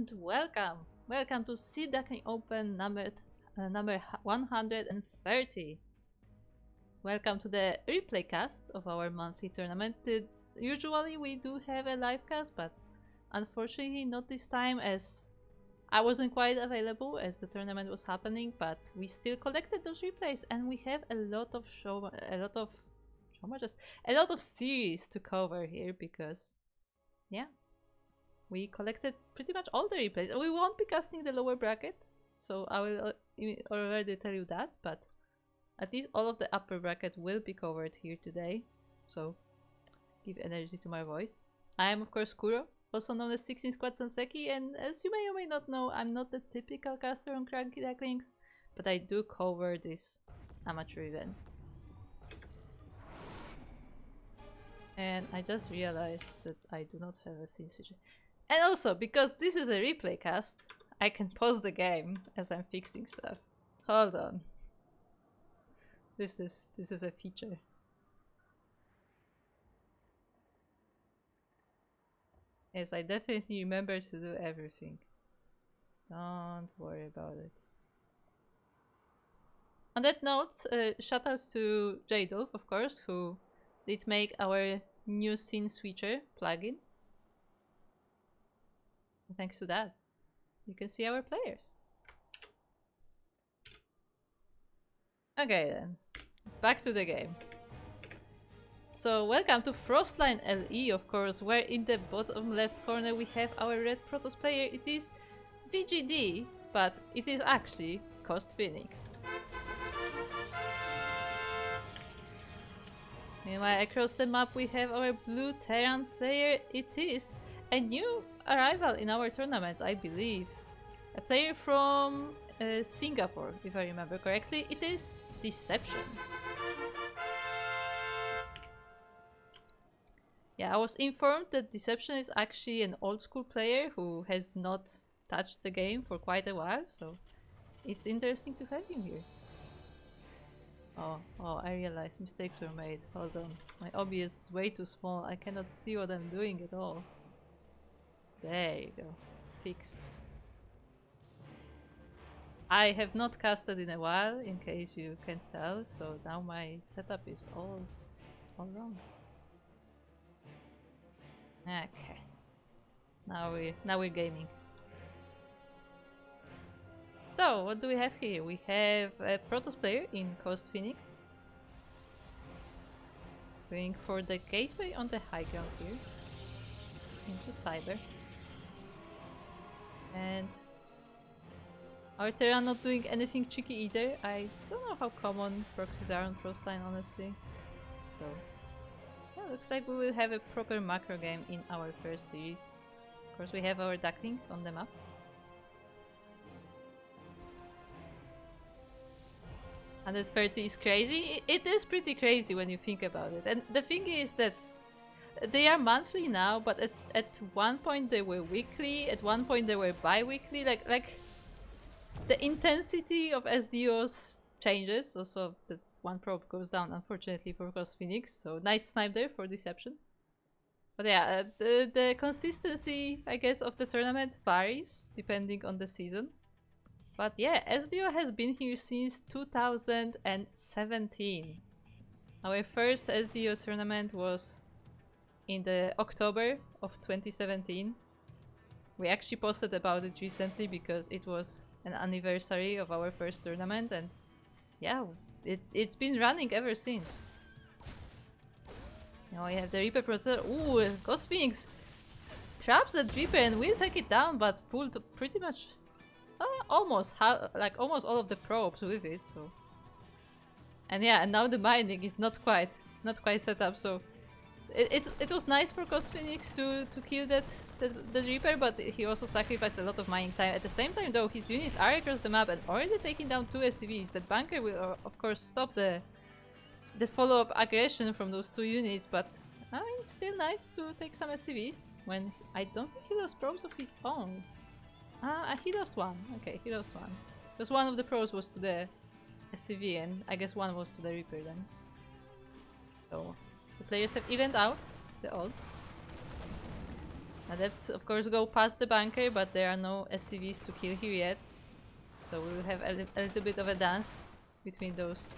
and welcome! Welcome to Sea Duckling Open number 130. Welcome to the replay cast of our monthly tournament. Usually we do have a live cast, but unfortunately not this time, as I wasn't quite available as the tournament was happening, but we still collected those replays and we have a lot of series to cover here because yeah, we collected pretty much all the replays. We won't be casting the lower bracket, so I will already tell you that, but at least all of the upper bracket will be covered here today, so give energy to my voice. I am of course Kuro, also known as 16 Squad Sanseki, and as you may or may not know, I'm not the typical caster on CranKy Ducklings, but I do cover these amateur events. And I just realized that I do not have a scene switcher. And also, because this is a replay cast, I can pause the game as I'm fixing stuff. Hold on. This is a feature. Yes, I definitely remember to do everything. Don't worry about it. On that note, shout out to Jadolf, of course, who did make our new scene switcher plugin. And thanks to that, you can see our players. Okay then, back to the game. So welcome to Frostline LE, of course, where in the bottom left corner we have our red Protoss player. It is VGD, but it is actually CostPhoenix. Meanwhile, across the map we have our blue Terran player. It is a new arrival in our tournament, I believe. A player from Singapore, if I remember correctly. It is Dception. Yeah, I was informed that Dception is actually an old school player who has not touched the game for quite a while, so it's interesting to have him here. Oh, I realized mistakes were made. Hold on. My OBS is way too small. I cannot see what I'm doing at all. There you go. Fixed. I have not casted in a while, in case you can't tell, so now my setup is all wrong. Okay. Now we're gaming. So, what do we have here? We have a Protoss player in CostPhoenix. Going for the gateway on the high ground here. Into Cyber. And our Terran not doing anything tricky either. I don't know how common proxies are on Frostline, honestly. So, yeah, looks like we will have a proper macro game in our first series. Of course, we have our Duckling on the map. 130 is crazy. It is pretty crazy when you think about it. And the thing is that they are monthly now, but at one point they were weekly, at one point they were bi-weekly. Like the intensity of SDOs changes. Also, the one probe goes down, unfortunately, for CostPhoenix. So nice snipe there for Dception. But yeah, the consistency, I guess, of the tournament varies depending on the season. But yeah, SDO has been here since 2017. Our first SDO tournament was in the October of 2017. We actually posted about it recently because it was an anniversary of our first tournament, and yeah, it's been running ever since. Now we have the Reaper processor. Ooh, CostPhoenix traps that Reaper and will take it down, but pulled pretty much almost all of the probes with it. So, and yeah, and now the mining is not quite set up. So it was nice for CostPhoenix to kill the Reaper, but he also sacrificed a lot of mining time. At the same time, though, his units are across the map and already taking down 2 SCVs. That bunker will of course stop the follow-up aggression from those 2 units, but it's still nice to take some SCVs when I don't think he lost probes of his own. He lost one. Okay, he lost one. Because one of the probes was to the SCV and I guess one was to the Reaper then. So the players have evened out the odds. Adepts, of course, go past the bunker, but there are no SCVs to kill here yet. So we will have a little bit of a dance between those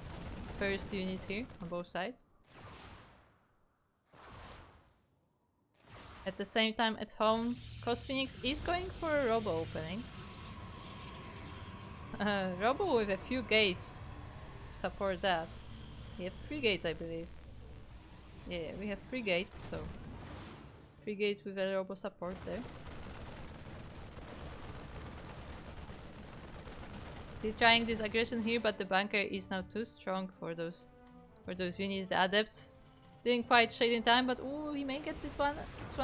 first units here on both sides. At the same time, at home, CostPhoenix is going for a robo opening. Robo with a few gates to support that. We have 3 gates, I believe. Yeah, we have 3 gates, so 3 gates with a robo support there. Still trying this aggression here, but the bunker is now too strong for those units. The adepts didn't quite shade in time, but ooh, he may get this one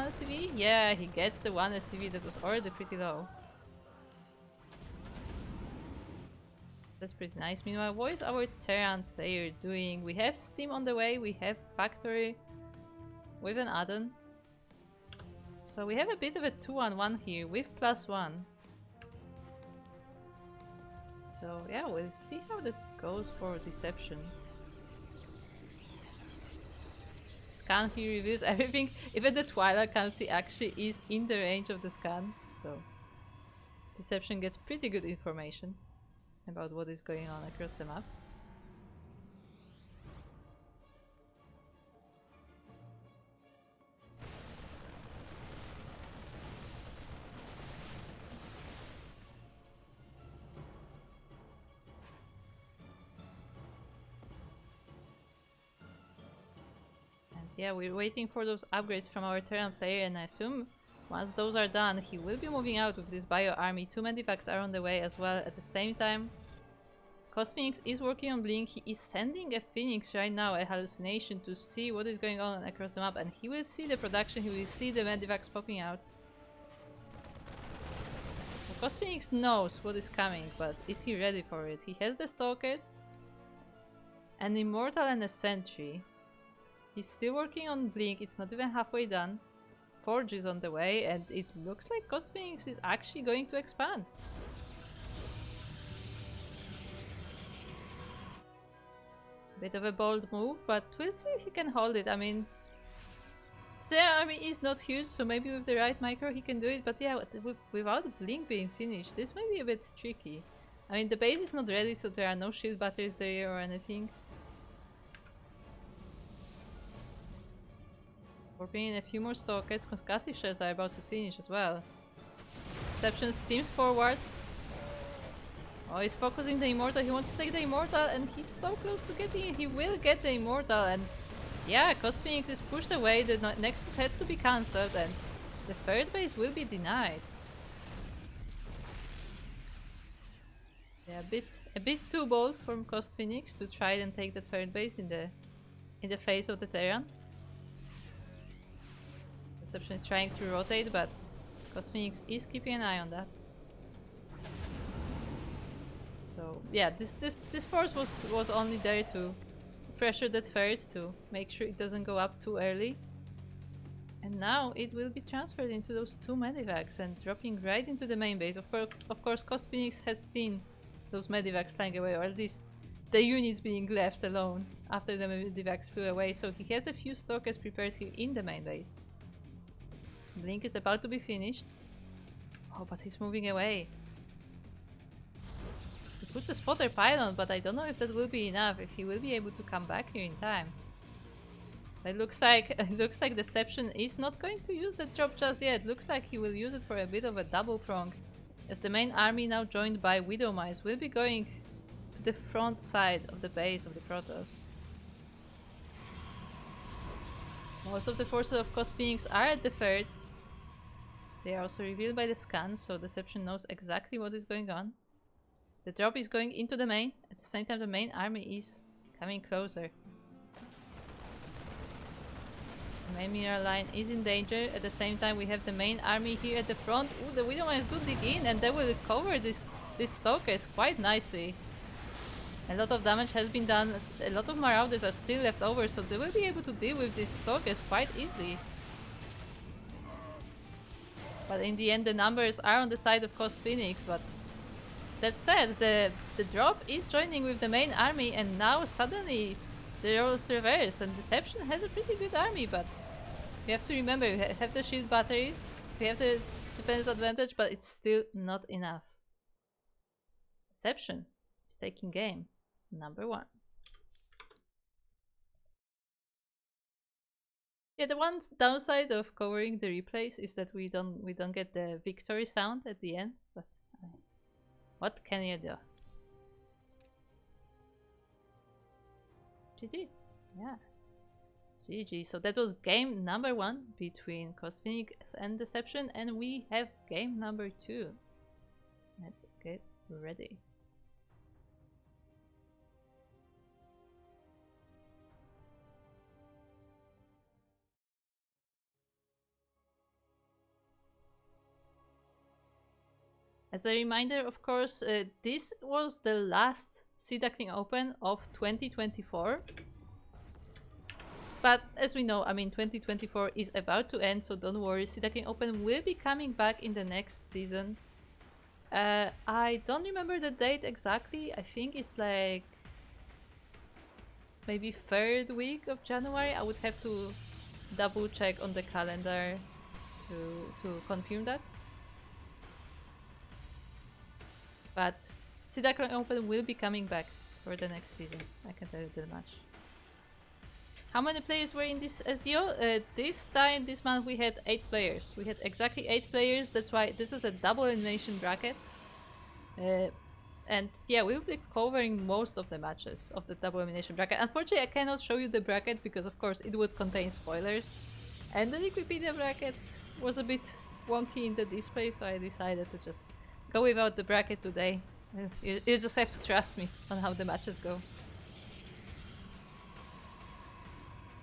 SCV. Yeah, he gets the 1 SCV that was already pretty low. That's pretty nice. Meanwhile, what is our Terran player doing? We have Steam on the way, we have Factory with an add-on. So we have a bit of a 2-on-1 here with +1. So yeah, we'll see how that goes for Dception. Scan here reveals everything. Even the Twilight Council actually is in the range of the scan. So Dception gets pretty good information about what is going on across the map. And yeah, we're waiting for those upgrades from our Terran player, and I assume once those are done, he will be moving out with this bio army. 2 medivacs are on the way as well. At the same time, CostPhoenix is working on Blink. He is sending a Phoenix right now, a hallucination, to see what is going on across the map, and he will see the production, he will see the medivacs popping out. So CostPhoenix knows what is coming, but is he ready for it? He has the Stalkers, an Immortal and a Sentry. He's still working on Blink, it's not even halfway done. Forge is on the way, and it looks like CostPhoenix is actually going to expand. Bit of a bold move, but we'll see if he can hold it. I mean, their army is not huge, so maybe with the right micro he can do it, but yeah, without Blink being finished, this may be a bit tricky. I mean, the base is not ready, so there are no shield batteries there or anything. Warping in a few more Stalkers, concussive shells are about to finish as well. Dception steams forward. Oh, he's focusing the Immortal, he wants to take the Immortal, and he's so close to getting it. He will get the Immortal, and yeah, CostPhoenix is pushed away, the Nexus had to be cancelled, and the 3rd base will be denied. Yeah, a bit too bold from CostPhoenix to try and take that 3rd base in the face of the Terran. Dception is trying to rotate, but CostPhoenix is keeping an eye on that. So yeah, this force was only there to pressure that 3rd, to make sure it doesn't go up too early. And now it will be transferred into those 2 medivacs and dropping right into the main base. Of course, CostPhoenix has seen those medivacs flying away, or at least the units being left alone after the medivacs flew away. So he has a few Stalkers prepared here in the main base. Blink is about to be finished. Oh, but he's moving away. He puts a spotter pylon, but I don't know if that will be enough, if he will be able to come back here in time. It looks like Dception is not going to use the drop just yet. Looks like he will use it for a bit of a double prong, as the main army, now joined by Widow Mice, will be going to the front side of the base of the Protoss. Most of the forces of CostPhoenix are at the 3rd. They are also revealed by the scan, so Dception knows exactly what is going on. The drop is going into the main. At the same time, the main army is coming closer. The main mineral line is in danger. At the same time, we have the main army here at the front. Ooh, the Widow Mines do dig in, and they will cover these Stalkers quite nicely. A lot of damage has been done. A lot of Marauders are still left over, so they will be able to deal with these Stalkers quite easily. But in the end, the numbers are on the side of CostPhoenix. But that said, the drop is joining with the main army, and now suddenly the roles reverse, and Dception has a pretty good army. But you have to remember, you have the shield batteries. We have the defense advantage, but it's still not enough. Dception is taking game number 1. Yeah, the one downside of covering the replays is that we don't get the victory sound at the end, but what can you do? GG. Yeah. GG. So that was game number 1 between CostPhoenix and Dception, and we have game number 2. Let's get ready. As a reminder, of course, this was the last Sea Duckling Open of 2024. But as we know, I mean, 2024 is about to end, so don't worry. Sea Duckling Open will be coming back in the next season. I don't remember the date exactly. I think it's like maybe 3rd week of January. I would have to double check on the calendar to confirm that. But Sea Duckling Open will be coming back for the next season. I can tell you that much. How many players were in this SDO? This month we had 8 players. We had exactly 8 players. That's why this is a double elimination bracket. And yeah, we will be covering most of the matches of the double elimination bracket. Unfortunately, I cannot show you the bracket because, of course, it would contain spoilers. And the Wikipedia bracket was a bit wonky in the display, so I decided to just go without the bracket today. You just have to trust me on how the matches go.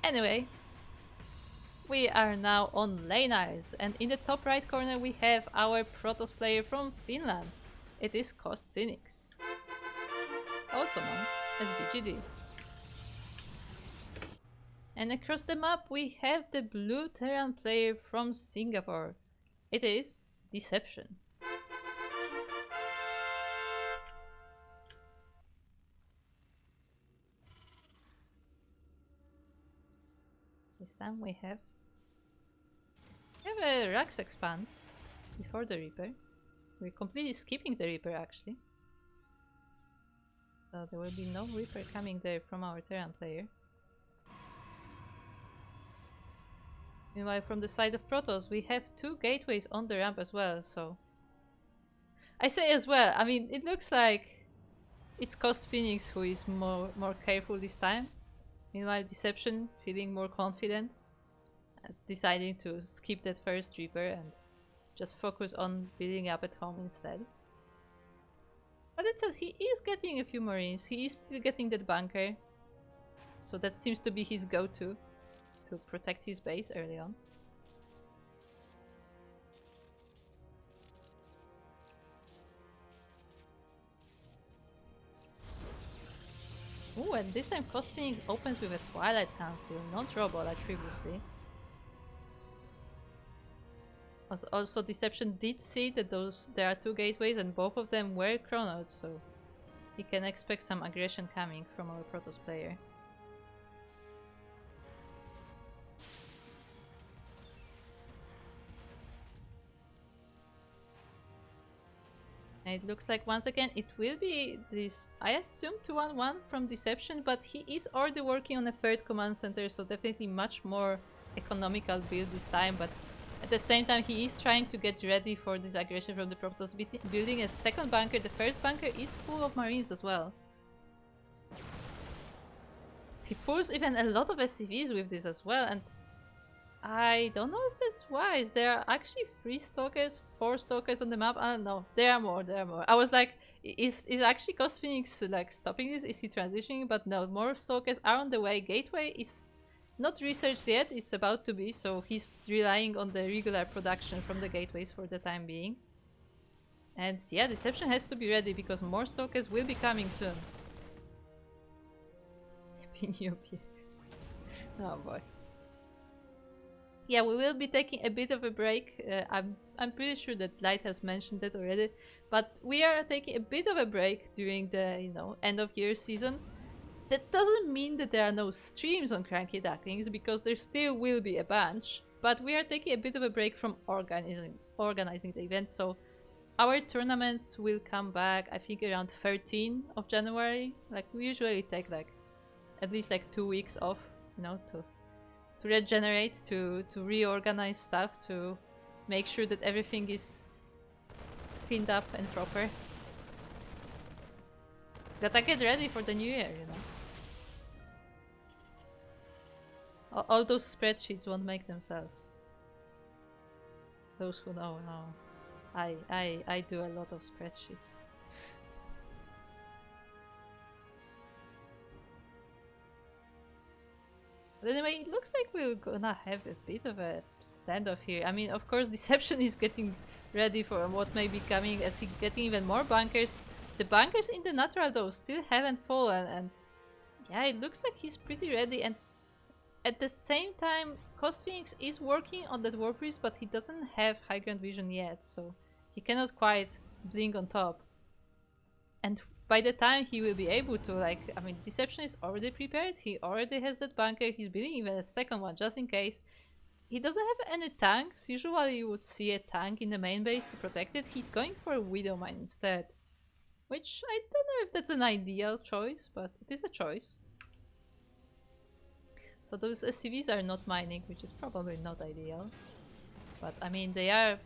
Anyway, we are now on Lane Eyes, and in the top right corner we have our Protoss player from Finland. It is CostPhoenix, also known as BGD. And across the map we have the blue Terran player from Singapore. It is Dception. This time we have a Rax expand before the Reaper. We're completely skipping the Reaper actually. So there will be no Reaper coming there from our Terran player. Meanwhile, from the side of Protoss, we have 2 gateways on the ramp as well, so... I say as well, I mean, it looks like it's CostPhoenix who is more careful this time. Meanwhile, Dception feeling more confident, deciding to skip that first Reaper and just focus on building up at home instead. But that said, he is getting a few Marines, he is still getting that bunker. So that seems to be his go-to, to protect his base early on. Ooh, and this time CostPhoenix opens with a Twilight Council, not Robo like previously. Also, Dception did see that there are 2 gateways and both of them were chronoed, so he can expect some aggression coming from our Protoss player. And it looks like once again it will be this, I assume 2-1-1 from Dception, but he is already working on a 3rd command center, so definitely much more economical build this time, but at the same time he is trying to get ready for this aggression from the Protoss, building a 2nd bunker. The 1st bunker is full of Marines as well. He pulls even a lot of SCVs with this as well, and I don't know if that's wise. There are actually 3 stalkers, 4 stalkers on the map. No, there are more, I was like, is actually CostPhoenix like stopping this? Is he transitioning? But no, more stalkers are on the way. Gateway is not researched yet, it's about to be, so he's relying on the regular production from the gateways for the time being. And yeah, Dception has to be ready because more stalkers will be coming soon. Oh boy. Yeah, we will be taking a bit of a break. I'm pretty sure that Light has mentioned it already, but we are taking a bit of a break during the end of year season. That doesn't mean that there are no streams on CranKy Ducklings, because there still will be a bunch. but we are taking a bit of a break from organizing the event, so our tournaments will come back, I think, around 13 of January. Like, we usually take like at least like 2 weeks off, you know, to regenerate, to reorganize stuff, to make sure that everything is cleaned up and proper. Gotta get ready for the new year, you know. All those spreadsheets won't make themselves. Those who know. I do a lot of spreadsheets. But anyway, it looks like we're gonna have a bit of a standoff here. I mean, of course, Dception is getting ready for what may be coming as he's getting even more bunkers. The bunkers in the natural though still haven't fallen, and yeah, it looks like he's pretty ready. And at the same time, CostPhoenix is working on that Warp Priest, but he doesn't have high ground vision yet, so he cannot quite blink on top. And by the time he will be able to, like, I mean, Dception is already prepared, he already has that bunker, he's building even a second one just in case. He doesn't have any tanks. Usually you would see a tank in the main base to protect it. He's going for a Widow Mine instead. Which, I don't know if that's an ideal choice, but it is a choice. So those SCVs are not mining, which is probably not ideal. But I mean, they are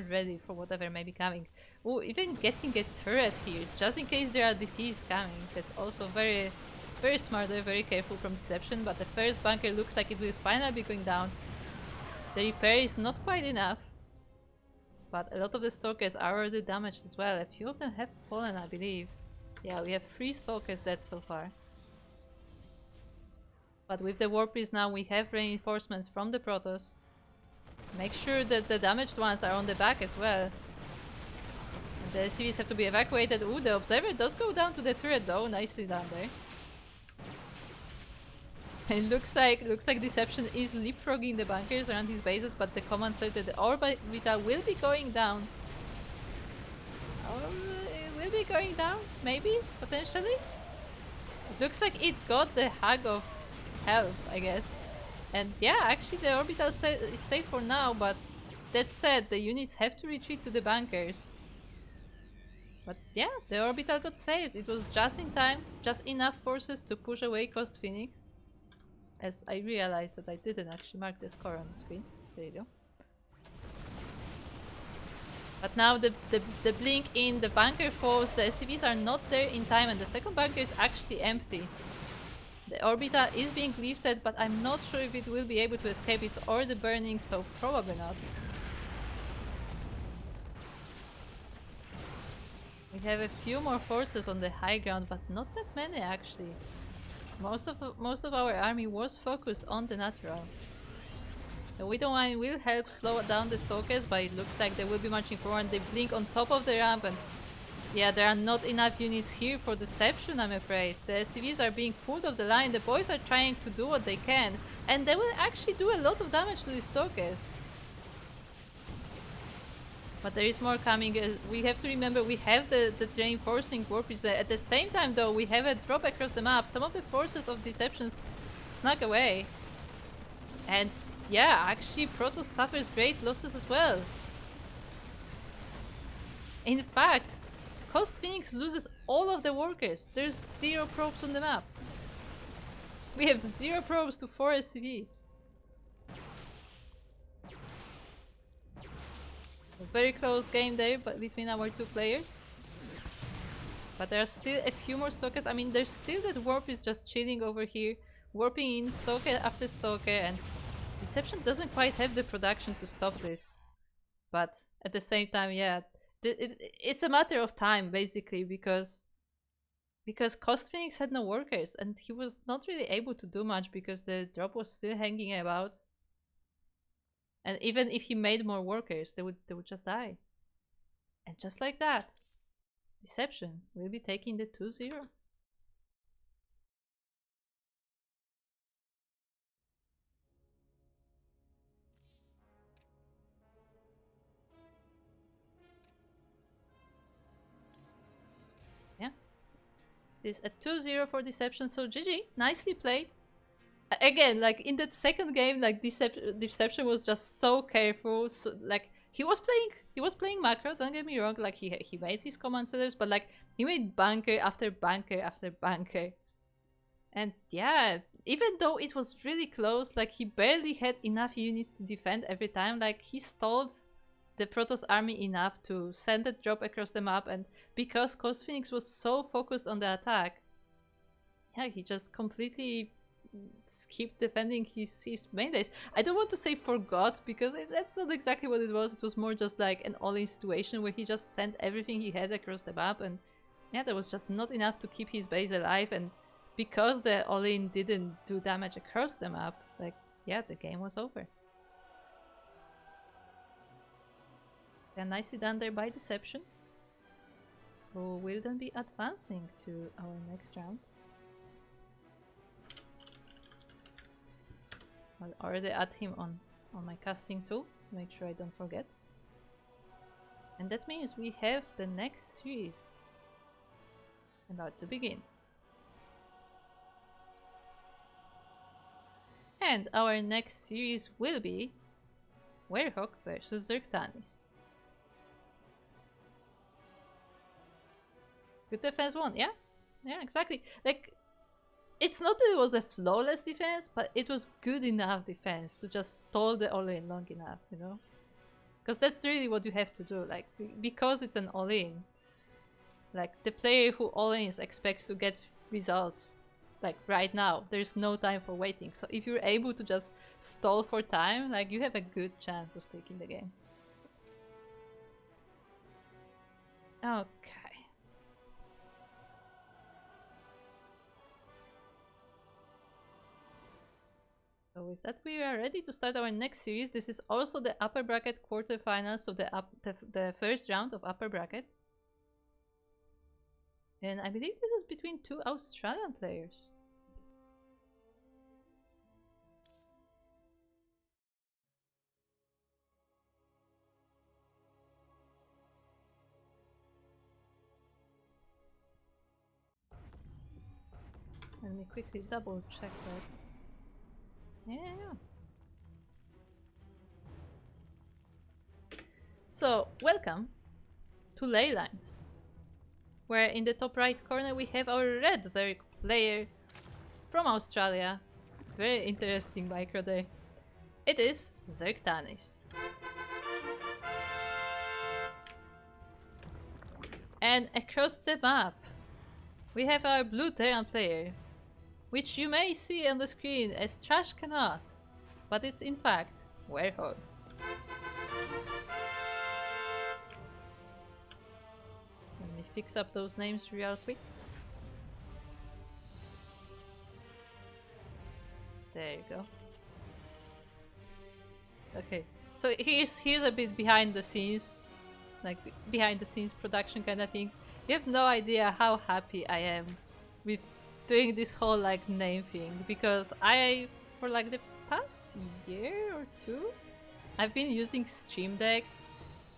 ready for whatever may be coming. Oh, even getting a turret here, just in case there are DTs coming. That's also very, very smart, very careful from Dception. But the first bunker looks like it will finally be going down. The repair is not quite enough. But a lot of the Stalkers are already damaged as well. A few of them have fallen, I believe. Yeah, we have 3 Stalkers dead so far. But with the Warp Priest now, we have reinforcements from the Protoss. Make sure that the damaged ones are on the back as well. And the SCVs have to be evacuated. Ooh, the Observer does go down to the turret though. Nicely done there. And looks like Dception is leapfrogging the bunkers around his bases, but the command said that the Orbital will be going down. Or it will be going down, maybe, potentially. It looks like it got the hug of health, I guess. And yeah, actually the Orbital is safe for now, but that said, the units have to retreat to the bunkers. But yeah, the Orbital got saved. It was just in time, just enough forces to push away CostPhoenix. As I realized that I didn't actually mark the score on the screen. There you go. But now the blink in, the bunker falls, the SCVs are not there in time, and the second bunker is actually empty. The Orbital is being lifted, but I'm not sure if it will be able to escape. It's already burning, so probably not. We have a few more forces on the high ground, but not that many actually. Most of our army was focused on the natural. The Widow Mine will help slow down the Stalkers, but it looks like they will be marching forward. They blink on top of the ramp, and yeah, there are not enough units here for Dception, I'm afraid. The SCVs are being pulled off the line. The boys are trying to do what they can, and they will actually do a lot of damage to the Stalkers. But there is more coming. We have to remember we have the reinforcing Warp Priest. At the same time though, we have a drop across the map. Some of the forces of Dception snuck away. And yeah, actually Protoss suffers great losses as well. In fact, CostPhoenix loses all of the workers. There's 0 probes on the map. We have 0 probes to 4 SCVs. A very close game there between our 2 players. But there are still a few more Stalkers. I mean, there's still that Warp is just chilling over here, warping in Stalker after Stalker, and Dception doesn't quite have the production to stop this. But at the same time, yeah, it's a matter of time basically, because CostPhoenix had no workers and he was not really able to do much because the drop was still hanging about. And even if he made more workers, they would just die. And just like that, Dception will be taking the 2-0. Yeah. It is a 2-0 for Dception, so GG, nicely played. Again, like in that second game, like Dception was just so careful. So like he was playing macro. Don't get me wrong. Like he made his command centers, but like he made bunker after bunker after bunker. And yeah, even though it was really close, like he barely had enough units to defend every time. Like he stalled the Protoss army enough to send a drop across the map, and because CostPhoenix was so focused on the attack, yeah, he just completely skipped defending his main base. I don't want to say forgot, because that's not exactly what it was. It was more just like an all-in situation where he just sent everything he had across the map, and yeah, there was just not enough to keep his base alive. And because the all-in didn't do damage across the map, like, yeah, the game was over. Yeah, nicely done there by Dception, who will then be advancing to our next round. I'll already add him on my casting tool, make sure I don't forget. And that means we have the next series about to begin. And our next series will be Werehog versus Zergtanis. Good defense won, yeah? Yeah, exactly. Like, it's not that it was a flawless defense, but it was good enough defense to just stall the all-in long enough, you know? Because that's really what you have to do. Like, because it's an all-in, like, the player who all-ins expects to get results, like, right now. There's no time for waiting. So if you're able to just stall for time, like, you have a good chance of taking the game. Okay. So with that, we are ready to start our next series. This is also the upper bracket quarterfinals, so the first round of upper bracket. And I believe this is between two Australian players. Let me quickly double check that. Yeah. So, welcome to Leylines, where in the top right corner we have our red Zerg player from Australia. Very interesting micro there. It is Zergtanis. And across the map, we have our blue Terran player, which you may see on the screen as Trash Cannot, but it's in fact Werehog. Let me fix up those names real quick. There you go. Okay, so here's a bit behind the scenes, like behind the scenes production kind of things. You have no idea how happy I am with doing this whole like name thing, because for like the past year or two, I've been using Stream Deck,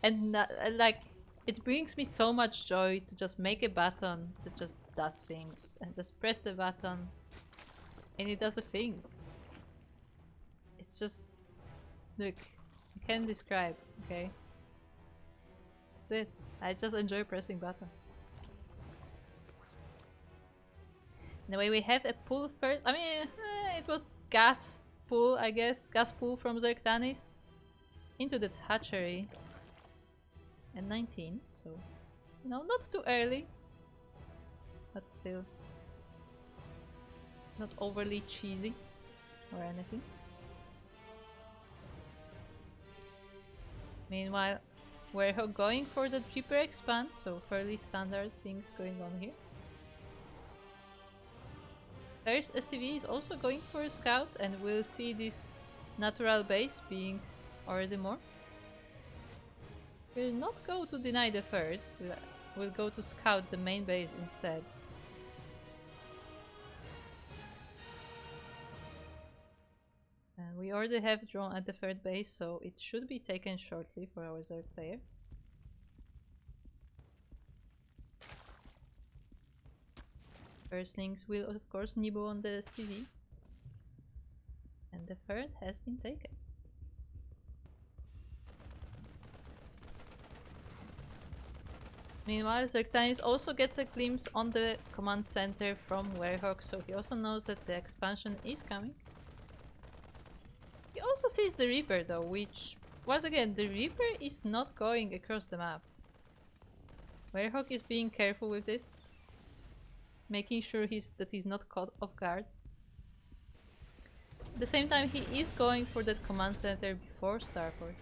and like it brings me so much joy to just make a button that just does things, and just press the button and it does a thing. It's just, look, I can't describe, okay? That's it. I just enjoy pressing buttons. Anyway, we have a pull first. I mean, it was gas pull, I guess. Gas pull from Zergtanis into the hatchery at 19, so, you know, not too early, but still not overly cheesy or anything. Meanwhile, we're going for the Reaper expand, so fairly standard things going on here. First SCV is also going for a scout, and we'll see this natural base being already morphed. We'll not go to deny the third, we'll go to scout the main base instead. And we already have drone at the third base, so it should be taken shortly for our Zerg player. Firstlings will of course nibble on the CV. And the third has been taken. Meanwhile, Zergtanis also gets a glimpse on the command center from Werehog, so he also knows that the expansion is coming. He also sees the Reaper though, which, once again, the Reaper is not going across the map. Werehog is being careful with this, making sure that he's not caught off guard. At the same time, he is going for that command center before Starport.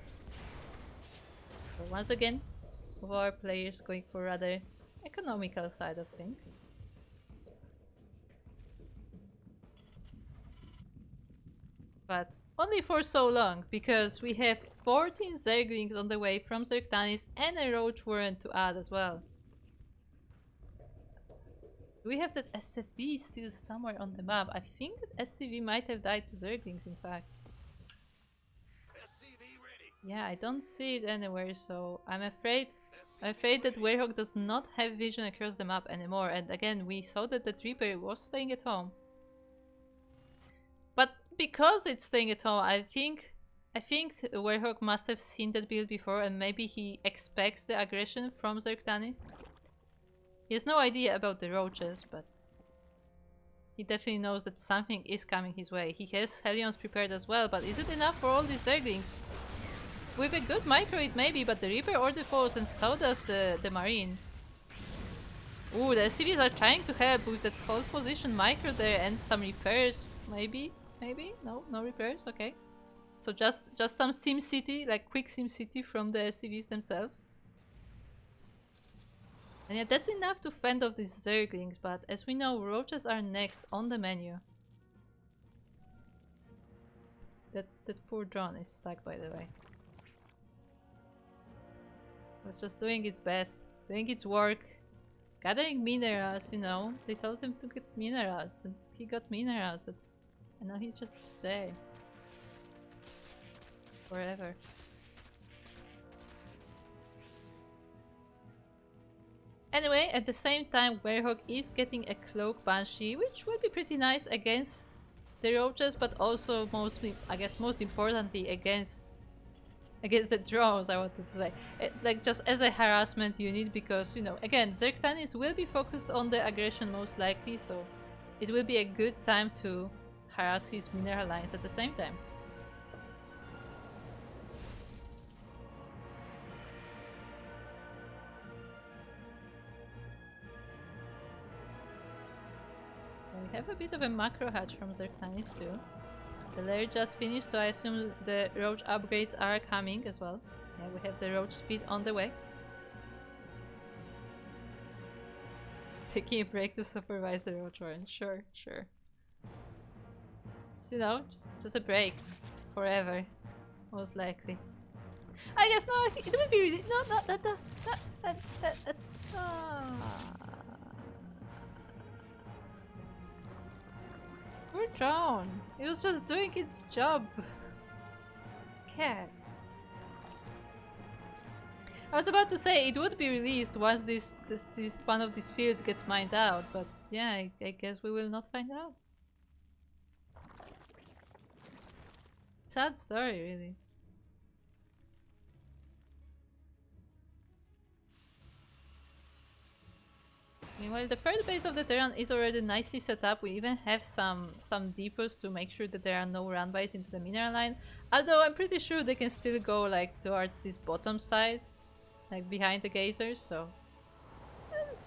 So once again, of our players going for rather economical side of things. But only for so long, because we have 14 Zerglings on the way from Zergtanis and a Roach Warren to add as well. We have that SCV still somewhere on the map. I think that SCV might have died to Zerglings, in fact. Yeah, I don't see it anywhere, so I'm afraid that Werehog does not have vision across the map anymore. And again, we saw that the Reaper was staying at home. But because it's staying at home, I think Werehog must have seen that build before, and maybe he expects the aggression from Zergtanis. He has no idea about the roaches, but he definitely knows that something is coming his way. He has Hellions prepared as well, but is it enough for all these Zerglings? With a good micro it may be, but the Reaper order falls and so does the Marine. Ooh, the SCVs are trying to help with that whole position micro there and some repairs. Maybe? No repairs? Okay. So just some SimCity, like quick SimCity from the SCVs themselves. And yeah, that's enough to fend off these Zerglings, but as we know, roaches are next on the menu. That poor drone is stuck, by the way. It was just doing its best, doing its work, gathering minerals, you know. They told him to get minerals, and he got minerals, and now he's just there. Forever. Anyway, at the same time, Werehog is getting a Cloak Banshee, which will be pretty nice against the roaches, but also mostly, I guess most importantly, against the drones, I wanted to say. Like just as a harassment unit, because, you know, again, Zergtanis will be focused on the aggression most likely, so it will be a good time to harass his mineral lines at the same time. We have a bit of a macro hatch from Zergtanis too. The lair just finished, so I assume the roach upgrades are coming as well. Yeah, we have the roach speed on the way. Taking a break to supervise the roach warren. Sure. So, you know, just a break. Forever. Most likely. I guess no, it would be really... Poor drone. It was just doing its job. Cat. I was about to say it would be released once this one of these fields gets mined out, but yeah, I guess we will not find out. Sad story, really. Meanwhile, the third base of the Terran is already nicely set up. We even have some depots to make sure that there are no run-bys into the mineral line. Although I'm pretty sure they can still go like towards this bottom side, like behind the geysers. So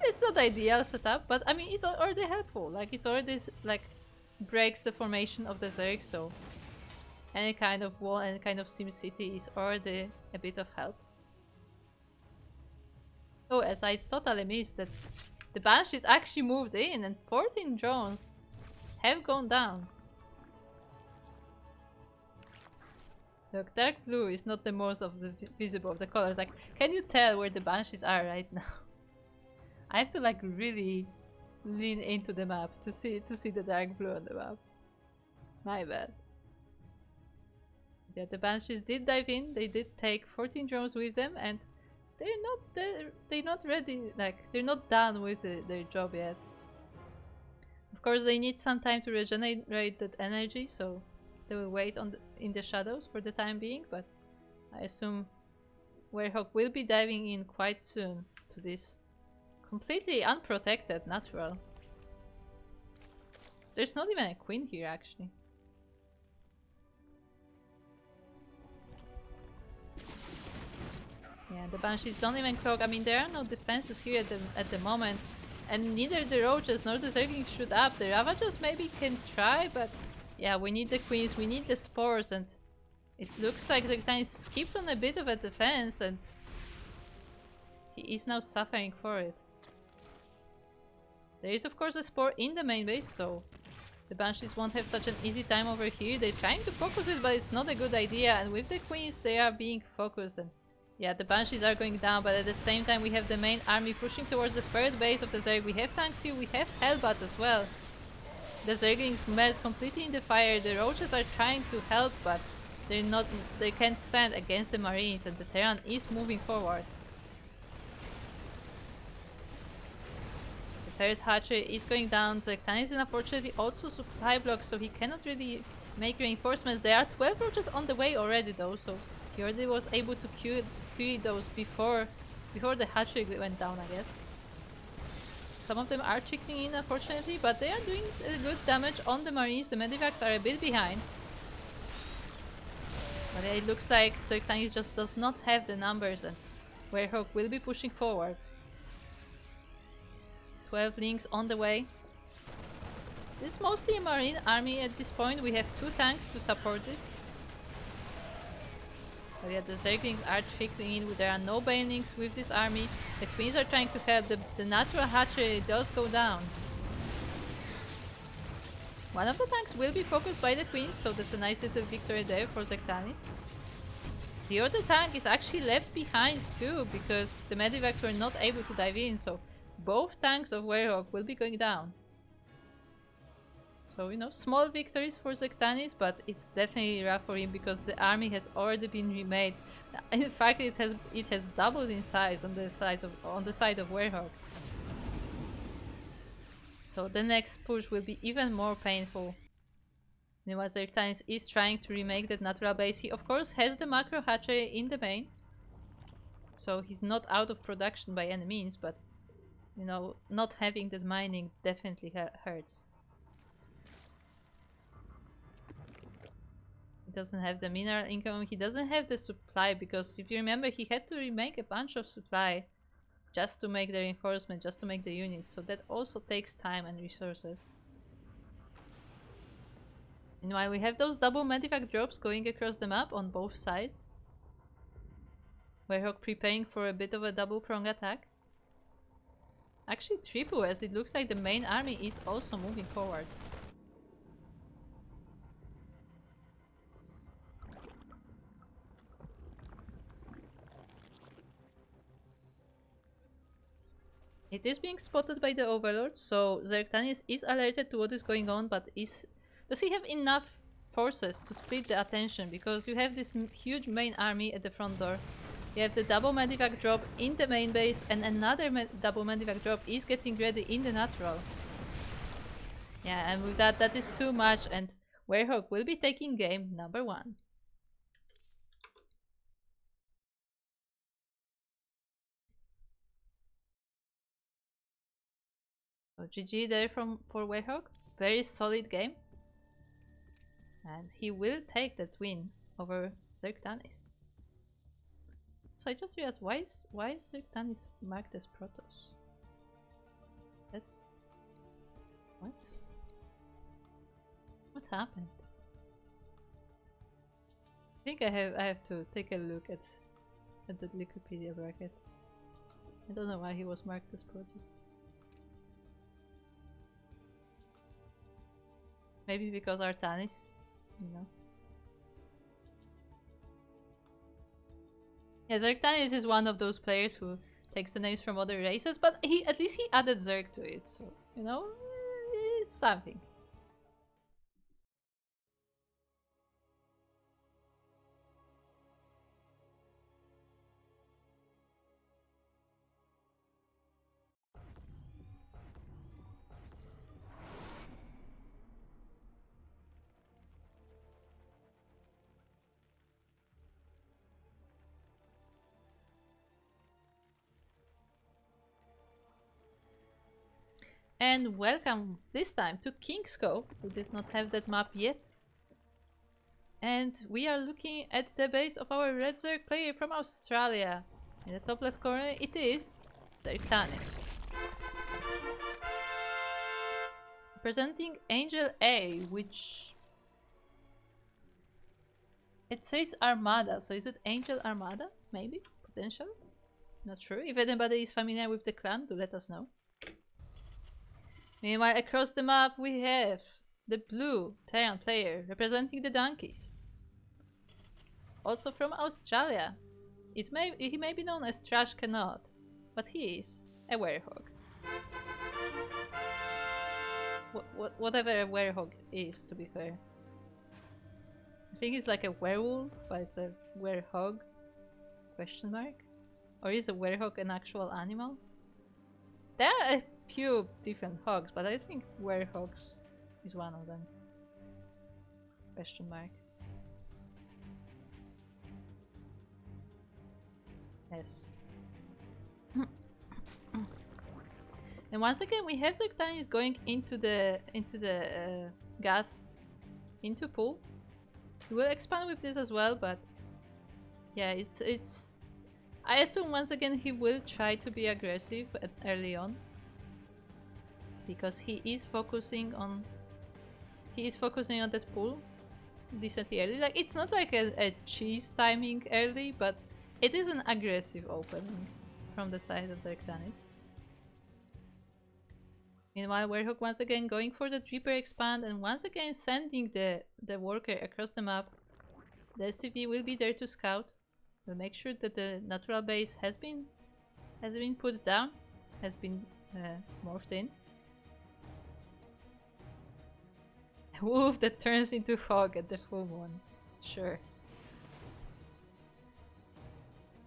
it's not the ideal setup, but I mean it's already helpful. Like it already like breaks the formation of the Zerg. So any kind of wall, any kind of SimCity is already a bit of help. Oh, as I totally missed that. The Banshees actually moved in and 14 drones have gone down. Look, dark blue is not the most of the visible of the colors. Like, can you tell where the Banshees are right now? I have to like really lean into the map to see the dark blue on the map. My bad. Yeah, the Banshees did dive in. They did take 14 drones with them, and they're not ready, like they're not done with their job yet. Of course they need some time to regenerate that energy, so They will wait in the shadows for the time being, but I assume Werehog will be diving in quite soon to this completely unprotected natural. There's not even a queen here, actually. Yeah, the Banshees don't even cloak. I mean, there are no defenses here at the moment. And neither the Roaches nor the Zerglings shoot up. The Ravages maybe can try, but yeah, we need the Queens, we need the Spores, and it looks like Zergtanis skipped on a bit of a defense, and he is now suffering for it. There is of course a Spore in the main base, so the Banshees won't have such an easy time over here. They're trying to focus it, but it's not a good idea, and with the Queens they are being focused, and yeah, the Banshees are going down, but at the same time we have the main army pushing towards the third base of the Zerg. We have tanks here, we have Hellbats as well. The Zerglings melt completely in the fire. The Roaches are trying to help, but they can't stand against the Marines, and the Terran is moving forward. The third hatchery is going down. Zergtanis is unfortunately also supply blocked, so he cannot really make reinforcements. There are 12 Roaches on the way already though, so he already was able to kill those before the hatchery went down, I guess. Some of them are trickling in, unfortunately, but they are doing good damage on the Marines. The Medivacs are a bit behind. But yeah, it looks like Zergtanis just does not have the numbers, and Werehog will be pushing forward. 12 links on the way. This is mostly a Marine army at this point. We have 2 tanks to support this. But yeah, the Zerglings are trickling in. There are no banelings with this army. The Queens are trying to help. The natural hatchery does go down. One of the tanks will be focused by the Queens, so that's a nice little victory there for Zergtanis. The other tank is actually left behind too, because the Medivacs were not able to dive in, so both tanks of Werehog will be going down. So, you know, small victories for Zergtanis, but it's definitely rough for him because the army has already been remade. In fact, it has doubled in size on the side of Werehog. So the next push will be even more painful. Meanwhile, Zergtanis is trying to remake that natural base. He of course has the macro hatchery in the main, so he's not out of production by any means, but you know, not having that mining definitely hurts. He doesn't have the mineral income, he doesn't have the supply, because if you remember, he had to remake a bunch of supply just to make the reinforcement, just to make the units, so that also takes time and resources. Meanwhile, we have those double medivac drops going across the map on both sides. Werehog preparing for a bit of a double prong attack. Actually triple, as it looks like the main army is also moving forward. It is being spotted by the overlords, so Zergtanis is alerted to what is going on, but does he have enough forces to split the attention? Because you have this huge main army at the front door. You have the double medivac drop in the main base, and another double medivac drop is getting ready in the natural. Yeah, and with that is too much, and Werehog will be taking game number 1. So GG there for Werehog. Very solid game. And he will take that win over Zergtanis. So I just realized, why is Zergtanis marked as Protoss? That's... What happened? I think I have to take a look at the Wikipedia bracket. I don't know why he was marked as Protoss. Maybe because Artanis, you know. Yeah, Zergtanis is one of those players who takes the names from other races, but at least he added Zerg to it, so, you know, it's something. And welcome this time to Kingscope. We did not have that map yet. And we are looking at the base of our Red Zerg player from Australia. In the top left corner it is Zergtanis. Presenting Angel A, which... it says Armada, so is it Angel Armada? Maybe? Potential? Not sure. If anybody is familiar with the clan, do let us know. Meanwhile, across the map we have the blue Terran player representing the Donkeys. Also from Australia. He may be known as Trash Cannot, but he is a Werehog. Whatever a Werehog is, to be fair. I think it's like a werewolf, but it's a werehog? Question mark? Or is a werehog an actual animal? There are a few different hogs, but I think werehogs is one of them. Question mark. Yes. And once again we have Zergtanis going into the gas into pool. We will expand with this as well, but yeah, it's I assume once again he will try to be aggressive early on, because he is focusing on that pool decently early. Like, it's not like a cheese timing early, but it is an aggressive opening from the side of Zergtanis. Meanwhile, Werehog once again going for the Reaper expand and once again sending the worker across the map. The SCV will be there to scout. We'll make sure that the natural base has been put down, has been morphed in. A wolf that turns into hog at the full moon. Sure.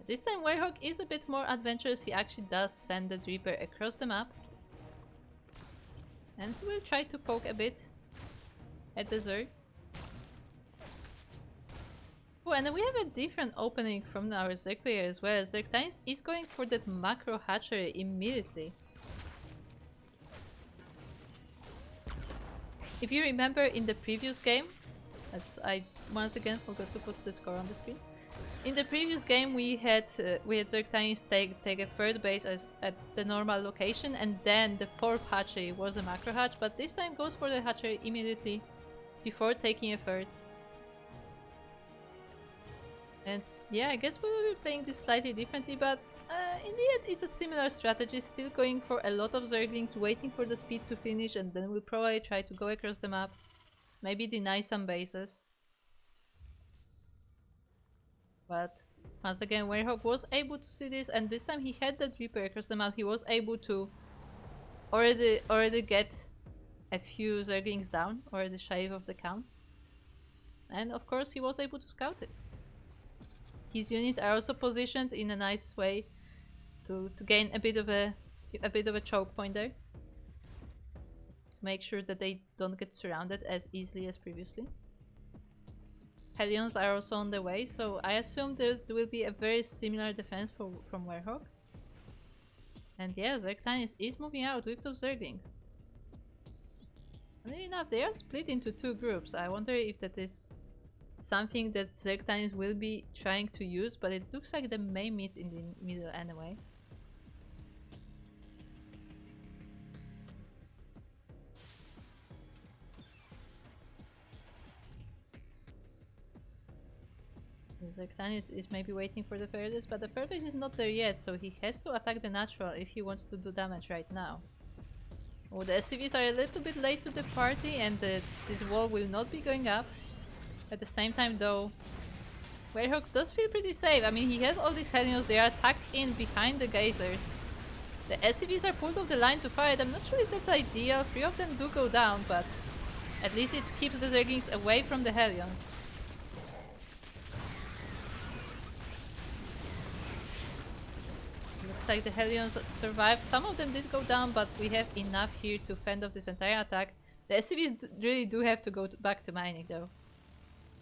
This time Werehog is a bit more adventurous. He actually does send the Reaper across the map. And he will try to poke a bit at the Zerg. Oh, and then we have a different opening from our Zerg player as well. Zergtanis is going for that macro hatchery immediately. If you remember in the previous game, as I once again forgot to put the score on the screen. In the previous game we had Zergtanis take a third base at the normal location, and then the fourth hatchery was a macro hatch, but this time goes for the hatchery immediately before taking a third. And yeah, I guess we will be playing this slightly differently, but in the end it's a similar strategy, still going for a lot of Zerglings, waiting for the speed to finish, and then we'll probably try to go across the map, maybe deny some bases. But once again, Werehog was able to see this, and this time he had that Reaper across the map. He was able to already get a few Zerglings down, already shy of the count. And of course he was able to scout it. His units are also positioned in a nice way to gain a bit of a choke point there. To make sure that they don't get surrounded as easily as previously. Hellions are also on the way, so I assume there will be a very similar defense from Werehog. And yeah, Zergtanis is moving out with those Zerglings. Funny enough, they are split into two groups. I wonder if that is something that Zergtanis will be trying to use, but it looks like they may meet in the middle anyway. Zergtanis is maybe waiting for the furthest, but the furthest is not there yet, so he has to attack the natural if he wants to do damage right now. Oh, the SCVs are a little bit late to the party, and this wall will not be going up. At the same time though, Werehog does feel pretty safe. I mean, he has all these Hellions, they are tucked in behind the geysers. The SCVs are pulled off the line to fight. I'm not sure if that's ideal. 3 of them do go down, but at least it keeps the Zerglings away from the Hellions. Looks like the Hellions survived. Some of them did go down, but we have enough here to fend off this entire attack. The SCVs really do have to go back to mining though.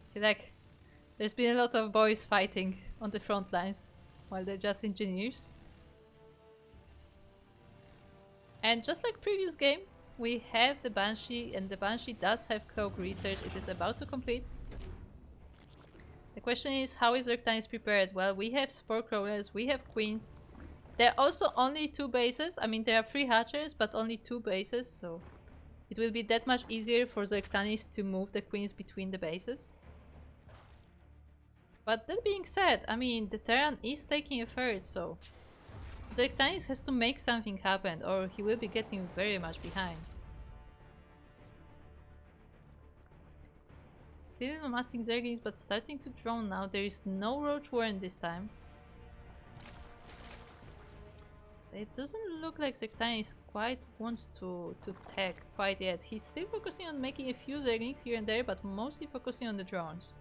I feel like there's been a lot of boys fighting on the front lines while they're just engineers. And just like previous game, we have the Banshee, and the Banshee does have Cloak Research. It is about to complete. The question is, how is Zergtanis prepared? Well, we have Spore Crawlers, we have Queens. There are also only 2 bases. I mean, there are 3 Hatchers, but only 2 bases, so it will be that much easier for Zergtanis to move the Queens between the bases. But that being said, I mean, the Terran is taking a third, so Zergtanis has to make something happen, or he will be getting very much behind. Still amassing Zerglings, but starting to drone now. There is no Roach Warren this time. It doesn't look like Zergtanis quite wants to tag quite yet. He's still focusing on making a few Zerglings here and there, but mostly focusing on the drones.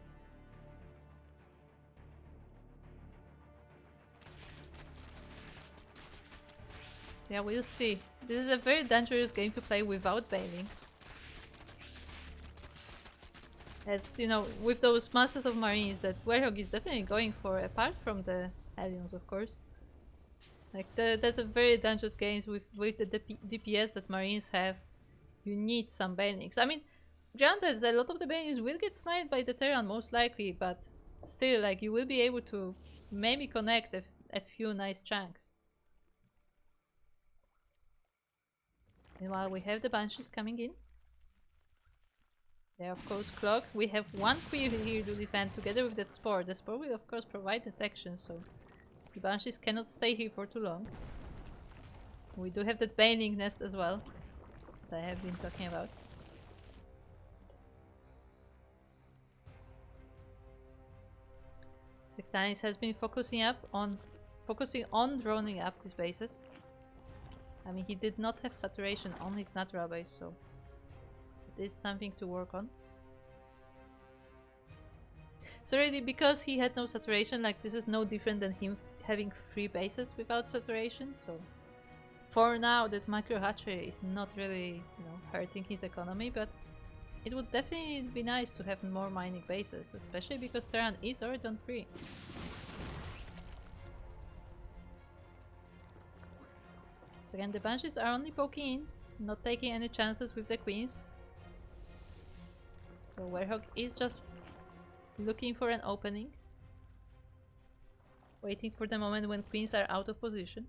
So yeah, we'll see. This is a very dangerous game to play without Banelings. As you know, with those masses of Marines that Werehog is definitely going for, apart from the Hellions, of course. Like, that's a very dangerous game with the DPS that Marines have. You need some Banelings. I mean, granted, a lot of the Banelings will get sniped by the Terran, most likely, but still, like, you will be able to maybe connect a few nice chunks. Meanwhile, we have the Banshees coming in. They are of course clogged. We have 1 Queer here to defend together with that Spore. The Spore will of course provide detection, so the Banshees cannot stay here for too long. We do have that Baneling nest as well that I have been talking about. Zergtanis has been focusing on droning up these bases. I mean, he did not have saturation on his natural base, so it is something to work on. So really, because he had no saturation, like, this is no different than him having 3 bases without saturation, so for now that micro hatchery is not really, you know, hurting his economy, but it would definitely be nice to have more mining bases, especially because Terran is already on 3. So again, the Banshees are only poking in, not taking any chances with the Queens. So Werehog is just looking for an opening, waiting for the moment when Queens are out of position.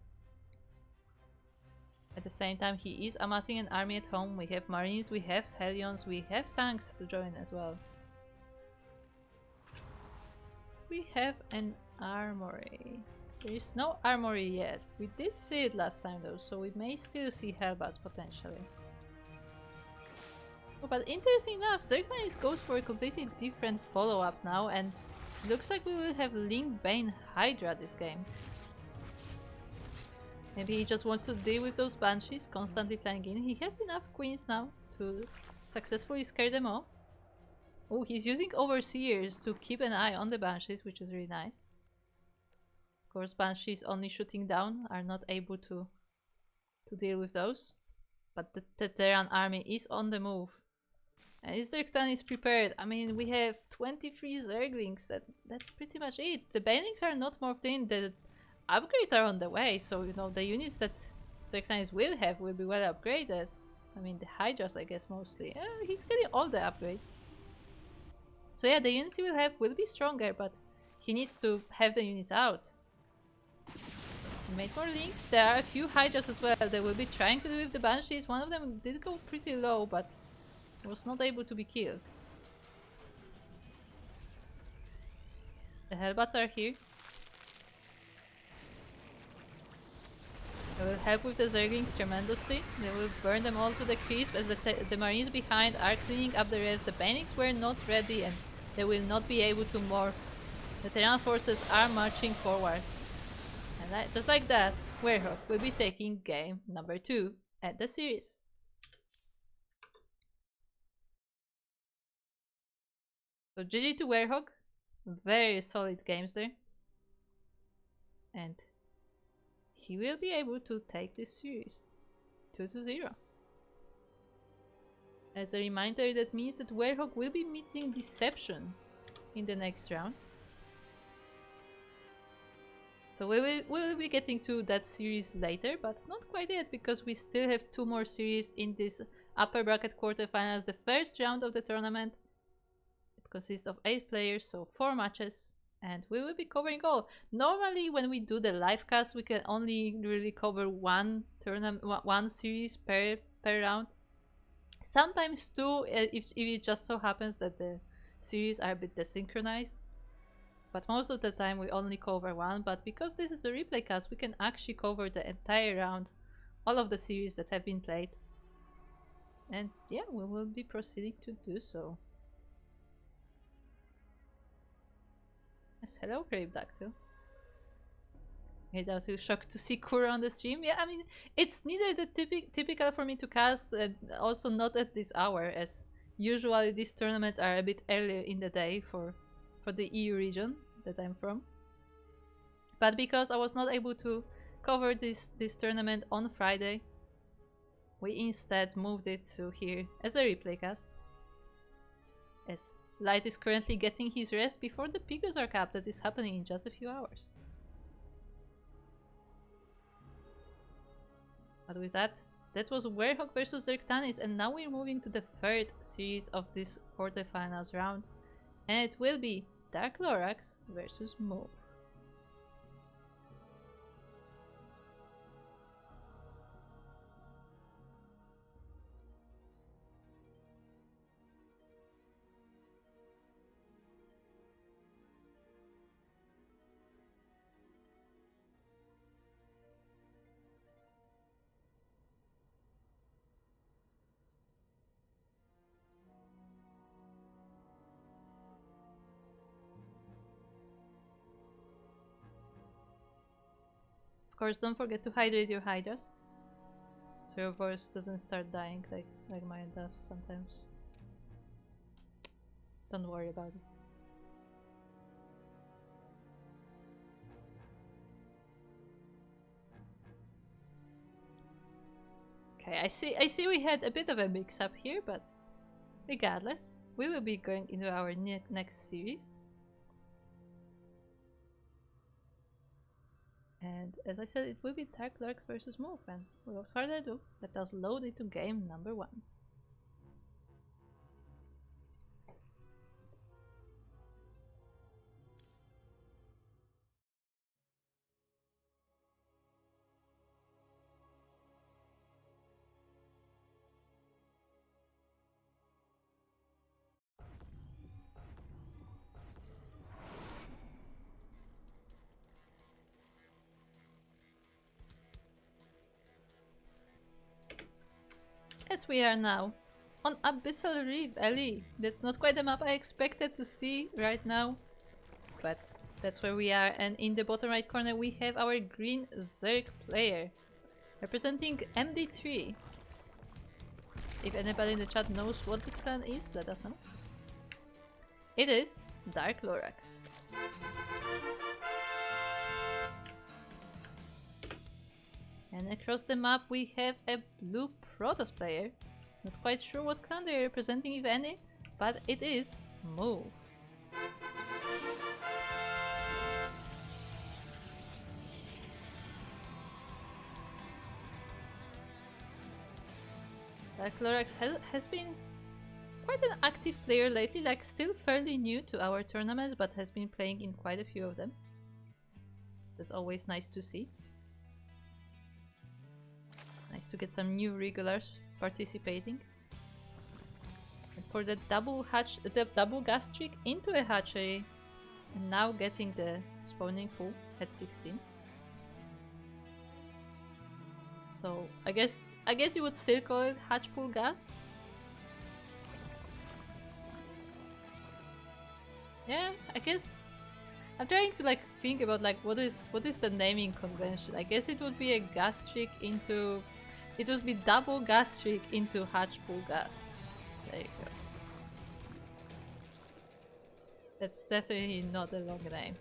At the same time, he is amassing an army at home. We have Marines, we have Hellions, we have tanks to join as well. We have an armory. There is no armory yet. We did see it last time though, so we may still see Hellbats potentially. Oh, but interesting enough, Zergtanis goes for a completely different follow-up now, and looks like we will have Link Bane Hydra this game. Maybe he just wants to deal with those Banshees constantly flying in. He has enough Queens now to successfully scare them off. Oh, he's using Overseers to keep an eye on the Banshees, which is really nice. Of course, Banshees only shooting down are not able to deal with those. But the Terran army is on the move. And Zergtanis prepared. I mean, we have 23 Zerglings. That's pretty much it. The Banelings are not morphed in. The upgrades are on the way. So, you know, the units that Zergtanis will have will be well upgraded. I mean, the Hydras, I guess, mostly. He's getting all the upgrades. So yeah, the units he will have will be stronger, but he needs to have the units out. He made more links. There are a few Hydras as well. They will be trying to do with the Banshees. One of them did go pretty low, but was not able to be killed. The Hellbats are here. They will help with the Zerglings tremendously. They will burn them all to the crisp as the Marines behind are cleaning up the rest. The Banelings were not ready and they will not be able to morph. The Terran forces are marching forward. And just like that, Werehog will be taking game number 2 at the series. So GG to Werehog. Very solid games there. And he will be able to take this series 2-0. As a reminder, that means that Werehog will be meeting Dception in the next round. So we will be getting to that series later, but not quite yet, because we still have 2 more series in this upper bracket quarterfinals. The first round of the tournament, it consists of 8 players, so 4 matches, and we will be covering all. Normally when we do the live cast, we can only really cover one series per round. Sometimes 2, if it just so happens that the series are a bit desynchronized. But most of the time we only cover 1, but because this is a replay cast, we can actually cover the entire round, all of the series that have been played. And yeah, we will be proceeding to do so. Yes, hello Grapedactyl. You're too shocked to see Kura on the stream? Yeah, I mean, it's neither the typical for me to cast, and also not at this hour, as usually these tournaments are a bit earlier in the day for the EU region that I'm from. But because I was not able to cover this tournament on Friday, we instead moved it to here as a replay cast. As Light is currently getting his rest before the Pigosar Cup that is happening in just a few hours. But with that was Werehog versus Zergtanis, and now we're moving to the 3rd series of this quarterfinals round. And it will be DarkLorax versus Mo. Of course, don't forget to hydrate your hydras, so your voice doesn't start dying like mine does sometimes. Don't worry about it. Okay, I see we had a bit of a mix-up here, but regardless, we will be going into our next series. And as I said, it will be DarkLorax versus Move, and without further ado, let us load into game number 1. Yes, we are now on Abyssal Reef, Ellie. That's not quite the map I expected to see right now, but that's where we are. And in the bottom right corner we have our green Zerg player, representing MD3. If anybody in the chat knows what the clan is, let us know. It is DarkLorax. And across the map we have a blue Protoss player. Not quite sure what clan they are representing, if any, but it is Move. DarkLorax has been quite an active player lately, like still fairly new to our tournaments, but has been playing in quite a few of them. So that's always nice to see. Nice to get some new regulars participating. And for the double gas streak into a hatchery, and now getting the spawning pool at 16. So I guess you would still call it hatch pool gas. Yeah, I guess I'm trying to like think about like what is the naming convention. I guess it would be a gas streak into. It would be double gas streak into hatch pool gas. There you go. That's definitely not a long name.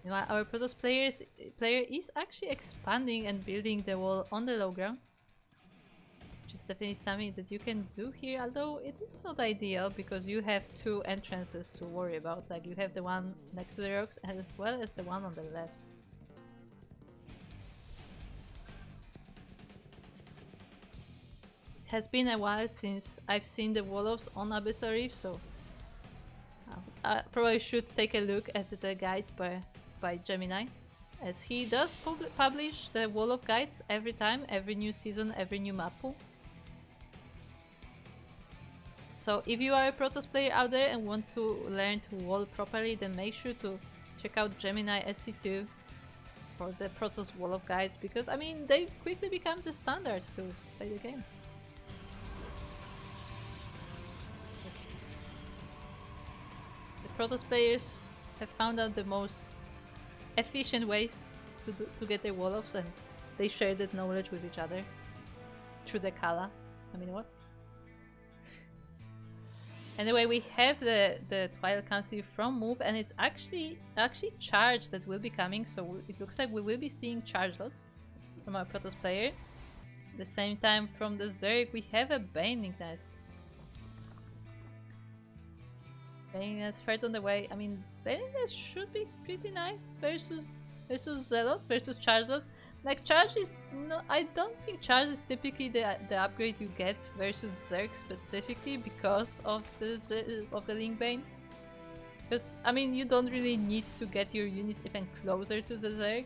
Meanwhile, our Protoss player is actually expanding and building the wall on the low ground, which is It's definitely something that you can do here, although it is not ideal because you have two entrances to worry about. Like you have the one next to the rocks as well as the one on the left. It has been a while since I've seen the Wolves on Abyssal Reef, so I probably should take a look at the guides by Gemini, as he does publish the wall of guides every time, every new season, every new map pool. So if you are a Protoss player out there and want to learn to wall properly, then make sure to check out Gemini SC2 for the Protoss wall of guides, because I mean they quickly become the standards to play the game. The Protoss players have found out the most efficient ways to get their wall-offs, and they share that knowledge with each other through the Kala. I mean, what? Anyway, we have the Twilight Council from move, and it's actually charge that will be coming, so it looks like we will be seeing charge lots from our Protoss player. At the same time, from the Zerg, we have a Baneling Nest. Baneling Nest third on the way. I mean, Baneling Nest should be pretty nice versus Zealots, versus charge lots. Like charge is no, I don't think charge is typically the upgrade you get versus Zerg specifically because of the Link Bane. Because I mean you don't really need to get your units even closer to the Zerg.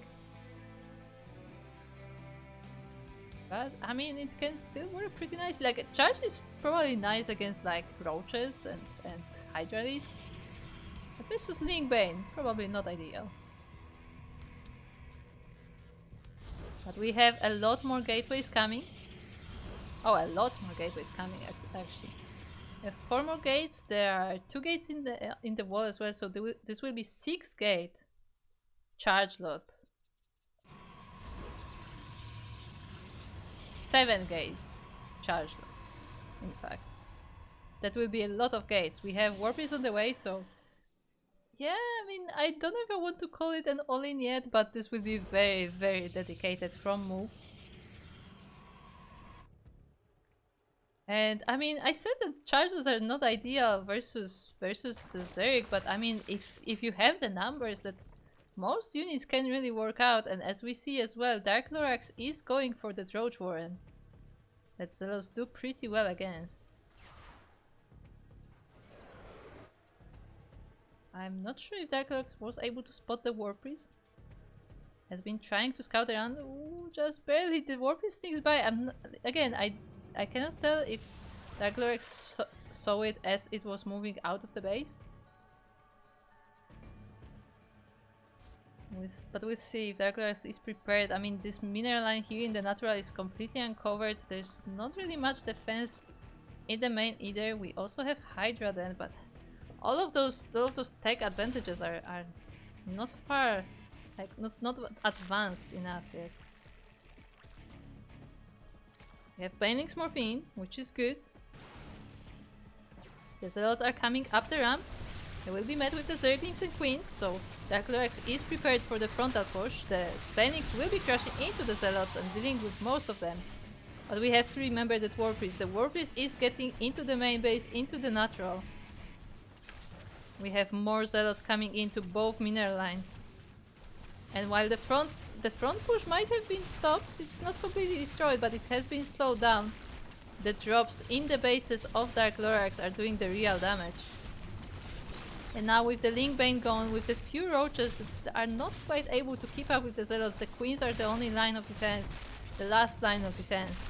But I mean it can still work pretty nice. Like charge is probably nice against like roaches and Hydralisks. But versus Link Bane, probably not ideal. But we have a lot more gateways coming. Oh, a lot more gateways coming actually. We have 4 more gates. There are 2 gates in the wall as well. So this will be 6 gate charge lot. 7 gates charge lots. In fact, that will be a lot of gates. We have Warpies on the way, so. Yeah, I mean, I don't know if I want to call it an all-in yet, but this will be very, very dedicated from move. And I mean, I said that charges are not ideal versus the Zerg, but I mean, if you have the numbers, that most units can really work out, and as we see as well, DarkLorax is going for the Droge Warren. That Zealots do pretty well against. I'm not sure if DarkLorax was able to spot the Warpriest. Has been trying to scout around. Ooh, just barely. The Warpriest sneaks by. Again, I cannot tell if DarkLorax saw it as it was moving out of the base. But we'll see if DarkLorax is prepared. I mean, this mineral line here in the natural is completely uncovered. There's not really much defense in the main either. We also have Hydra then, but all of those tech advantages are not far, like not advanced enough yet. We have Banelings Morphine, which is good. The Zealots are coming up the ramp. They will be met with the Zerglings and Queens, so DarkLorax is prepared for the frontal push. The Banelings will be crashing into the Zealots and dealing with most of them. But we have to remember that the Warpriest is getting into the main base, into the natural. We have more Zealots coming into both mineral lines. And while the front push might have been stopped, it's not completely destroyed, but it has been slowed down. The drops in the bases of DarkLorax are doing the real damage. And now with the Link Bane gone, with the few roaches that are not quite able to keep up with the Zealots, the Queens are the only line of defense, the last line of defense.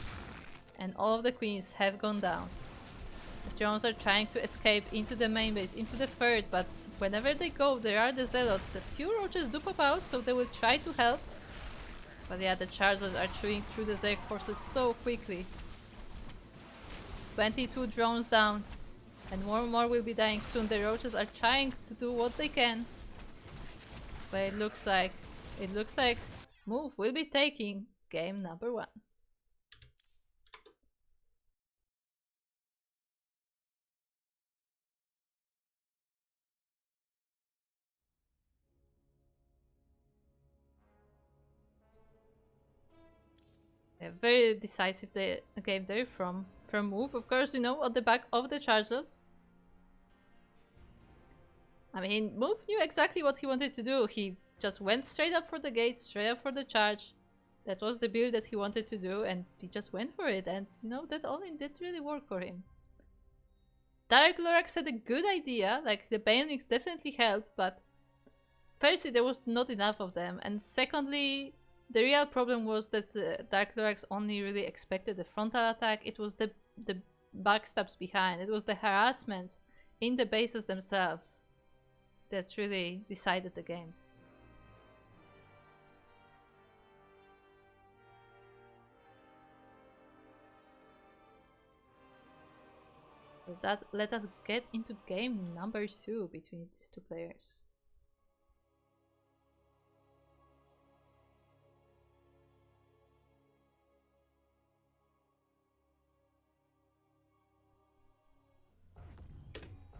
And all of the Queens have gone down. The drones are trying to escape into the main base, into the third, but whenever they go, there are the Zealots. The few roaches do pop out, so they will try to help. But yeah, the Chargers are chewing through the Zerg forces so quickly. 22 drones down. And more will be dying soon. The roaches are trying to do what they can. But it looks like Move will be taking game number 1. Yeah, very decisive the game there from move. Of course, you know, on the back of the charges. I mean, Move knew exactly what he wanted to do. He just went straight up for the gate, straight up for the charge. That was the build that he wanted to do, and he just went for it. And, you know, that all-in did really work for him. DarkLorax had a good idea, like the Banelings definitely helped, but firstly, there was not enough of them, and secondly, the real problem was that the DarkLorax only really expected the frontal attack. It was the backstabs behind, it was the harassment in the bases themselves that really decided the game. So that let us get into game number 2 between these two players.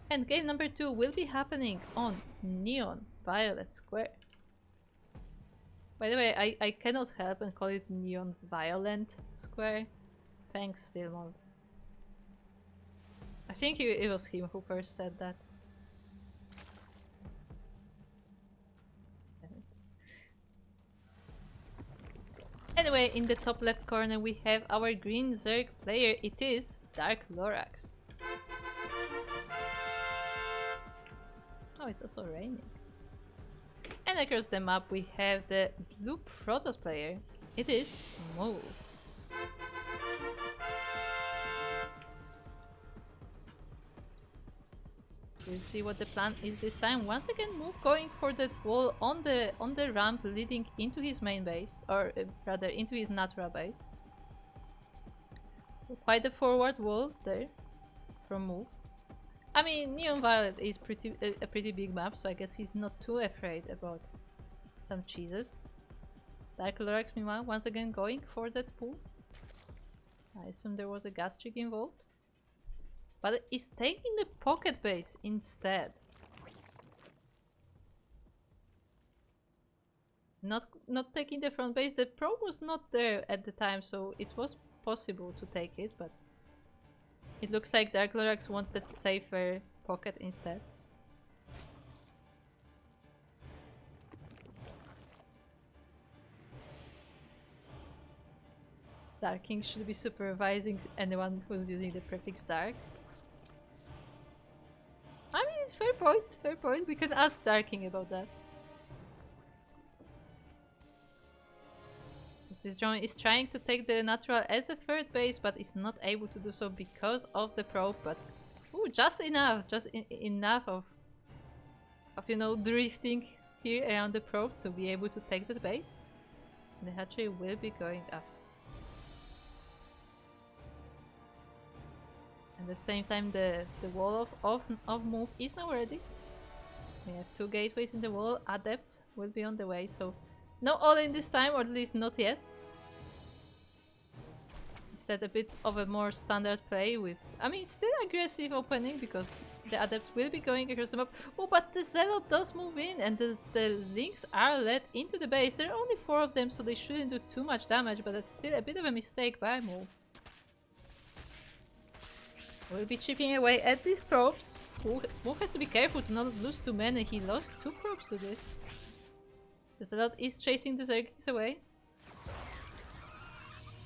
And game number 2 will be happening on Neon Violet Square. By the way, I cannot help and call it Neon Violent Square. Thanks, Stillmold. I think it was him who first said that. Anyway, in the top left corner we have our green Zerg player. It is DarkLorax. Oh, it's also raining. And across the map we have the blue Protoss player. It is Move. We'll see what the plan is this time. Once again, Move going for that wall on the ramp leading into his main base, or rather into his natural base. So quite a forward wall there from Move. I mean, Neon Violet is a pretty big map, so I guess he's not too afraid about some cheeses. DarkLorax meanwhile once again going for that pull. I assume there was a gas trick involved. But it's taking the pocket base instead. Not taking the front base. The probe was not there at the time, so it was possible to take it, but it looks like DarkLorax wants that safer pocket instead. Darking should be supervising anyone who's using the prefix Dark. I mean, fair point. We can ask Darking about that. This drone is trying to take the natural as a third base, but is not able to do so because of the probe. But ooh, just enough, enough of you know, drifting here around the probe to be able to take the base. The hatchery will be going up. At the same time, the wall of Move is now ready. We have 2 gateways in the wall. Adepts will be on the way, so no all-in this time, or at least not yet. Instead, a bit of a more standard play with, I mean, still aggressive opening because the Adepts will be going across the map. Oh, but the Zealot does move in, and the Lynx are led into the base. There are only 4 of them, so they shouldn't do too much damage, but that's still a bit of a mistake by Move. We'll be chipping away at these probes. Move has to be careful to not lose too many. He lost 2 probes to this. The Zealot is chasing the Zergtanis away.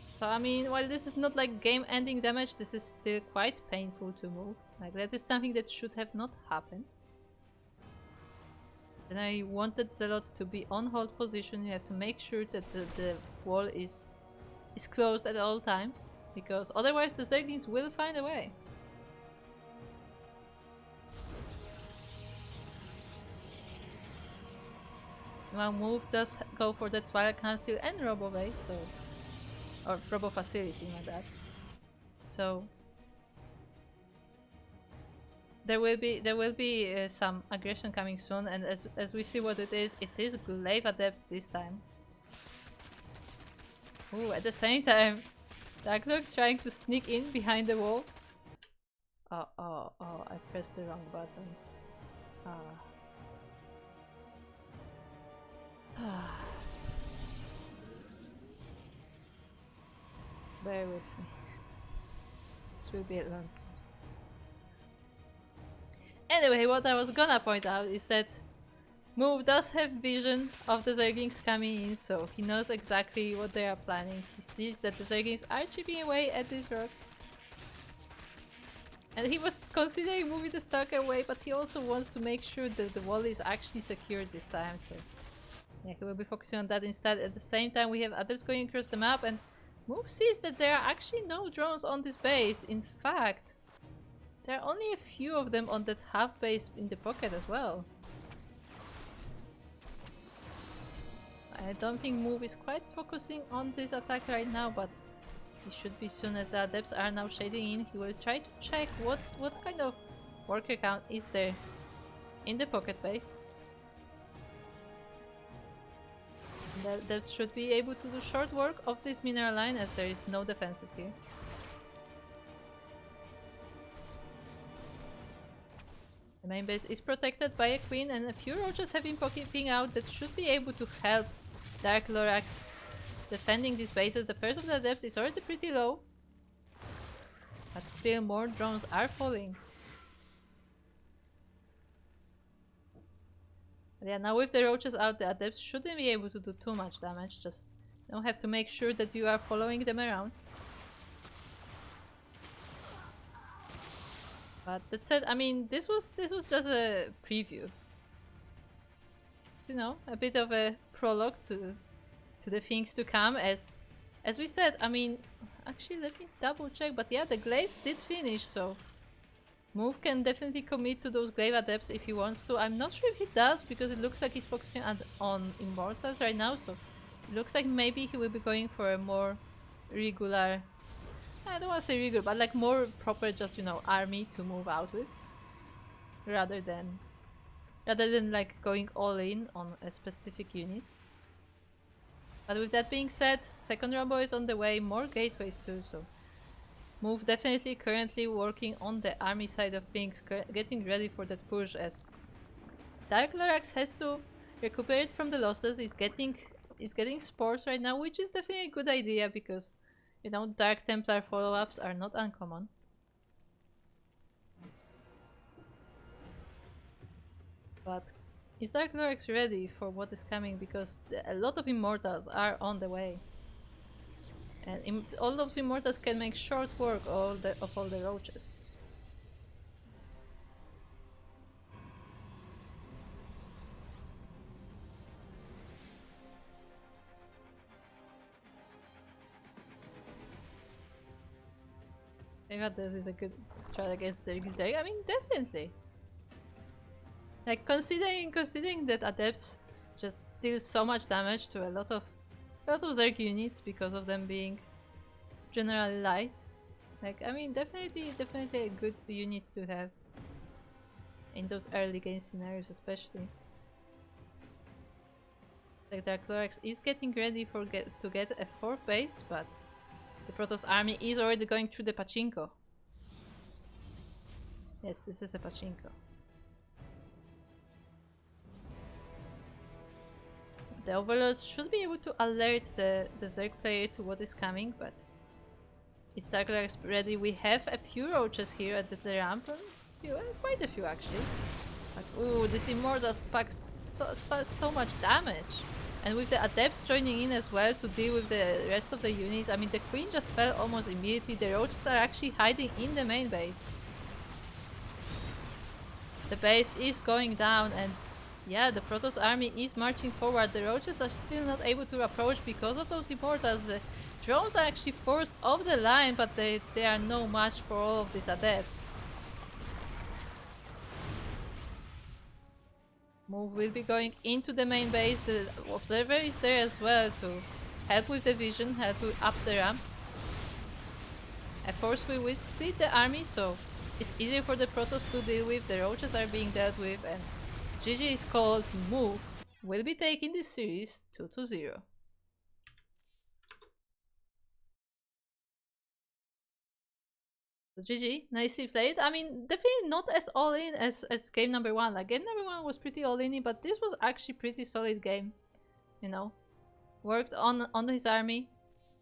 So I mean, while this is not like game-ending damage, this is still quite painful to Move. Like, that is something that should have not happened. And I wanted Zealot to be on hold position. You have to make sure that the wall is closed at all times, because otherwise the Zerglings will find a way. Well, Move does go for the Twilight Council and Robo base, so, or Robo facility, my bad. So there will be some aggression coming soon, and as we see what it is Glaive Adepts this time. Ooh, at the same time, DarkLorax trying to sneak in behind the wall. Oh, I pressed the wrong button. Bear with me. This will be a long cast. Anyway, what I was gonna point out is that Move does have vision of the Zerglings coming in, so he knows exactly what they are planning. He sees that the Zerglings are chipping away at these rocks. And he was considering moving the stock away, but he also wants to make sure that the wall is actually secured this time, so... yeah, he will be focusing on that instead. At the same time, we have adepts going across the map, and Move sees that there are actually no drones on this base. In fact, there are only a few of them on that half base in the pocket as well. I don't think Move is quite focusing on this attack right now, but he should be soon, as the adepts are now shading in. He will try to check what kind of worker count is there in the pocket base. That should be able to do short work of this mineral line, as there is no defenses here. The main base is protected by a queen, and a few roaches have been poking out that should be able to help DarkLorax defending these bases. The first of the adepts is already pretty low, but still more drones are falling. But yeah, now with the roaches out, the adepts shouldn't be able to do too much damage. Just don't have to make sure that you are following them around. But that said, I mean, this was just a preview. So, you know, a bit of a prologue to the things to come. As we said, I mean, actually let me double check, but yeah, the glaives did finish, so Move can definitely commit to those glaive adepts if he wants to. I'm not sure if he does, because it looks like he's focusing on immortals right now, so it looks like maybe he will be going for a more regular, I don't want to say regular, but like more proper, just, you know, army to move out with, rather than like going all in on a specific unit. But with that being said, second Rambo is on the way, more gateways too, so Move definitely currently working on the army side of things, getting ready for that push, as DarkLorax has to recuperate from the losses. Is getting spores right now, which is definitely a good idea, because, you know, Dark Templar follow-ups are not uncommon. But is DarkLorax ready for what is coming? Because a lot of immortals are on the way. And all those immortals can make short work of all the roaches. I thought this is a good strat against Zerg. I mean, definitely. Like, considering that adepts just deal so much damage to a lot of Zerg units because of them being generally light. Like, I mean, definitely a good unit to have in those early game scenarios, especially. Like, DarkLorax is getting ready to get a 4th base, but the Protoss army is already going through the pachinko. Yes, this is a pachinko. The overlords should be able to alert the Zerg player to what is coming, but is DarkLorax ready? We have a few roaches here at the ramp, quite a few actually. But ooh, this Immortals packs so much damage. And with the adepts joining in as well to deal with the rest of the units, I mean, the queen just fell almost immediately. The roaches are actually hiding in the main base. The base is going down, and yeah, the Protoss army is marching forward. The roaches are still not able to approach because of those immortals. The drones are actually forced off the line, but they are no match for all of these adepts. Move will be going into the main base. The observer is there as well to help with the vision, help with up the ramp. Of course, we will split the army, so it's easier for the Protoss to deal with. The roaches are being dealt with, and GG is called. Move will be taking this series 2-0. So GG, nicely played. I mean, definitely not as all-in as game number 1. Like, game number 1 was pretty all-in, but this was actually pretty solid game. You know, worked on his army,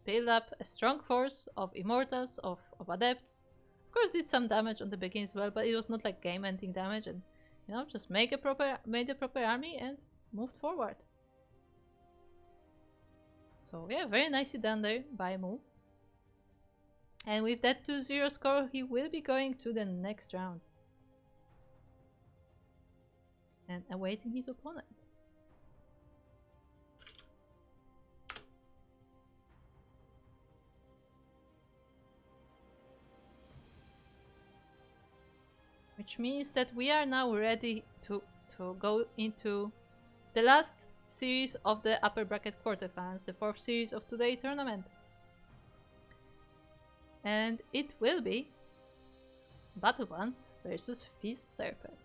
build up a strong force of Immortals, of Adepts. Of course did some damage on the beginning as well, but it was not like game-ending damage, and you know, just made a proper army and moved forward. So yeah, very nicely done there by Mu. And with that 2-0 score, he will be going to the next round. And awaiting his opponent. Which means that we are now ready to go into the last series of the upper bracket quarterfinals, the 4th series of today's tournament. And it will be BattlePants versus FizzSerpent.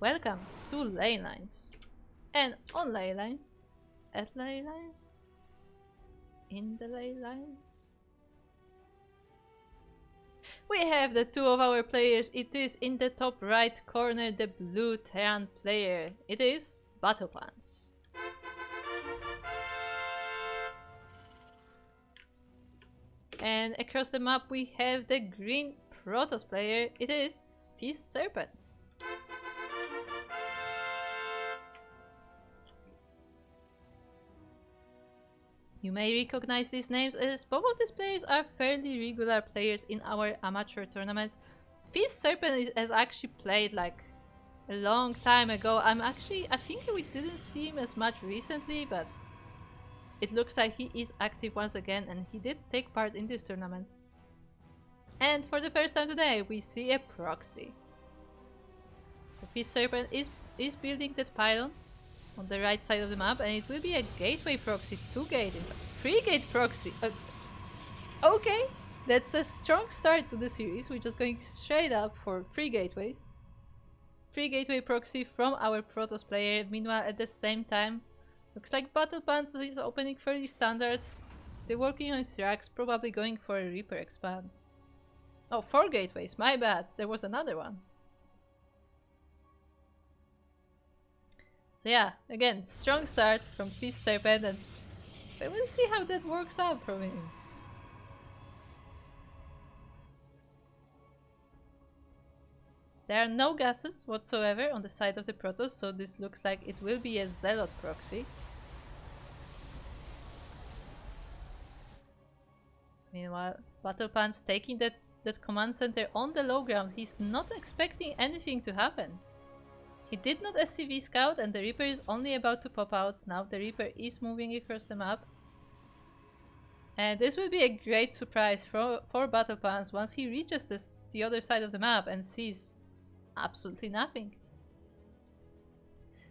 Welcome to ley lines, and on ley lines, at ley lines, in the ley lines. We have the two of our players. It is in the top right corner, the blue Terran player. It is BattlePants. And across the map we have the green Protoss player. It is FizzSerpent. You may recognize these names as both of these players are fairly regular players in our amateur tournaments. FizzSerpent has actually played like a long time ago. I think we didn't see him as much recently, but it looks like he is active once again and he did take part in this tournament. And for the first time today we see a proxy. So FizzSerpent is building that pylon on the right side of the map, and it will be a gateway proxy, 2-gate, 3-gate proxy. Okay, that's a strong start to the series. We're just going straight up for 3 gateways. 3 gateway proxy from our Protoss player. Meanwhile, at the same time, looks like BattlePants is opening fairly standard. Still working on his racks, probably going for a Reaper expand. Oh, 4 gateways, my bad. There was another one. So yeah, again, strong start from FizzSerpent, and we will see how that works out from him. There are no gases whatsoever on the side of the Protoss, so this looks like it will be a Zealot proxy. Meanwhile, BattlePants taking that command center on the low ground. He's not expecting anything to happen. He did not SCV scout, and the Reaper is only about to pop out. Now the Reaper is moving across the map. And this will be a great surprise for BattlePants once he reaches the other side of the map and sees absolutely nothing.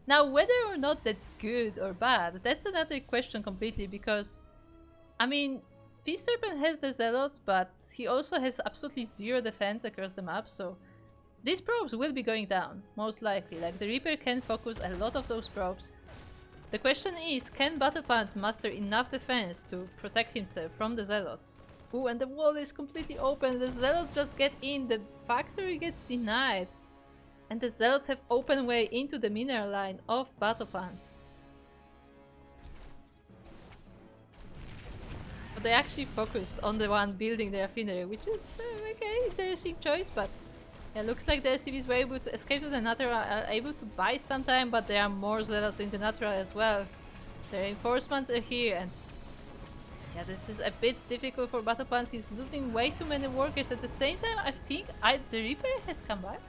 Now, whether or not that's good or bad, that's another question completely, because, I mean, FizzSerpent has the Zealots, but he also has absolutely 0 defense across the map, so these probes will be going down, most likely. Like, the Reaper can focus a lot of those probes. The question is, can BattlePants muster enough defense to protect himself from the Zealots? Ooh, and the wall is completely open. The Zealots just get in. The factory gets denied. And the Zealots have open way into the mineral line of BattlePants. But they actually focused on the one building the raffinery, which is okay, interesting choice, but yeah, looks like the SCVs were able to escape to the natural, are able to buy some time, but there are more Zealots in the natural as well. The reinforcements are here, and yeah, this is a bit difficult for BattlePants. He's losing way too many workers. At the same time, I think the Reaper has come back.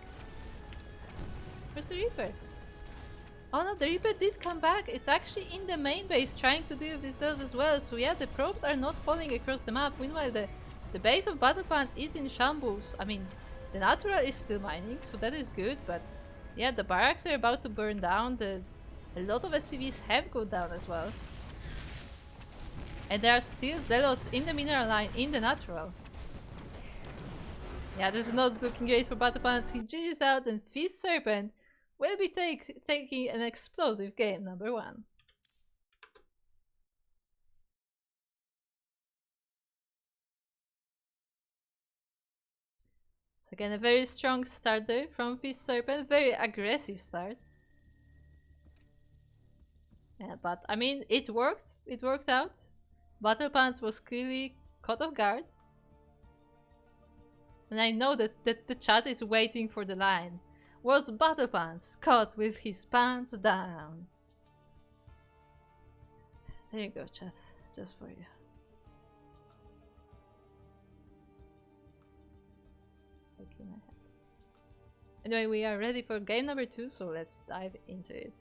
Where's the Reaper? Oh no, the Reaper did come back. It's actually in the main base trying to deal with themselves as well. So yeah, the probes are not falling across the map. Meanwhile, the base of BattlePants is in shambles. I mean, the natural is still mining, so that is good. But yeah, the barracks are about to burn down. A lot of SCVs have gone down as well. And there are still zealots in the mineral line in the natural. Yeah, this is not looking great for BattlePants. He GG's out and FizzSerpent will be taking an explosive game number 1. So again, a very strong start there from FizzSerpent. Very aggressive start. Yeah, but I mean, it worked. It worked out. BattlePants was clearly caught off guard. And I know that the chat is waiting for the line. Was BattlePants caught with his pants down? There you go, chat. Just for you. Anyway, we are ready for game number 2, so let's dive into it.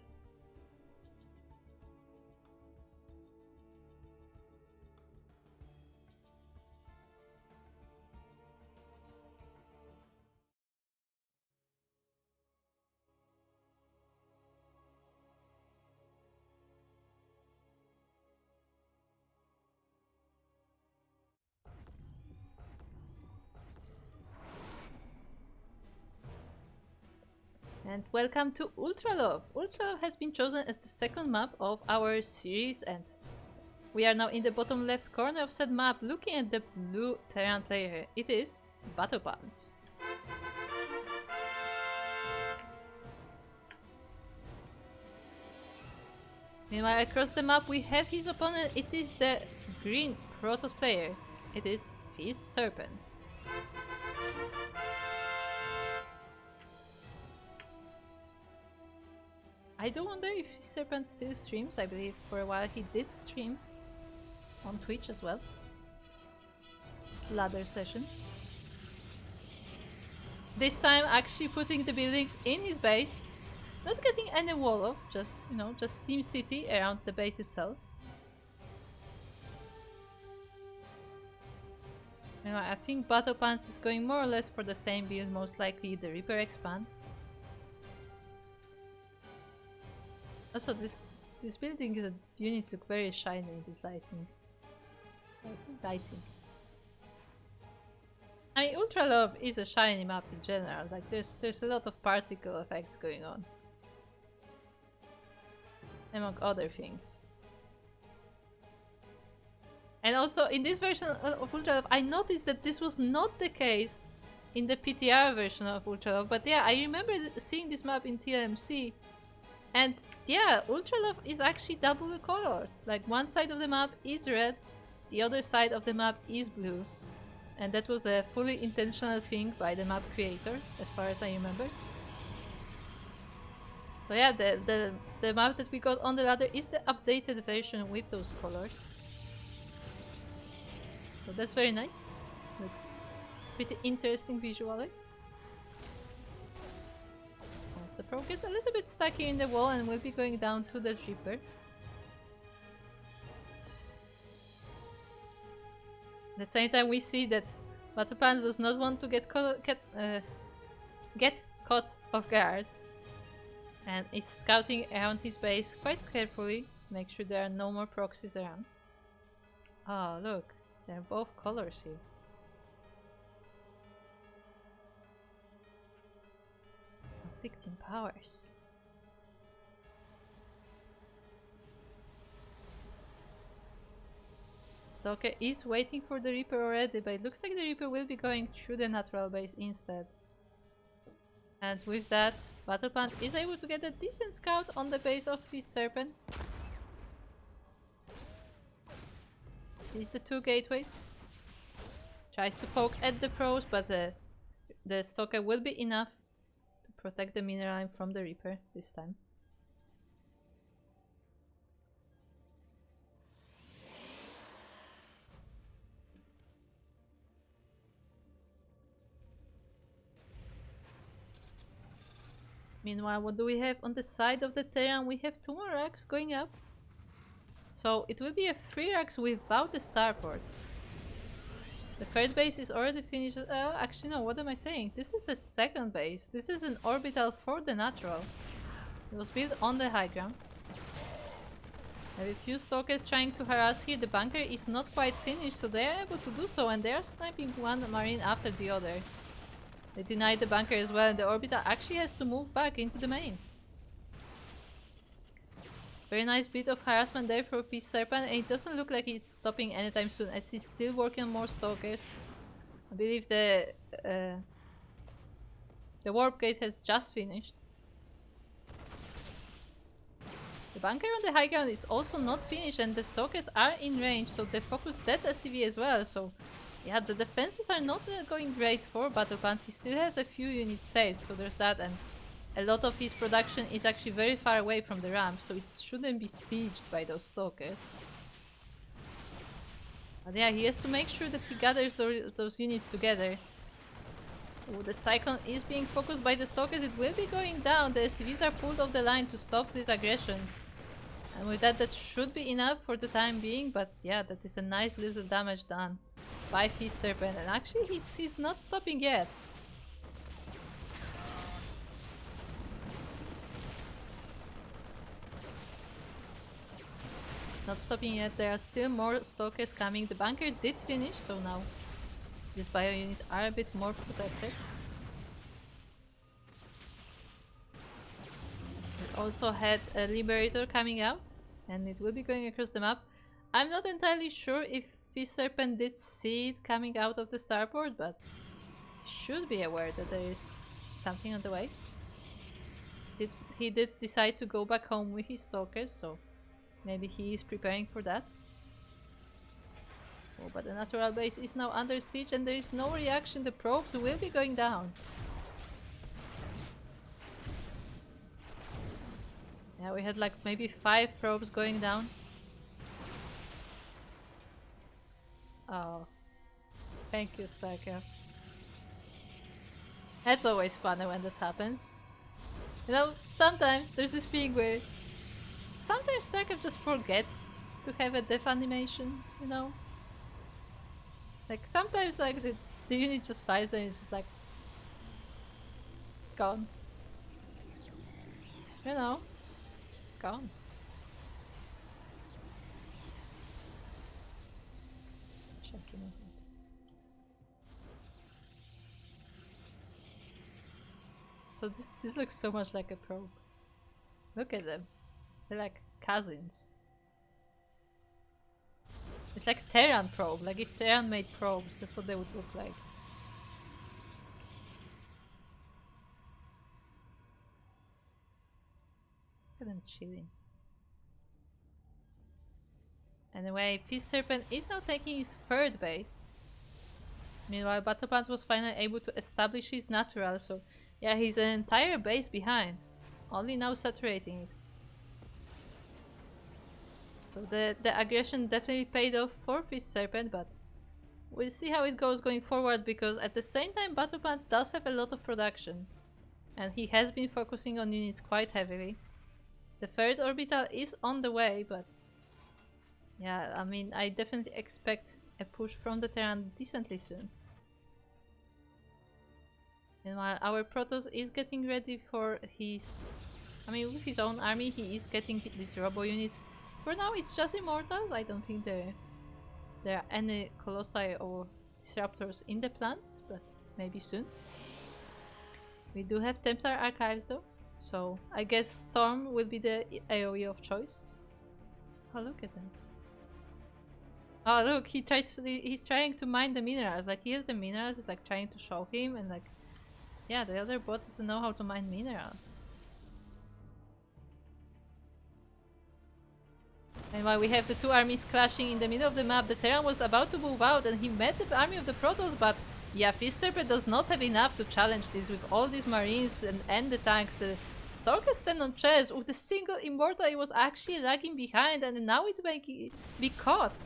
And welcome to Ultralove. Ultralove has been chosen as the second map of our series, and we are now in the bottom left corner of said map looking at the blue Terran player. It is BattlePants. Meanwhile, across the map we have his opponent. It is the green Protoss player. It is FizzSerpent. I do wonder if FizzSerpent still streams. I believe for a while he did stream on Twitch as well. His ladder session. This time actually putting the buildings in his base. Not getting any wall up, just, you know, just SimCity around the base itself. Anyway, I think BattlePants is going more or less for the same build, most likely the Reaper expand. Also, this building is units look very shiny in this lighting. I mean, Ultralove is a shiny map in general. Like there's a lot of particle effects going on, among other things. And also in this version of Ultralove, I noticed that this was not the case in the PTR version of Ultralove. But yeah, I remember seeing this map in TLMC. And yeah, Ultralove is actually double colored. Like one side of the map is red, the other side of the map is blue. And that was a fully intentional thing by the map creator, as far as I remember. So yeah, the map that we got on the ladder is the updated version with those colors. So that's very nice. Looks pretty interesting visually. The probe gets a little bit stuck here in the wall and will be going down to the Reaper. At the same time, we see that BattlePants does not want to get caught off guard and is scouting around his base quite carefully, make sure there are no more proxies around. Oh, look, they're both colors here. Conflicting powers. Stalker is waiting for the Reaper already, but it looks like the Reaper will be going through the natural base instead. And with that, BattlePants is able to get a decent scout on the base of FizzSerpent. Sees the 2 gateways. Tries to poke at the pros, but the Stalker will be enough to protect the mineral line from the Reaper this time. Meanwhile, what do we have on the side of the Terran? We have 2 more racks going up. So it will be a 3 racks without the starport. The third base is already finished. Actually no, what am I saying? This is a second base. This is an orbital for the natural. It was built on the high ground. There are a few stalkers trying to harass here. The bunker is not quite finished, so they are able to do so, and they are sniping one marine after the other. They denied the bunker as well, and the orbital actually has to move back into the main. Very nice bit of harassment there for FizzSerpent, and it doesn't look like it's stopping anytime soon, as he's still working on more stalkers. I believe the warp gate has just finished. The bunker on the high ground is also not finished, and the stalkers are in range, so they focus that SCV as well. So yeah, the defenses are not going great for BattlePants. He still has a few units saved, so there's that, and a lot of his production is actually very far away from the ramp, so it shouldn't be sieged by those stalkers. But yeah, he has to make sure that he gathers those units together. Oh, the Cyclone is being focused by the stalkers. It will be going down. The SCVs are pulled off the line to stop this aggression. And with that, that should be enough for the time being. But yeah, that is a nice little damage done by FizzSerpent. And actually, he's not stopping yet. Not stopping yet. There are still more stalkers coming. The bunker did finish, so now these bio units are a bit more protected. We also had a Liberator coming out, and it will be going across the map. I'm not entirely sure if FizzSerpent did see it coming out of the starport, but should be aware that there is something on the way. He did decide to go back home with his stalkers, so maybe he is preparing for that. Oh, but the natural base is now under siege, and there is no reaction. The probes will be going down. Yeah, we had like maybe 5 probes going down. Oh. Thank you, StarCraft. That's always fun when that happens. You know, sometimes there's this thing where sometimes StarCraft just forgets to have a death animation, you know? Like, sometimes like the unit just flies and it's just like gone. You know? Gone. Checking it. So this looks so much like a probe. Look at them. They're like cousins. It's like Terran probe. Like if Terran made probes, that's what they would look like. Look at them chilling. Anyway, FizzSerpent is now taking his 3rd base. Meanwhile, BattlePants was finally able to establish his natural, so yeah, he's an entire base behind. Only now saturating it. So the aggression definitely paid off for FizzSerpent, but we'll see how it goes going forward, because at the same time BattlePants does have a lot of production. And he has been focusing on units quite heavily. The 3rd orbital is on the way, but yeah, I mean, I definitely expect a push from the Terran decently soon. Meanwhile, our Protoss is getting ready for his... I mean, with his own army, he is getting these robo units. For now, it's just Immortals. I don't think there are any Colossi or Disruptors in the plans, but maybe soon. We do have Templar Archives though, so I guess Storm will be the AoE of choice. Oh, look at them. Oh, look, he's trying to mine the minerals. Like, he has the minerals, he's like trying to show him, and like, yeah, the other bot doesn't know how to mine minerals. And while we have the 2 armies clashing in the middle of the map, the Terran was about to move out and he met the army of the Protoss, but yeah, FizzSerpent does not have enough to challenge this with all these marines and the tanks. The Stalkers stand on chairs. With the single Immortal, it was actually lagging behind, and now it may be caught.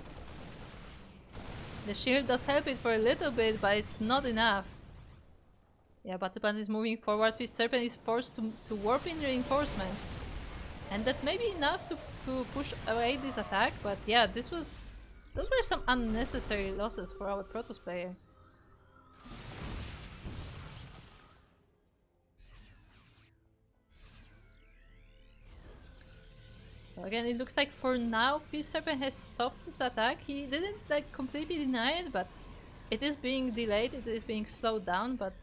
The shield does help it for a little bit, but it's not enough. Yeah, BattlePants is moving forward. FizzSerpent is forced to warp in reinforcements. And that may be enough to push away this attack, but yeah, those were some unnecessary losses for our Protoss player. So again, it looks like for now FizzSerpent has stopped this attack. He didn't like completely deny it, but it is being delayed, it is being slowed down, but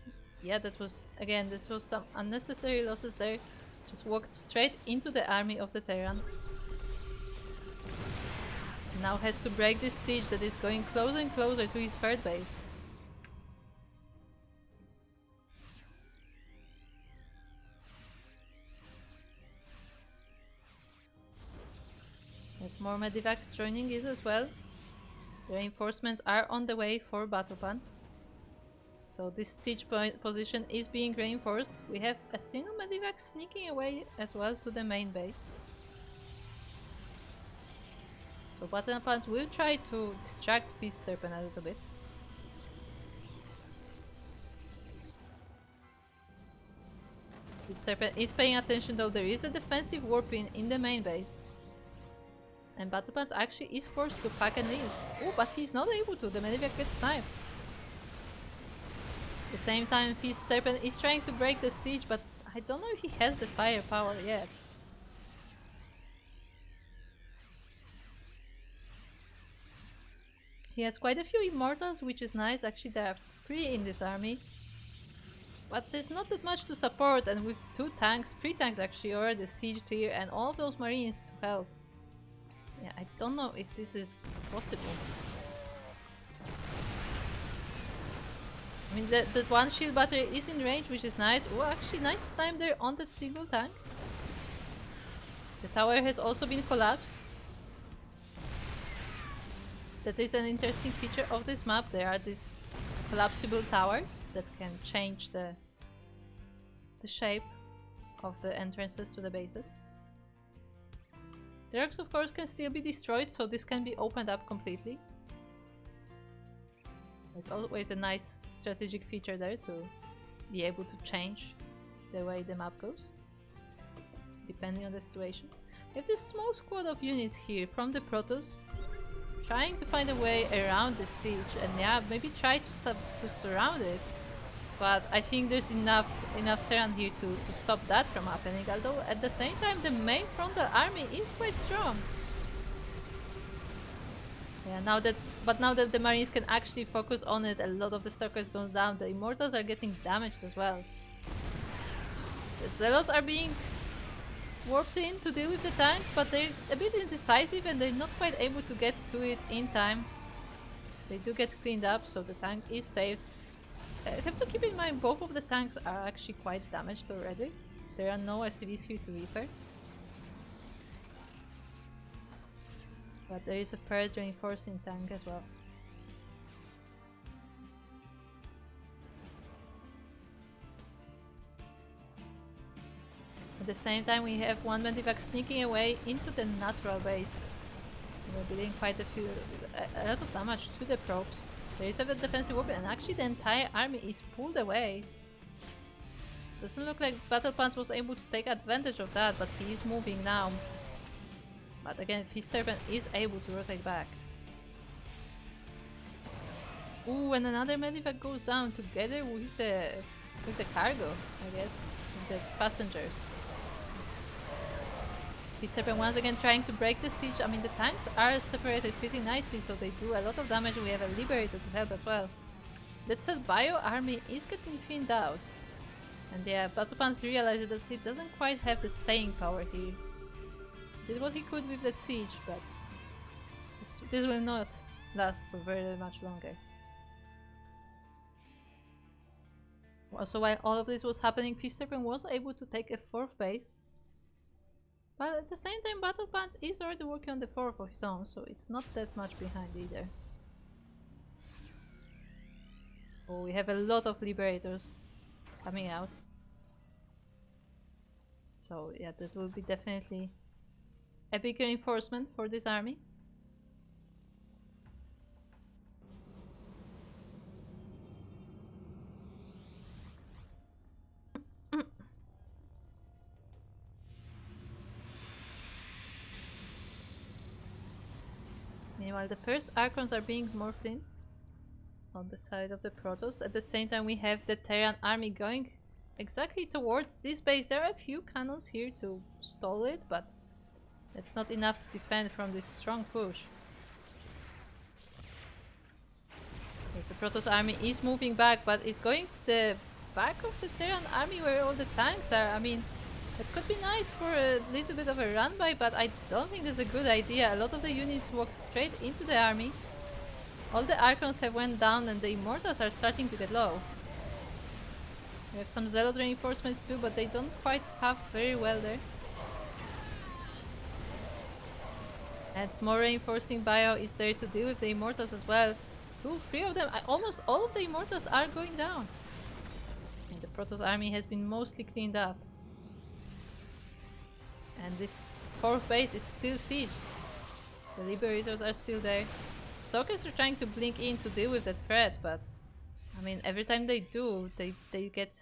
yeah, that was some unnecessary losses there. Just walked straight into the army of the Terran. Now has to break this siege that is going closer and closer to his third base. With more medivacs joining it as well. The reinforcements are on the way for BattlePants. So this siege position is being reinforced. We have a single medivac sneaking away as well to the main base. So BattlePants will try to distract FizzSerpent a little bit. FizzSerpent is paying attention though. There is a defensive warping in the main base. And BattlePants actually is forced to pack and leave. Oh, but he's not able to. The medivac gets sniped. At the same time, FizzSerpent is trying to break the siege, but I don't know if he has the firepower yet. He has quite a few immortals, which is nice. Actually, there are 3 in this army. But there's not that much to support, and with 3 tanks actually, or the siege tier, and all of those marines to help. Yeah, I don't know if this is possible. I mean, that one shield battery is in range, which is nice. Oh, actually, nice time there on that single tank. The tower has also been collapsed. That is an interesting feature of this map. There are these collapsible towers that can change the shape of the entrances to the bases. The Zergs, of course, can still be destroyed, so this can be opened up completely. It's always a nice strategic feature there to be able to change the way the map goes, depending on the situation. We have this small squad of units here from the Protoss, trying to find a way around the siege, and yeah, maybe try to surround it. But I think there's enough Terran here to stop that from happening, although at the same time the main frontal army is quite strong. Yeah, now that the Marines can actually focus on it, a lot of the StarCraft goes down. The Immortals are getting damaged as well. The Zealots are being warped in to deal with the tanks, but they're a bit indecisive and they're not quite able to get to it in time. They do get cleaned up, so the tank is saved. I have to keep in mind both of the tanks are actually quite damaged already. There are no SCVs here to repair. But there is a third reinforcing tank as well. At the same time, we have one medivac sneaking away into the natural base. We're dealing quite a lot of damage to the probes. There is a defensive weapon, and actually the entire army is pulled away. Doesn't look like BattlePants was able to take advantage of that, but he is moving now. But again, FizzSerpent is able to rotate back. Ooh, and another medivac goes down together with the cargo, I guess, with the passengers. FizzSerpent once again trying to break the siege. I mean, the tanks are separated pretty nicely, so they do a lot of damage. We have a Liberator to help as well. That said, Bio army is getting thinned out. And yeah, BattlePants realizes that he doesn't quite have the staying power here. Did what he could with that siege, but this will not last for very much longer. Also, while all of this was happening, FizzSerpent was able to take a 4th base. But at the same time, BattlePants is already working on the 4th of his own, so it's not that much behind either. Oh, we have a lot of Liberators coming out. So yeah, that will be definitely a big reinforcement for this army. Meanwhile, the first Archons are being morphed in on the side of the Protoss. At the same time, we have the Terran army going exactly towards this base. There are a few cannons here to stall it, but that's not enough to defend from this strong push. Yes, the Protoss army is moving back, but is going to the back of the Terran army where all the tanks are. I mean, it could be nice for a little bit of a run by, but I don't think that's a good idea. A lot of the units walk straight into the army. All the Archons have went down and the Immortals are starting to get low. We have some Zealot reinforcements too, but they don't quite have very well there. And more reinforcing bio is there to deal with the Immortals as well. 2, 3 of them, almost all of the Immortals are going down. And the Protoss army has been mostly cleaned up. And this 4th base is still sieged. The Liberators are still there. Stalkers are trying to blink in to deal with that threat, but I mean, every time they do, they get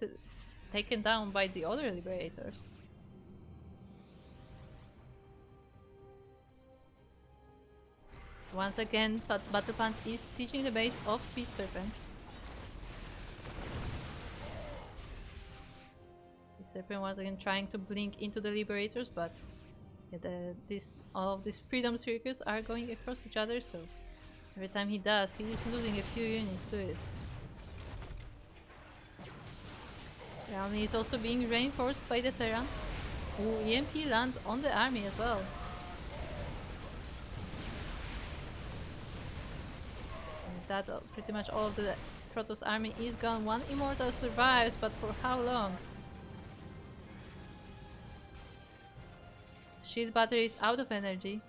taken down by the other Liberators. Once again, BattlePants is sieging the base of FizzSerpent. FizzSerpent once again trying to blink into the Liberators, but all of these freedom circles are going across each other, so every time he does, he is losing a few units to it. The army is also being reinforced by the Terran, who EMP lands on the army as well. And that pretty much all of the Protoss army is gone. One Immortal survives, but for how long? Shield battery is out of energy,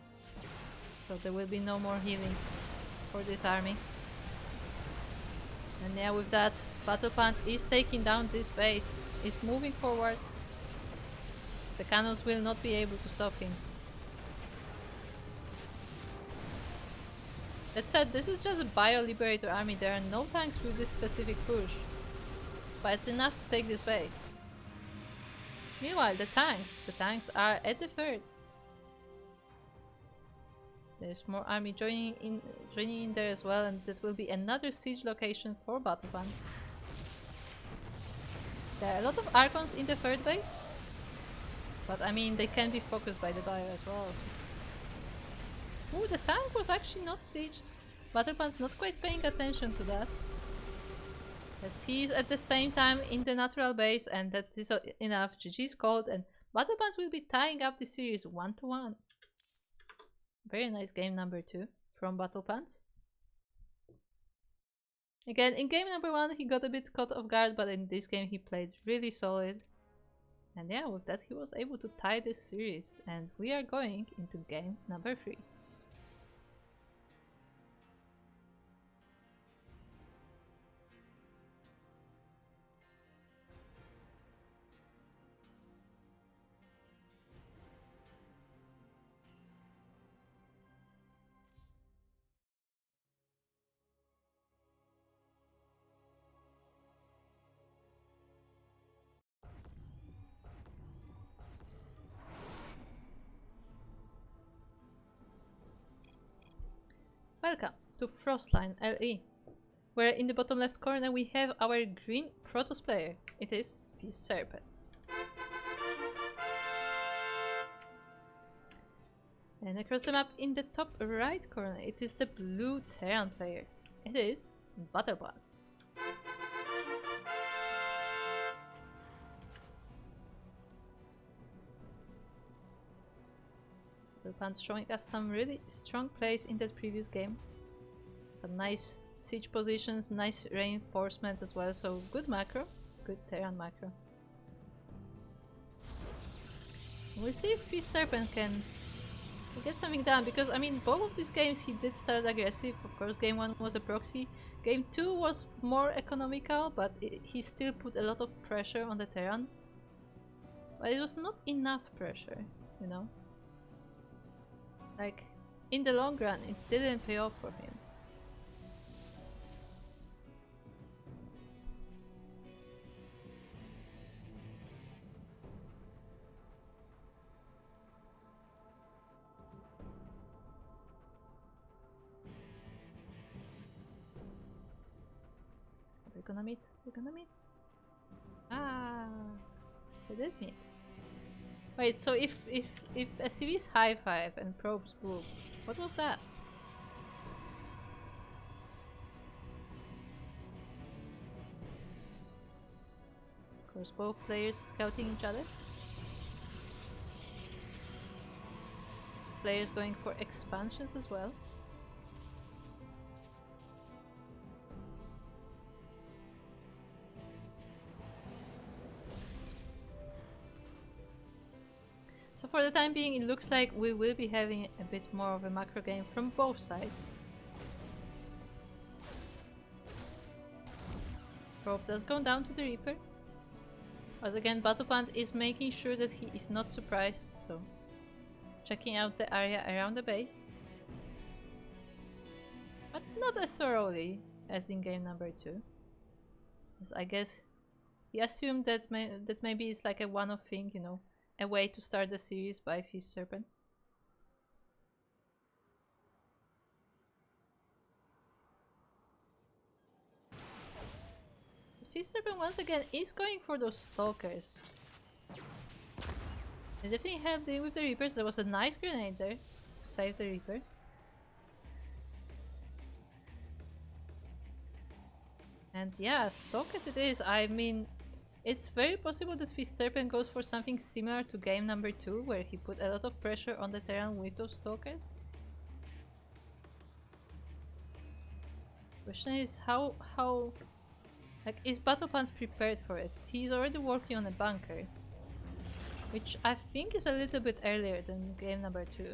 so there will be no more healing for this army. And yeah, with that, BattlePants is taking down this base, is moving forward. The cannons will not be able to stop him. That said, this is just a Bio-Liberator army, there are no tanks with this specific push. But it's enough to take this base. Meanwhile, the tanks are at the 3rd. There's more army joining in there as well, and that will be another siege location for BattlePants. There are a lot of Archons in the 3rd base, but I mean, they can be focused by the Bio as well. Ooh, the tank was actually not sieged. BattlePants not quite paying attention to that. As he is at the same time in the natural base, and that is enough. GG's called, and BattlePants will be tying up the series 1-1. Very nice game number 2 from BattlePants. Again, in game number 1 he got a bit caught off guard, but in this game he played really solid. And yeah, with that he was able to tie this series, and we are going into game number 3. Welcome to Frostline LE, where in the bottom left corner we have our green Protoss player. It is FizzSerpent. And across the map in the top right corner it is the blue Terran player. It is BattlePants. BattlePants showing us some really strong plays in that previous game. Some nice siege positions, nice reinforcements as well, so good macro, good Terran macro. We'll see if FizzSerpent can get something done, because I mean, both of these games he did start aggressive. Of course, game 1 was a proxy, game 2 was more economical, but he still put a lot of pressure on the Terran. But it was not enough pressure, you know? Like, in the long run, it didn't pay off for him. gonna meet? We're gonna meet. Ah, we did meet. Wait, so if SCV is high 5 and probes blue, what was that? Of course, both players scouting each other. Players going for expansions as well. So for the time being, it looks like we will be having a bit more of a macro game from both sides. Probe does go down to the Reaper. Once again, BattlePants is making sure that he is not surprised, so checking out the area around the base. But not as thoroughly as in game number 2. As I guess he assumed that maybe it's like a one-off thing, you know, a way to start the series by FizzSerpent. FizzSerpent once again is going for those stalkers. They definitely helped deal with the Reapers. There was a nice grenade there to save the Reaper. And yeah, stalk as it is, I mean, it's very possible that FizzSerpent goes for something similar to game number 2, where he put a lot of pressure on the Terran with those stalkers. Question is how like, is BattlePants prepared for it? He's already working on a bunker, which I think is a little bit earlier than game number 2.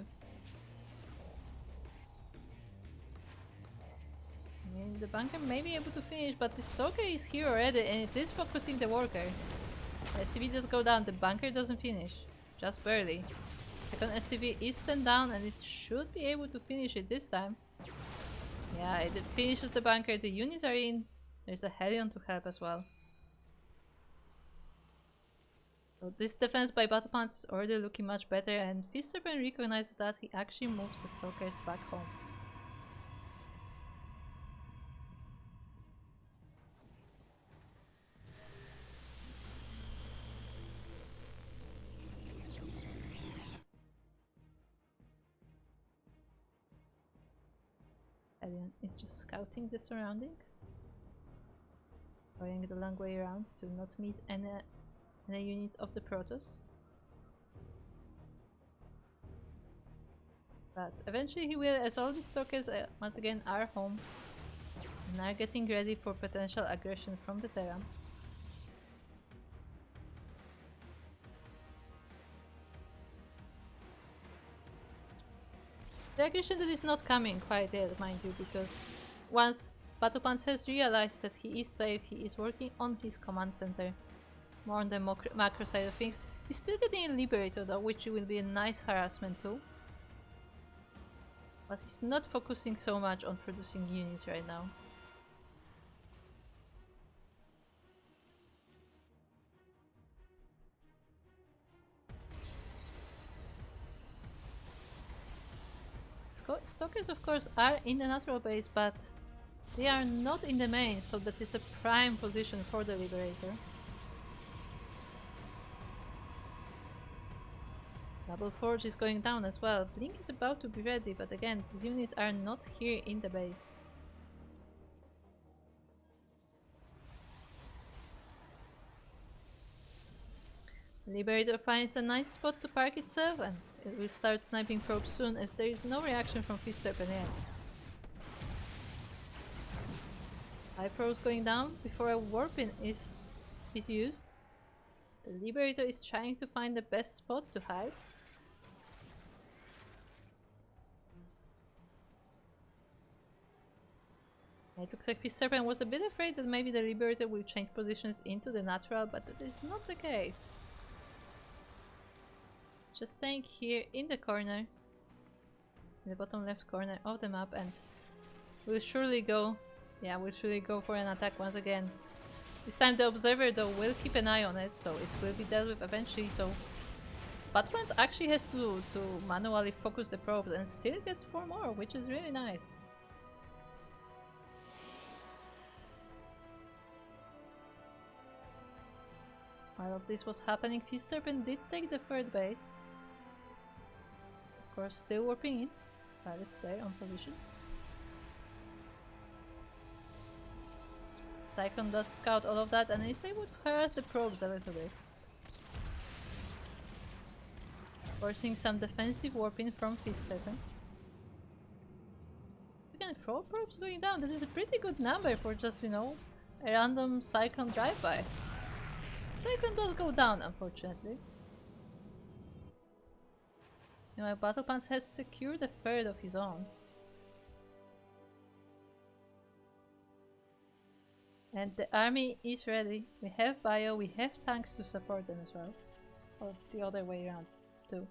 I mean, the bunker may be able to finish, but the stalker is here already and it is focusing the worker. SCV does go down, the bunker doesn't finish, just barely. Second SCV is sent down and it should be able to finish it this time. Yeah, it finishes the bunker, the units are in. There's a Hellion to help as well. So this defense by BattlePants is already looking much better, and FizzSerpent recognizes that. He actually moves the stalkers back home. Hellion is just scouting the surroundings, going the long way around to not meet any units of the Protoss. But eventually he will, as all the stalkers once again are home and are getting ready for potential aggression from the Terran. The aggression that is not coming quite yet, mind you, because once BattlePants has realized that he is safe, he is working on his command center, more on the macro side of things. He's still getting a Liberator though, which will be a nice harassment tool. But he's not focusing so much on producing units right now. Stalkers of course are in the natural base, but they are not in the main, so that is a prime position for the Liberator. Double Forge is going down as well. Blink is about to be ready, but again, these units are not here in the base. Liberator finds a nice spot to park itself, and it will start sniping probes soon, as there is no reaction from FizzSerpent yet. 5 probes going down before a warpin is used. The Liberator is trying to find the best spot to hide. It looks like FizzSerpent was a bit afraid that maybe the Liberator will change positions into the natural, but that is not the case. Just staying here in the corner, in the bottom left corner of the map, and we'll surely go, yeah, we'll surely go for an attack once again. This time the Observer though will keep an eye on it, so it will be dealt with eventually. So BattlePants actually has to manually focus the probes and still gets 4 more, which is really nice. All of this was happening, FizzSerpent did take the third base. Of course, still warping in. Pirates stay on position. Cyclone does scout all of that and is able to harass the probes a little bit. Forcing some defensive warping from FizzSerpent. Again, 4 probes going down. That is a pretty good number for just, you know, a random Cyclone drive-by. Cyclone does go down, unfortunately. Meanwhile, BattlePants has secured a third of his own. And the army is ready. We have bio, we have tanks to support them as well. Or the other way around, too.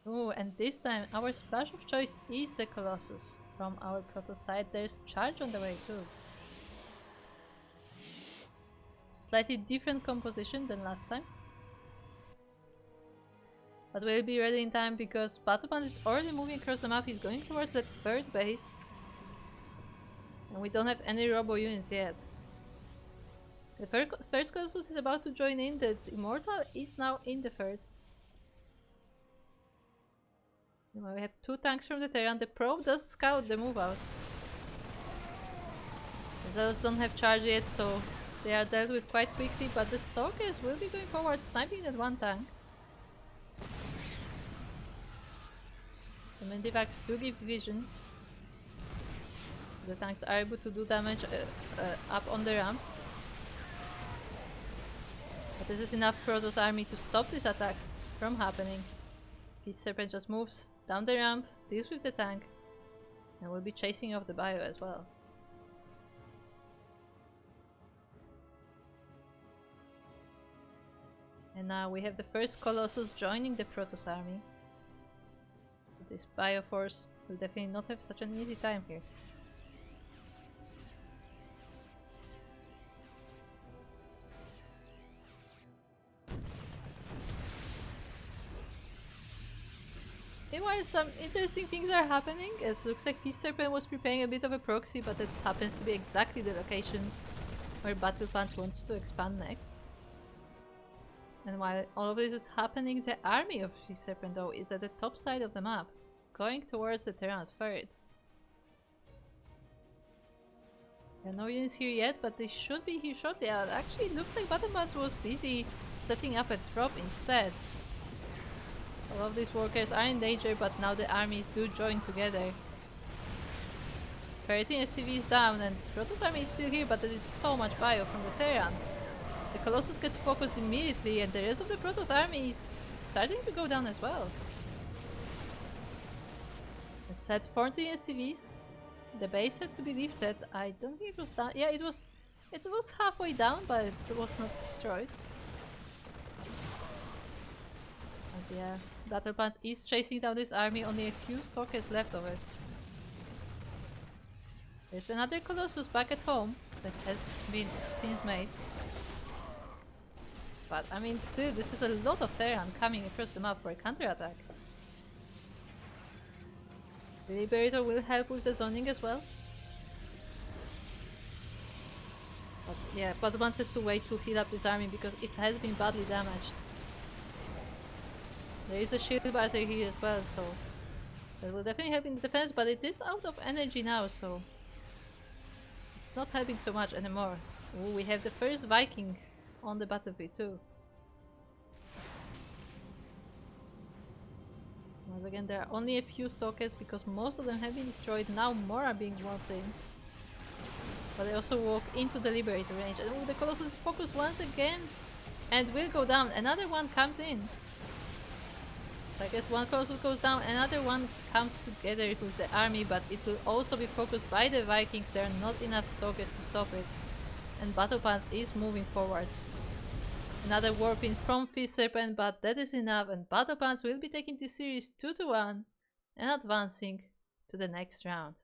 Oh, and this time our splash of choice is the Colossus. From our proto side, there's charge on the way too. So slightly different composition than last time. But we'll be ready in time because BattlePants is already moving across the map. He's going towards that third base. And we don't have any robo units yet. The first Colossus is about to join in. The Immortal is now in the third. We have 2 tanks from the Terran. The probe does scout the move out. The Zealots don't have charge yet, so they are dealt with quite quickly, but the Stalkers will be going forward, sniping that 1 tank. The Mendivacs do give vision. So the tanks are able to do damage up on the ramp. But this is enough Protoss army to stop this attack from happening. FizzSerpent just moves down the ramp, deals with the tank, and will be chasing off the bio as well. And now we have the first Colossus joining the Protoss army. So this bio force will definitely not have such an easy time here. Meanwhile, some interesting things are happening, as looks like FizzSerpent was preparing a bit of a proxy, but it happens to be exactly the location where BattlePants wants to expand next. And while all of this is happening, the army of FizzSerpent though is at the top side of the map, going towards the Terran's third. There are no units here yet, but they should be here shortly. Actually, it looks like BattlePants was busy setting up a drop instead. So all of these workers are in danger, but now the armies do join together. 13 SCVs down, and Protoss army is still here, but there is so much bio from the Terran. The Colossus gets focused immediately, and the rest of the Protoss army is starting to go down as well. It's at 14 SCVs. The base had to be lifted. I don't think it was down. Yeah, it was halfway down, but it was not destroyed. But yeah, BattlePants is chasing down this army, only a few Stalkers left of it. There's another Colossus back at home that has been since made. But I mean, still, this is a lot of Terran coming across the map for a counterattack. The Liberator will help with the zoning as well. But yeah, BattlePants has to wait to heal up this army because it has been badly damaged. There is a shield battery here as well, so that will definitely help in the defense, but it is out of energy now, so it's not helping so much anymore. Ooh, we have the first Viking on the battlefield too. Once again, there are only a few Stalkers because most of them have been destroyed. Now more are being warped in. But they also walk into the Liberator range. And ooh, the Colossus is focused once again and will go down. Another one comes in. So I guess one Colossus goes down, another one comes together with the army, but it will also be focused by the Vikings. There are not enough Stalkers to stop it. And BattlePants is moving forward. Another warping from FizzSerpent, but that is enough, and BattlePants will be taking this series 2-1 and advancing to the next round.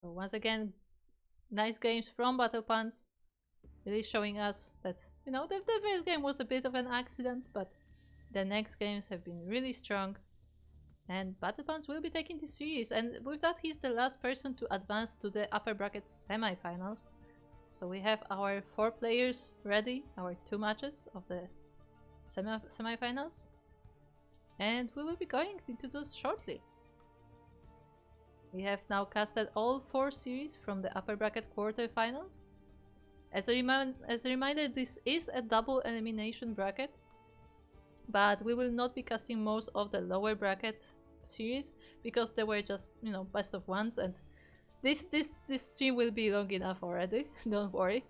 So once again, nice games from BattlePants. Really showing us that, you know, the first game was a bit of an accident, but the next games have been really strong. And BattlePants will be taking this series, and with that he's the last person to advance to the upper bracket semi-finals. So we have our 4 players ready, our 2 matches of the semi-finals. And we will be going into those shortly. We have now casted all 4 series from the upper bracket quarterfinals. As a reminder, this is a double elimination bracket, but we will not be casting most of the lower bracket series because they were just, you know, best of ones, and this stream will be long enough already. Don't worry.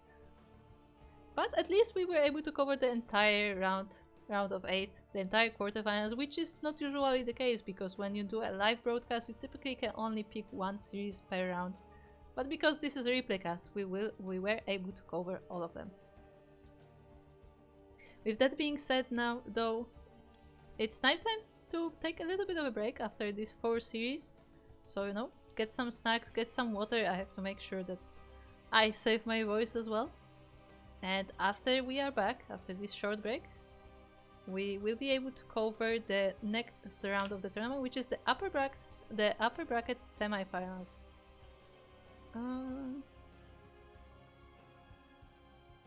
But at least we were able to cover the entire round of 8, the entire quarterfinals, which is not usually the case because when you do a live broadcast, you typically can only pick 1 series per round. But because this is a replay cast, we were able to cover all of them. With that being said, now though, it's night time to take a little bit of a break after these 4 series. So, you know, get some snacks, get some water. I have to make sure that I save my voice as well. And after we are back, after this short break, we will be able to cover the next round of the tournament, which is the upper bracket semi-finals.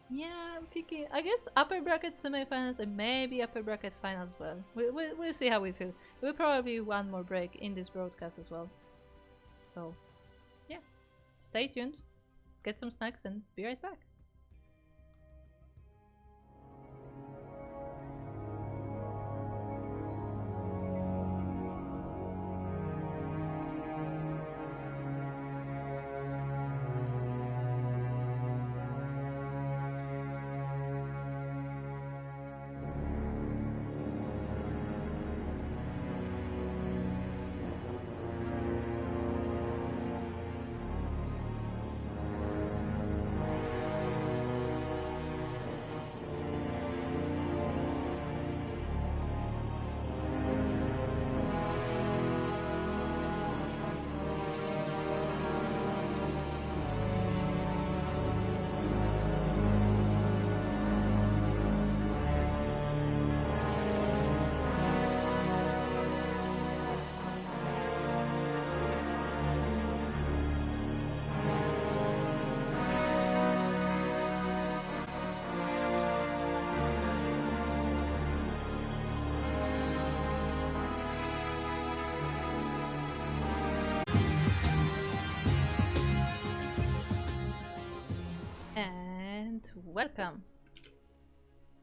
Yeah, I'm thinking, I guess upper bracket semi-finals and maybe upper bracket finals as well. We'll see how we feel. We'll probably one more break in this broadcast as well. So, yeah, stay tuned, get some snacks, and be right back.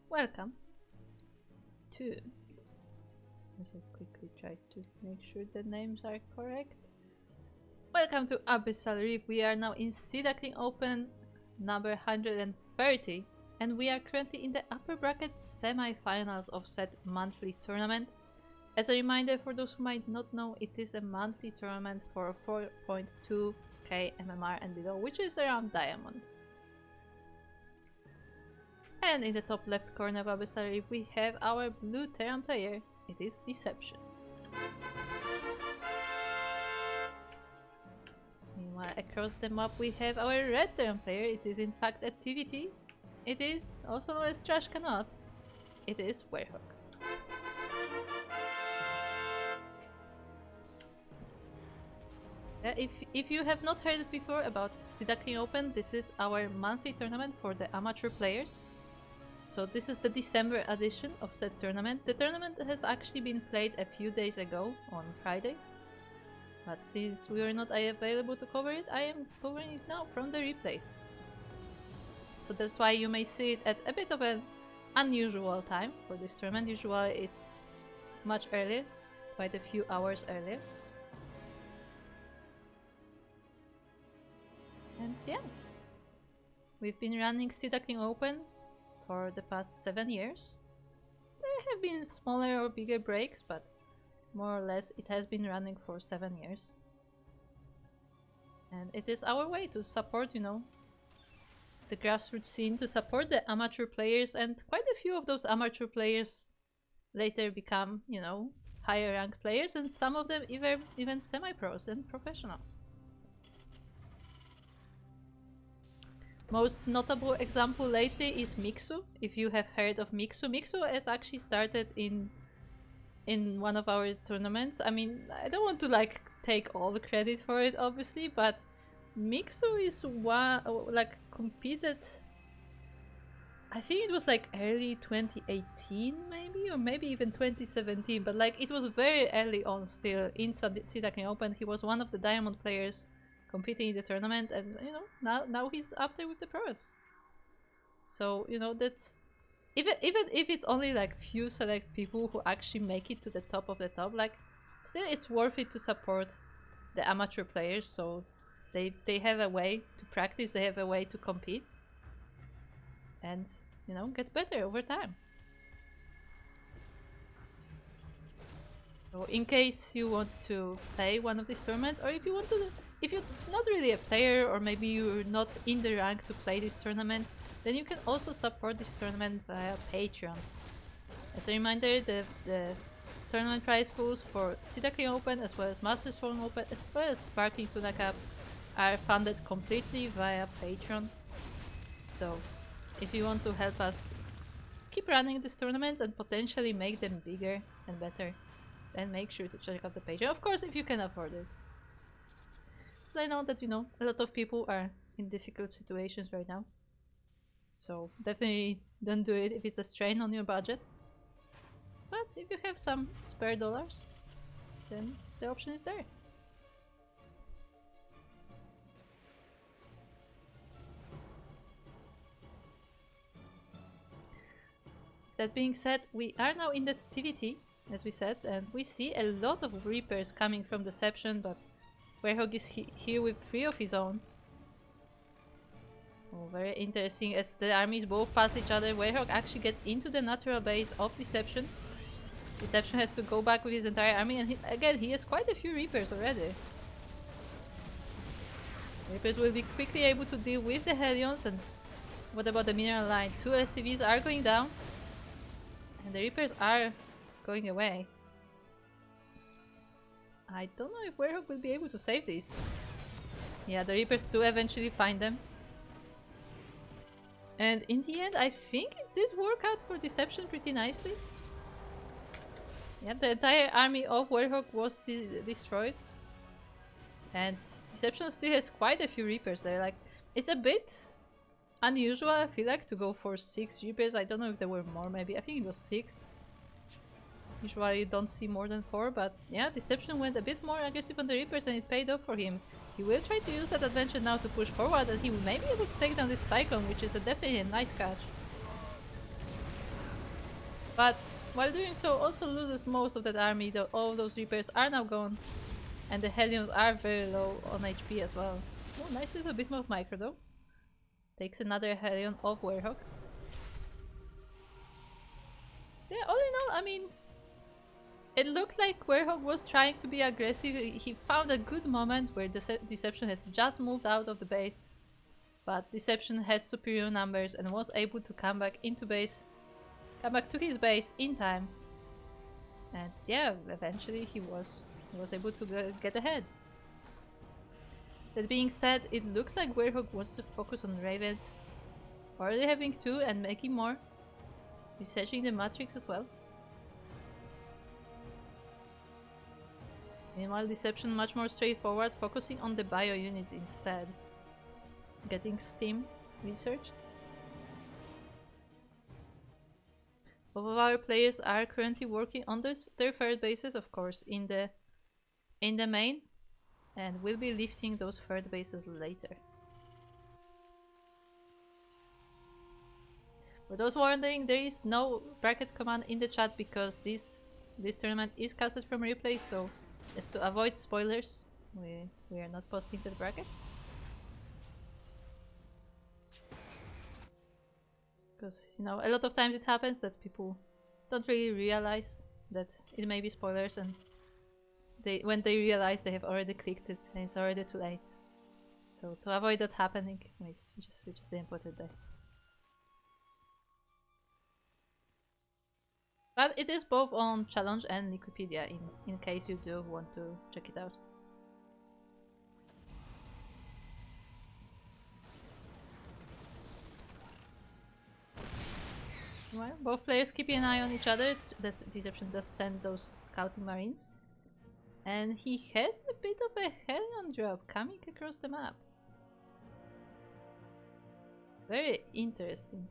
Welcome to, let's quickly try to make sure the names are correct. Welcome to Abyssal Reef. We are now in Sea Duckling Open number 130, and we are currently in the upper bracket semi-finals of said monthly tournament. As a reminder, for those who might not know, it is a monthly tournament for 4.2k MMR and below, which is around Diamond. And in the top left corner of Abyssal Reef, we have our blue Terran player. It is Dception. Meanwhile, across the map we have our red Terran player. It is in fact activity. It is also known as Trash Cannot. It is Werehog. If you have not heard before about Sea Duckling Open, this is our monthly tournament for the amateur players. So this is the December edition of said tournament. The tournament has actually been played a few days ago on Friday. But since we are not available to cover it, I am covering it now from the replays. So that's why you may see it at a bit of an unusual time for this tournament. Usually it's much earlier, quite a few hours earlier. And yeah, we've been running Sea Duckling Open for the past 7 years. There have been smaller or bigger breaks, but more or less it has been running for 7 years. And it is our way to support, you know, the grassroots scene, to support the amateur players, and quite a few of those amateur players later become, you know, higher ranked players, and some of them even semi-pros and professionals. Most notable example lately is Mixu. If you have heard of Mixu, Mixu has actually started in one of our tournaments. I mean, I don't want to like take all the credit for it, obviously, but Mixu is one like competed. I think it was like early 2018 maybe, or maybe even 2017, but like it was very early on still in Sea Duckling Open. He was one of the diamond players competing in the tournament, and you know, now he's up there with the pros. So, you know, that's even if it's only like few select people who actually make it to the top of the top, like still it's worth it to support the amateur players, so they have a way to practice, they have a way to compete, and you know, get better over time. So in case you want to play one of these tournaments, or if you want to, if you're not really a player, or maybe you're not in the rank to play this tournament, then you can also support this tournament via Patreon. As a reminder, the tournament prize pools for Sea Duckling Open, as well as Masters Fallen Open, as well as Sparkling Tuna Cup, are funded completely via Patreon. So if you want to help us keep running these tournaments and potentially make them bigger and better, then make sure to check out the Patreon. Of course, if you can afford it. So I know that, you know, a lot of people are in difficult situations right now. So definitely don't do it if it's a strain on your budget. But if you have some spare dollars, then the option is there. That being said, we are now in the TVT, as we said, and we see a lot of Reapers coming from Dception, but Werehog is here with 3 of his own. Oh, very interesting, as the armies both pass each other. Werehog actually gets into the natural base of Dception. Dception has to go back with his entire army, and again, he has quite a few Reapers already. Reapers will be quickly able to deal with the Hellions, and what about the mineral line? 2 SCVs are going down, and the Reapers are going away. I don't know if Werehog will be able to save these. Yeah, the Reapers do eventually find them. And in the end, I think it did work out for Dception pretty nicely. Yeah, the entire army of Werehog was destroyed. And Dception still has quite a few Reapers there. Like, it's a bit unusual, I feel like, to go for 6 Reapers. I don't know if there were more, maybe. I think it was 6. Usually you don't see more than 4, but yeah, Dception went a bit more aggressive on the Reapers and it paid off for him. He will try to use that advantage now to push forward, and he may be able to take down this Cyclone, which is definitely a nice catch. But while doing so, also loses most of that army, though all those Reapers are now gone. And the Hellions are very low on HP as well. Oh, nice little bit of micro though. Takes another Hellion of Werehog. So yeah, all in all, I mean, it looked like Werehog was trying to be aggressive. He found a good moment where Dception has just moved out of the base. But Dception has superior numbers and was able to come back into base. Come back to his base in time. And yeah, eventually he was able to get ahead. That being said, it looks like Werehog wants to focus on Ravens. Already having 2 and making more. Researching the Matrix as well. Meanwhile, Dception much more straightforward, focusing on the bio units instead. Getting Steam researched. Both of our players are currently working on their third bases, of course, in the main, and will be lifting those third bases later. For those wondering, there is no bracket command in the chat because this tournament is casted from replay, so as to avoid spoilers, we are not posting the bracket. Because, you know, a lot of times it happens that people don't really realize that it may be spoilers, and when they realize, they have already clicked it and it's already too late. So to avoid that happening, we just didn't put it there. But it is both on Challenge and Wikipedia in case you do want to check it out. Well, both players keeping an eye on each other. Dception does send those scouting marines. And he has a bit of a Hellion drop coming across the map. Very interesting.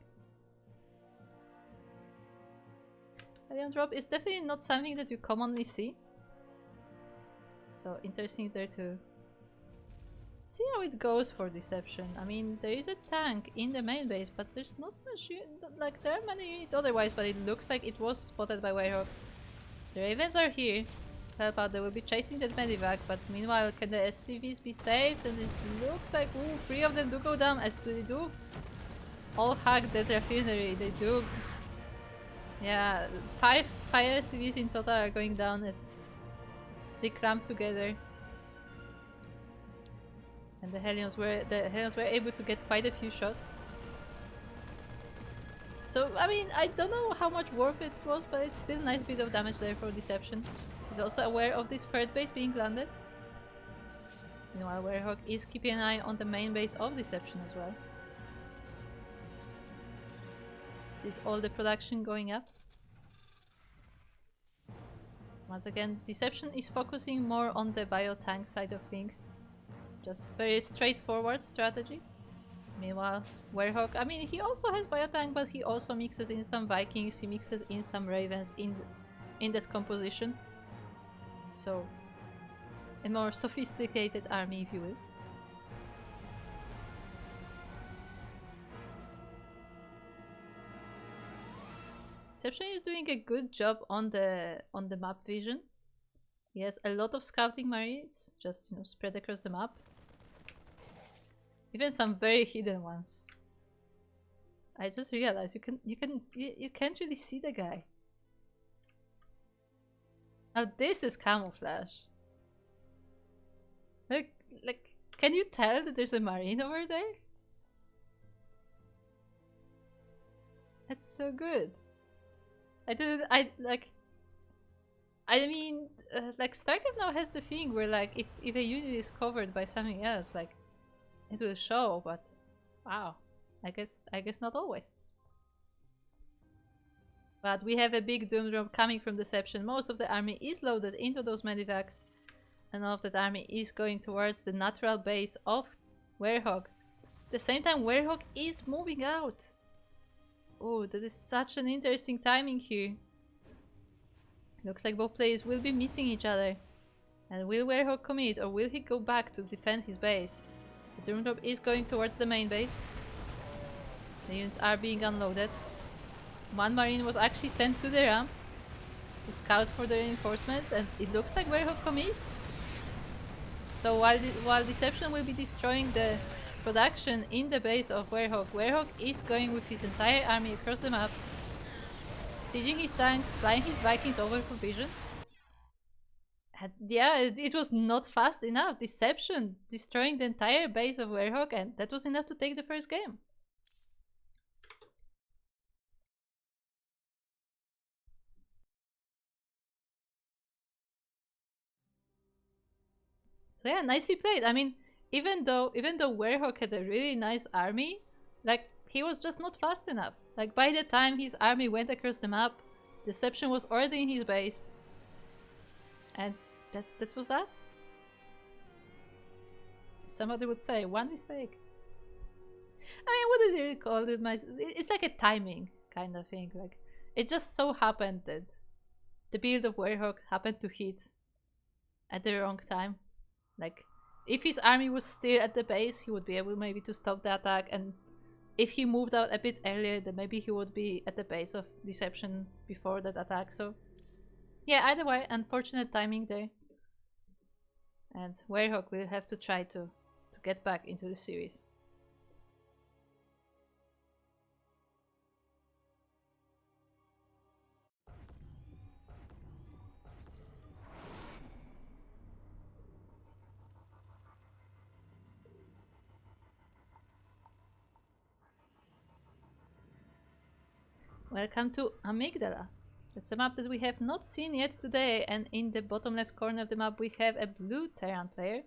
Hellion drop is definitely not something that you commonly see. So interesting there to see how it goes for Dception. I mean, there is a tank in the main base, but there's not much, like there are many units otherwise, but it looks like it was spotted by Werehog. The Ravens are here to help out. They will be chasing that medivac, but meanwhile, can the SCVs be saved? And it looks like, ooh, 3 of them do go down, as do they do. All hack that refinery, they do. Yeah, 5 SCVs in total are going down as they clamp together. And the Hellions were able to get quite a few shots. So, I mean, I don't know how much worth it was, but it's still a nice bit of damage there for Dception. He's also aware of this third base being landed. Meanwhile, Werehog is keeping an eye on the main base of Dception as well. This is all the production going up. Once again, Dception is focusing more on the bio-tank side of things. Just very straightforward strategy. Meanwhile, Werehog, I mean, he also has bio-tank, but he also mixes in some Vikings, he mixes in some Ravens in that composition. So, a more sophisticated army, if you will. Dception is doing a good job on the map vision. He has a lot of scouting marines, just spread across the map. Even some very hidden ones. I just realized you can't really see the guy. Now this is camouflage. Like, can you tell that there's a marine over there? That's so good. I mean, like StarCraft now has the thing where like if a unit is covered by something else, like it will show, but wow, I guess not always. But we have a big doom drop coming from Dception. Most of the army is loaded into those medivacs, and all of that army is going towards the natural base of Werehog. At the same time, Werehog is moving out. Oh, that is such an interesting timing here. Looks like both players will be missing each other. And will Werehog commit, or will he go back to defend his base? The doom drop is going towards the main base. The units are being unloaded. One marine was actually sent to the ramp to scout for the reinforcements, and it looks like Werehog commits. So while Dception will be destroying the production in the base of Werehog, Werehog is going with his entire army across the map, sieging his tanks, flying his Vikings over for vision. And yeah, it was not fast enough. Dception destroying the entire base of Werehog, and that was enough to take the first game. So yeah, nicely played. I mean, even though Werehog had a really nice army, like he was just not fast enough. Like by the time his army went across the map, Dception was already in his base. And that was that. Somebody would say, one mistake. I mean, what did they call it? It's like a timing kind of thing. Like it just so happened that the build of Werehog happened to hit at the wrong time. Like, if his army was still at the base, he would be able maybe to stop the attack, and if he moved out a bit earlier, then maybe he would be at the base of Dception before that attack. So, yeah, either way, unfortunate timing there. And Werehog will have to try to get back into the series. Welcome to Amygdala. That's a map that we have not seen yet today, and in the bottom left corner of the map we have a blue Terran player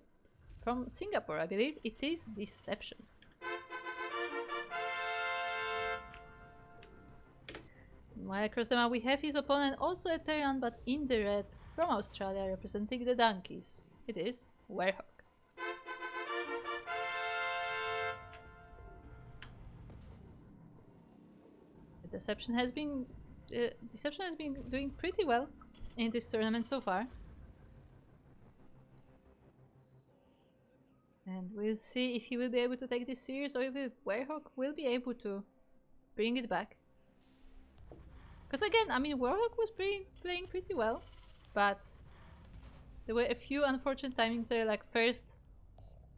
from Singapore, I believe. It is Dception. While across the map we have his opponent, also a Terran, but in the red, from Australia, representing the Donkeys. It is Werehog. Dception has been doing pretty well in this tournament so far. And we'll see if he will be able to take this series or if Werehog will be able to bring it back. Because again, I mean, Werehog was playing pretty well, but there were a few unfortunate timings there, like first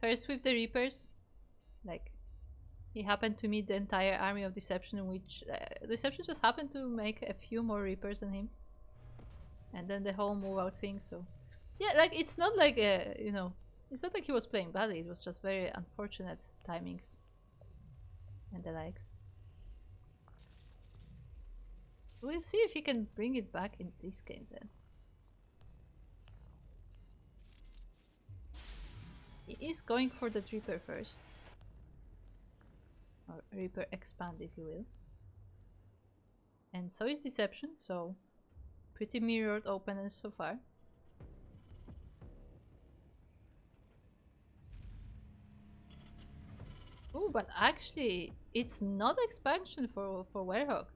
with the Reapers, like he happened to meet the entire army of Dception, which Dception just happened to make a few more Reapers than him, and then the whole move out thing. So yeah, like it's not like you know, it's not like he was playing badly. It was just very unfortunate timings and the likes. We'll see if he can bring it back in this game then. He is going for the Reaper first. Or Reaper expand, if you will. And so is Dception, so pretty mirrored openness so far. Oh, but actually, it's not expansion for Werehog.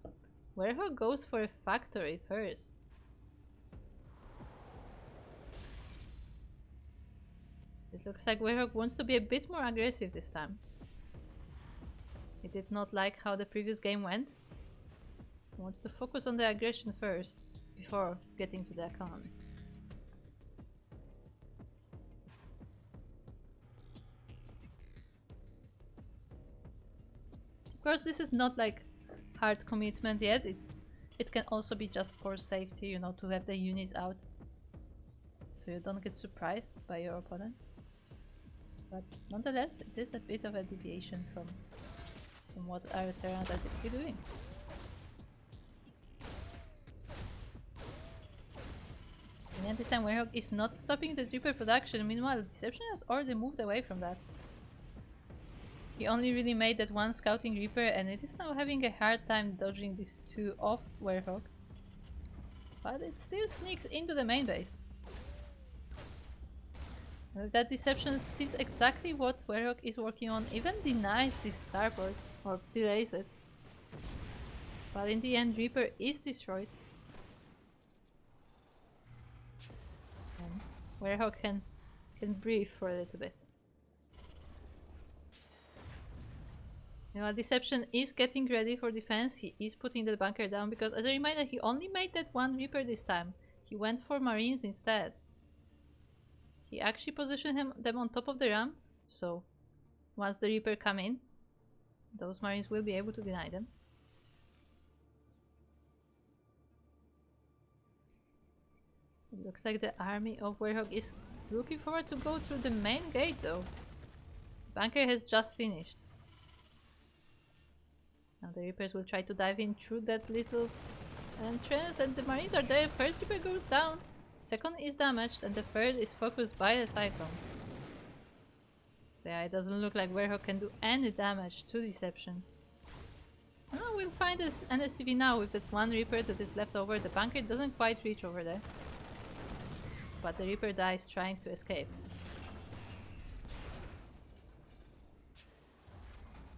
Werehog goes for a factory first. It looks like Werehog wants to be a bit more aggressive this time. He did not like how the previous game went. He wants to focus on the aggression first, before getting to the economy. Of course, this is not like hard commitment yet. It can also be just for safety, you know, to have the units out, so you don't get surprised by your opponent. But nonetheless, it is a bit of a deviation from what our Terrans are typically doing. And at this time, Werehog is not stopping the Reaper production. Meanwhile, Dception has already moved away from that. He only really made that one scouting Reaper, and it is now having a hard time dodging these two off Werehog. But it still sneaks into the main base. With that, Dception sees exactly what Werehog is working on, even denies this starport, or delays it. But in the end, Reaper is destroyed. And Werehog can breathe for a little bit. Now, Dception is getting ready for defense. He is putting the bunker down because, as a reminder, he only made that one Reaper this time. He went for Marines instead. He actually positioned them on top of the ramp, so once the Reaper come in, those Marines will be able to deny them. It looks like the army of Werehog is looking forward to go through the main gate though. Bunker has just finished. Now the Reapers will try to dive in through that little entrance, and the Marines are there. First Reaper goes down, second is damaged, and the third is focused by the Cyclone. So yeah, it doesn't look like Werehog can do any damage to Dception. Oh, we'll find this NSCV now with that one Reaper that is left over. The bunker doesn't quite reach over there, but the Reaper dies trying to escape.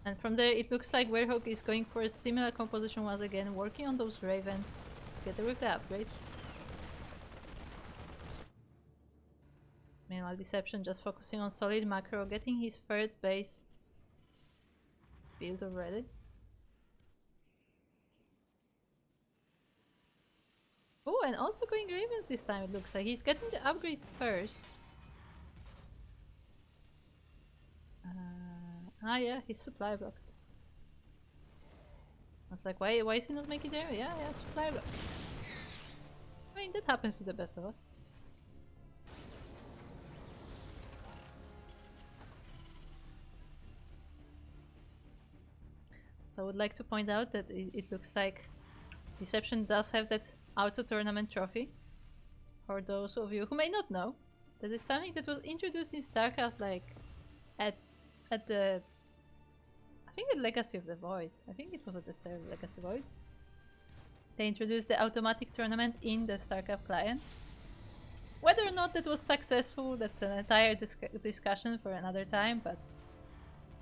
And from there, it looks like Werehog is going for a similar composition once again, working on those Ravens together with the upgrade. Meanwhile, Dception just focusing on solid macro, getting his third base built already. Oh, and also going Ravens this time, it looks like. He's getting the upgrade first. Yeah, his supply blocked. I was like, why is he not making there? Yeah, supply block. I mean, that happens to the best of us. So I would like to point out that it looks like Dception does have that auto tournament trophy. For those of you who may not know, that is something that was introduced in StarCraft, like at the, I think, at Legacy of the Void. I think it was at the server Legacy Void. They introduced the automatic tournament in the StarCraft client. Whether or not that was successful, that's an entire discussion for another time, but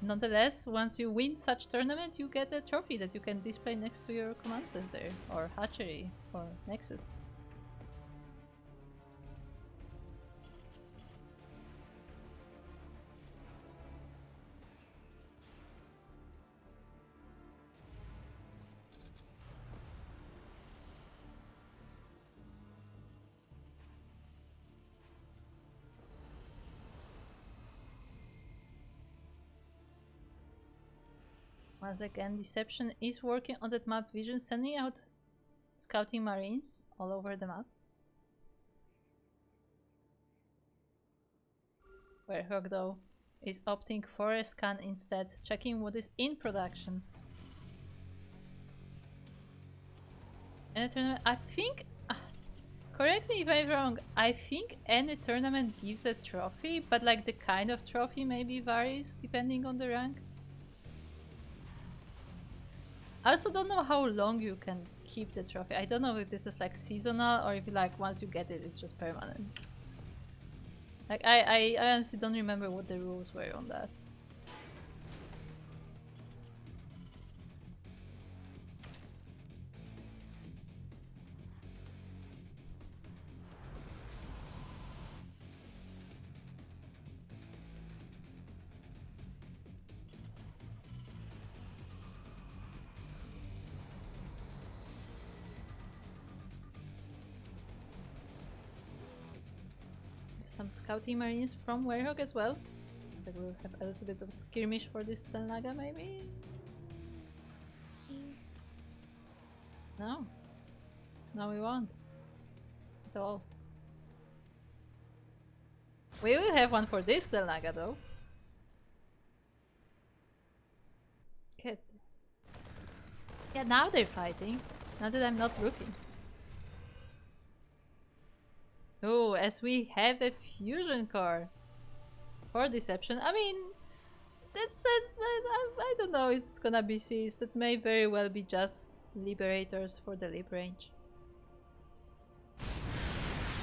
nonetheless, once you win such tournament, you get a trophy that you can display next to your command center, or hatchery, or nexus. Once again, Dception is working on that map vision, sending out scouting marines all over the map. Werehog, though, is opting for a scan instead, checking what is in production. And a tournament, I think, correct me if I'm wrong, I think any tournament gives a trophy, but like the kind of trophy maybe varies depending on the rank. I also don't know how long you can keep the trophy. I don't know if this is like seasonal or if like once you get it, it's just permanent. Like I honestly don't remember what the rules were on that. Some scouting marines from Werehog as well. So we'll have a little bit of skirmish for this Naga maybe? No. No, we won't. At all. We will have one for this Naga though. Okay. Yeah, now they're fighting. Now that I'm not looking. Oh, as we have a fusion core for Dception. I mean, that's it. I don't know. It's gonna be seized. That may very well be just liberators for the lip range.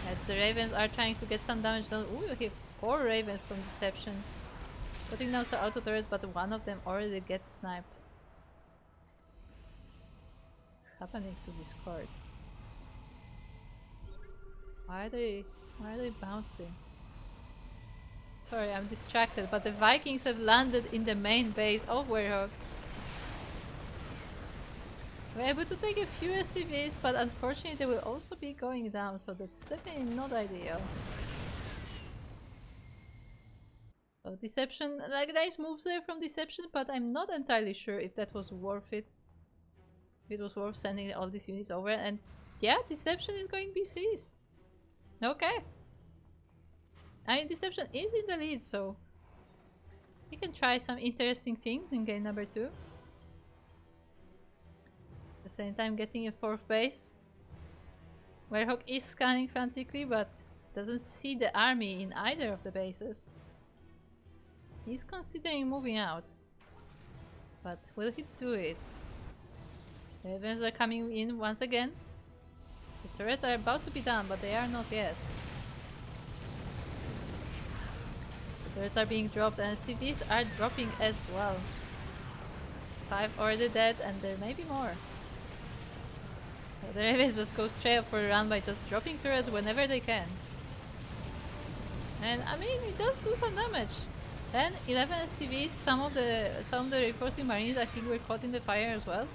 As the ravens are trying to get some damage done. Ooh, you have 4 ravens from Dception. Putting down some auto turrets, but one of them already gets sniped. What's happening to these cards? Why are they bouncing? Sorry, I'm distracted, but the Vikings have landed in the main base of Werehog. We're able to take a few SCVs, but unfortunately they will also be going down, so that's definitely not ideal. So Dception, like nice moves there from Dception, but I'm not entirely sure if that was worth it. If it was worth sending all these units over, and yeah, Dception is going BCs. Okay. I mean, Dception is in the lead, so he can try some interesting things in game number 2. At the same time, getting a 4th base. Werehog is scanning frantically, but doesn't see the army in either of the bases. He's considering moving out. But will he do it? The ravens are coming in once again. The turrets are about to be done, but they are not yet. The turrets are being dropped and CVs are dropping as well. 5 already dead and there may be more. So the ravens just go straight up for a run by just dropping turrets whenever they can. And I mean, it does do some damage. 10, 11 SCVs, some of the reinforcing marines I think were caught in the fire as well.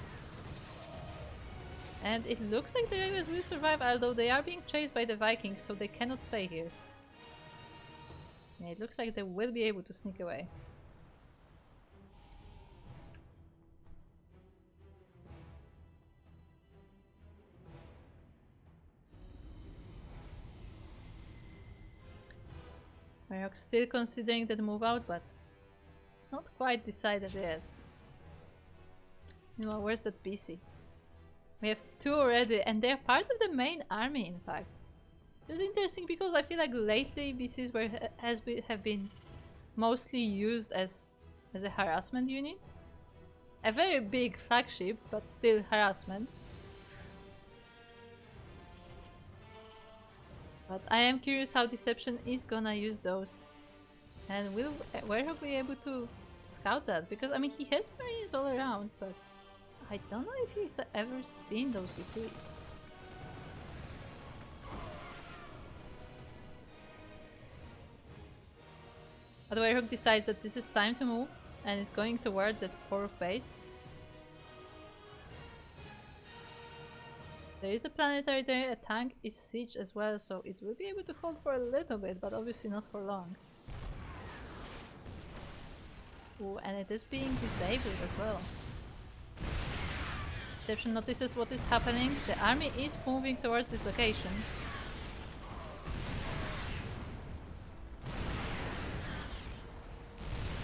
And it looks like the ravens will survive, although they are being chased by the Vikings, so they cannot stay here. Yeah, it looks like they will be able to sneak away. Werehog still considering that move out, but it's not quite decided yet. Meanwhile, where's that BC? We have 2 already, and they're part of the main army, in fact. It's interesting because I feel like lately BCs have been mostly used as a harassment unit. A very big flagship, but still harassment. But I am curious how Dception is gonna use those. And will Werehog be able to scout that? Because I mean, he has marines all around, but I don't know if he's ever seen those BCs. But Werehog decides that this is time to move and is going toward that 4th base. There is a planetary there, a tank is siege as well, so it will be able to hold for a little bit, but obviously not for long. Ooh, and it is being disabled as well. Dception notices what is happening. The army is moving towards this location.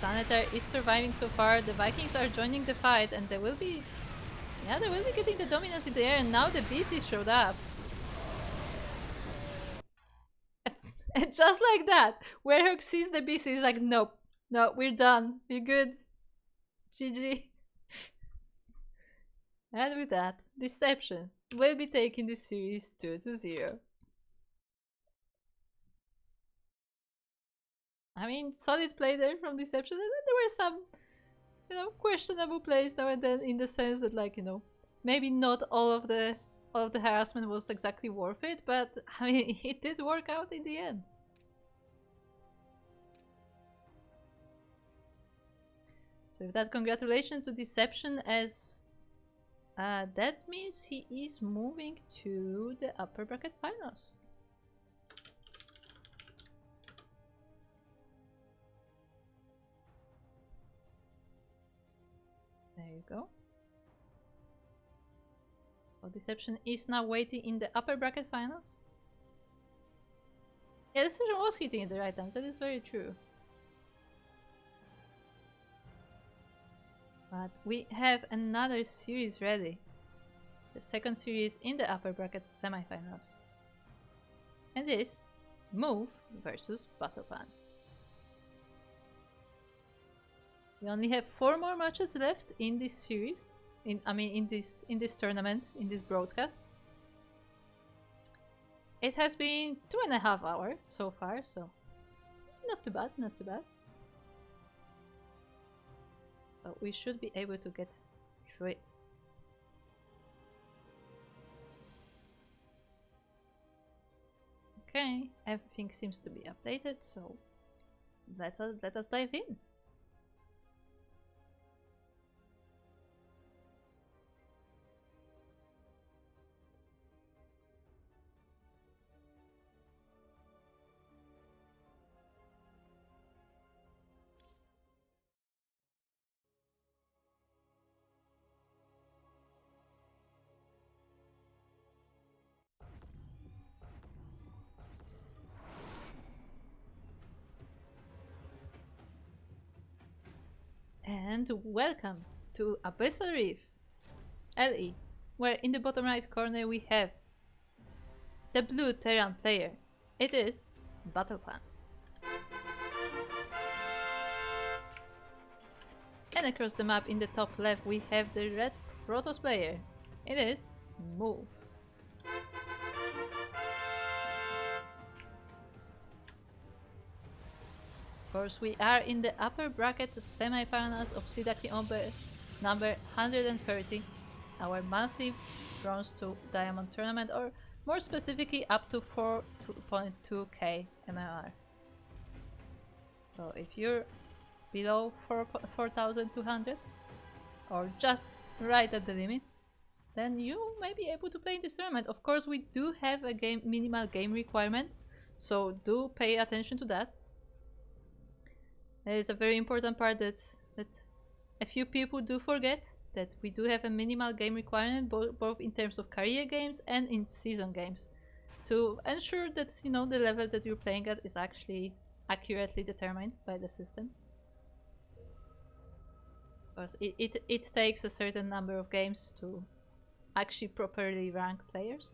Planetary is surviving so far. The Vikings are joining the fight, and they will be... yeah, they will be getting the dominance in the air, and now the BC showed up. And just like that, Werehog sees the BC, is like, nope, no, we're done, we're good. GG. And with that, Dception will be taking the series 2-0. I mean, solid play there from Dception. There were some, you know, questionable plays now and then, in the sense that, like, you know, maybe not all of the harassment was exactly worth it, but I mean, it did work out in the end. So with that, congratulations to Dception, as that means he is moving to the upper bracket finals. There you go. So Dception is now waiting in the upper bracket finals. Yeah, Dception was hitting at the right time, that is very true. But we have another series ready. The second series in the upper bracket semifinals. And this, Move versus BattlePants. We only have 4 more matches left in this series. In this tournament, in this broadcast. It has been 2.5 hours so far, so not too bad, not too bad. But we should be able to get through it. Okay, everything seems to be updated, so let us dive in. And welcome to Abyssal Reef LE, where in the bottom right corner we have the blue Terran player. It is BattlePants. And across the map in the top left we have the red Protoss player. It is Move. Of course, we are in the upper bracket semi-finals of Sea Duckling Open number 130, our monthly bronze to diamond tournament, or more specifically up to 4.2k MMR. So if you're below 4,200 or just right at the limit, then you may be able to play in this tournament. Of course, we do have a minimal game requirement, so do pay attention to that. There is a very important part that a few people do forget, that we do have a minimal game requirement, both in terms of career games and in season games, to ensure that, you know, the level that you're playing at is actually accurately determined by the system. Because it takes a certain number of games to actually properly rank players.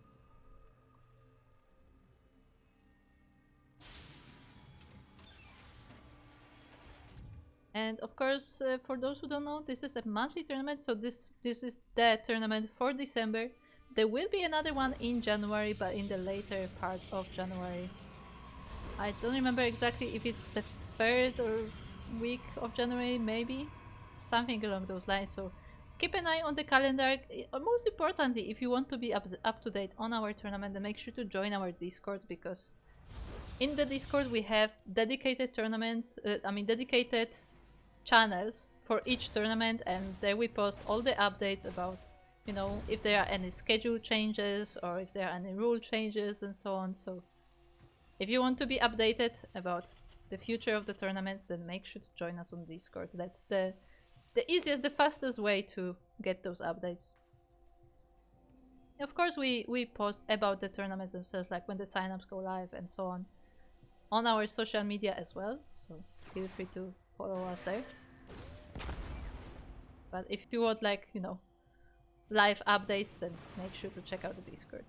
And of course, for those who don't know, this is a monthly tournament, so this is the tournament for December. There will be another one in January, but in the later part of January. I don't remember exactly if it's the 3rd or week of January, maybe. Something along those lines, so keep an eye on the calendar. Most importantly, if you want to be up to date on our tournament, then make sure to join our Discord, because in the Discord we have dedicated tournaments, dedicated channels for each tournament, and there we post all the updates about, you know, if there are any schedule changes or if there are any rule changes and so on. So if you want to be updated about the future of the tournaments, then make sure to join us on Discord. That's the easiest, the fastest way to get those updates. Of course, we post about the tournaments themselves, like when the signups go live and so on our social media as well, so feel free to follow us there. But if you want, like, you know, live updates, then make sure to check out the Discord.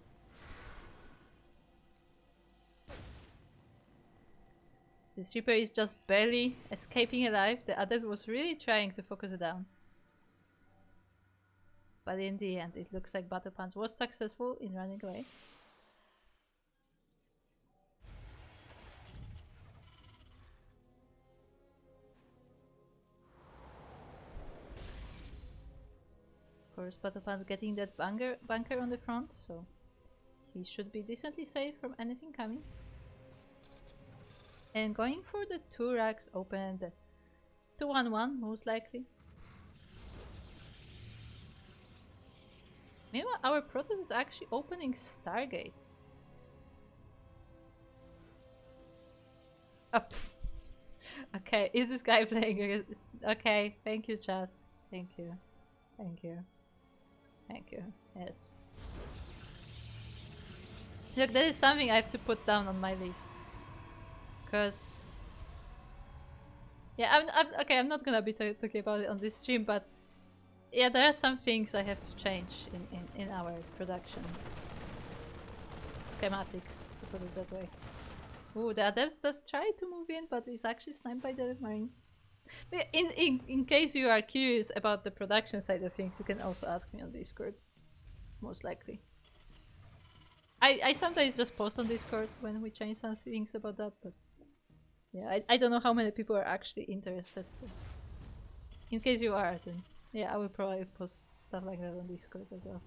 This Reaper is just barely escaping alive. The Adept was really trying to focus it down. But in the end, it looks like BattlePants was successful in running away. Of course, BattlePants getting that bunker on the front, so he should be decently safe from anything coming. And going for the 2 racks open, the 2-1-1 most likely. Meanwhile, our Protoss is actually opening Stargate. Oh, okay, is this guy playing? Okay, thank you, chat. Thank you. Thank you. Thank you. Yes. Look, that is something I have to put down on my list. Because... yeah, I'm not gonna be talking about it on this stream, but... yeah, there are some things I have to change in our production. Schematics, to put it that way. Ooh, the Adepts does try to move in, but is actually sniped by the Marines. But in case you are curious about the production side of things, you can also ask me on Discord. Most likely. I sometimes just post on Discord when we change some things about that, but... yeah, I don't know how many people are actually interested, so... in case you are, then... yeah, I will probably post stuff like that on Discord as well.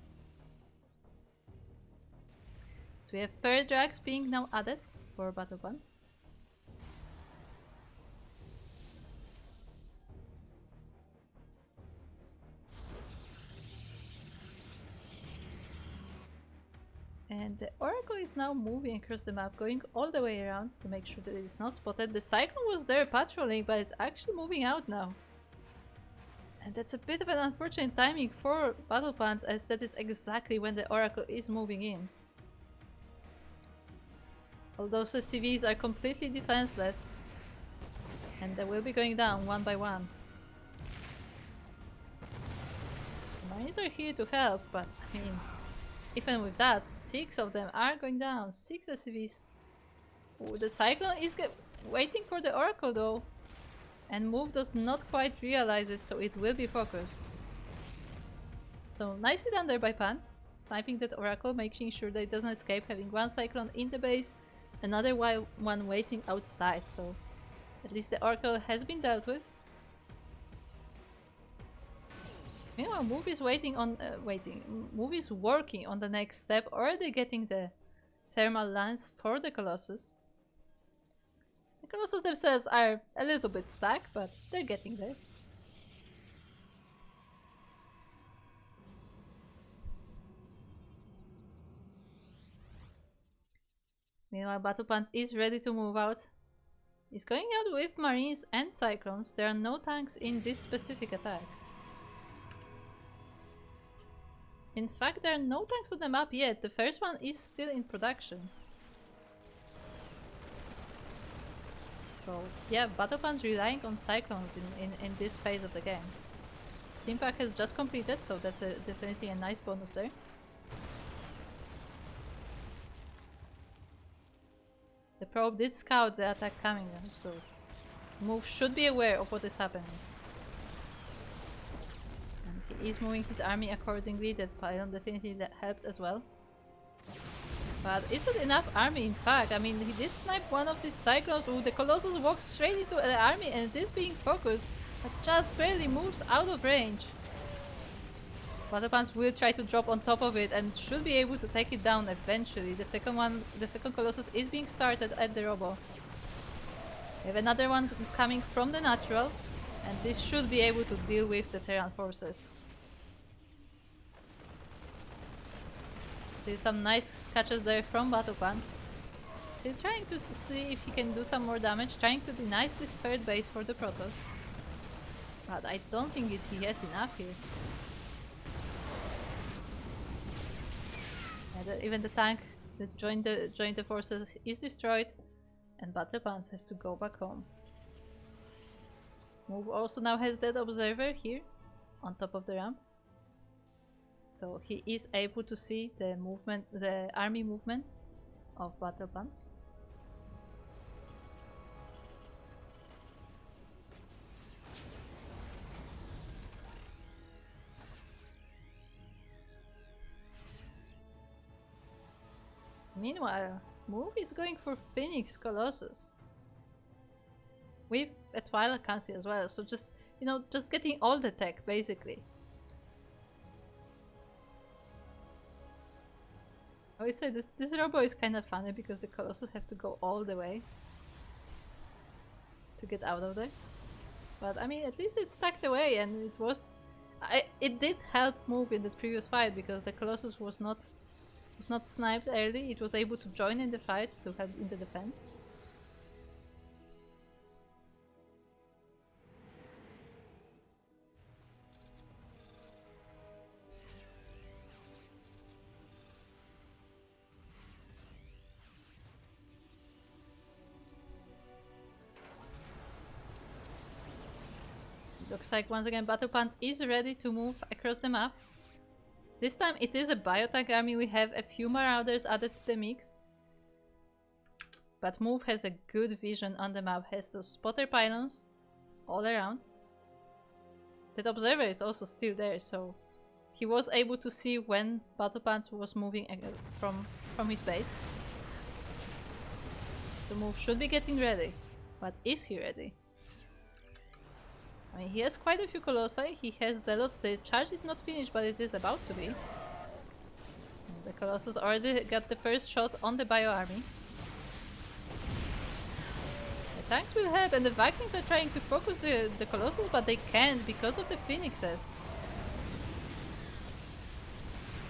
So we have 3rd drags being now added for BattlePants. And the Oracle is now moving across the map, going all the way around to make sure that it is not spotted. The Cyclone was there patrolling, but it's actually moving out now. And that's a bit of an unfortunate timing for BattlePants, as that is exactly when the Oracle is moving in. Although the CVs are completely defenseless. And they will be going down one by one. The Marines are here to help, but I mean... even with that, 6 of them are going down. 6 SCVs. Ooh, the Cyclone is waiting for the Oracle though. And Move does not quite realize it, so it will be focused. So nicely done there by Pants. Sniping that Oracle, making sure that it doesn't escape, having one Cyclone in the base, another one waiting outside, so at least the Oracle has been dealt with. Meanwhile, Move is Move is working on the next step, already getting the thermal lance for the Colossus. The Colossus themselves are a little bit stuck, but they're getting there. Meanwhile, BattlePants is ready to move out. He's going out with Marines and Cyclones. There are no tanks in this specific attack. In fact, there are no tanks on the map yet. The first one is still in production. So yeah, BattlePants relying on Cyclones in this phase of the game. Steam Pack has just completed, so that's definitely a nice bonus there. The probe did scout the attack coming then, so Move should be aware of what is happening. And is moving his army accordingly. That pylon definitely helped as well. But is that enough army in fact? I mean, he did snipe one of these cyclones. Ooh, the Colossus walks straight into the army and it is being focused, but just barely moves out of range. BattlePants will try to drop on top of it and should be able to take it down eventually. The second Colossus is being started at the Robo. We have another one coming from the natural, and this should be able to deal with the Terran forces. See some nice catches there from BattlePants. Still trying to see if he can do some more damage, trying to deny this third base for the Protoss. But I don't think he has enough here. Even the tank that joined the forces is destroyed, and BattlePants has to go back home. Move also now has that observer here on top of the ramp, so he is able to see the movement, the army movement of BattlePants. Meanwhile, Move is going for Phoenix Colossus with a Twilight Council as well, so just, you know, just getting all the tech basically. I would say this Robo is kind of funny because the Colossus have to go all the way to get out of there. But I mean, at least it's tucked away, and it did help Move in the previous fight because the Colossus was not sniped early. It was able to join in the fight to help in the defense. Looks like once again BattlePants is ready to move across the map. This time it is a Biotank army. We have a few Marauders added to the mix. But Move has a good vision on the map, has those spotter pylons all around. That observer is also still there, so he was able to see when BattlePants was moving from his base. So Move should be getting ready. But is he ready? I mean, he has quite a few Colossi, he has Zealots, the charge is not finished, but it is about to be. The Colossus already got the first shot on the Bio army. The tanks will help, and the Vikings are trying to focus the Colossus, but they can't because of the Phoenixes.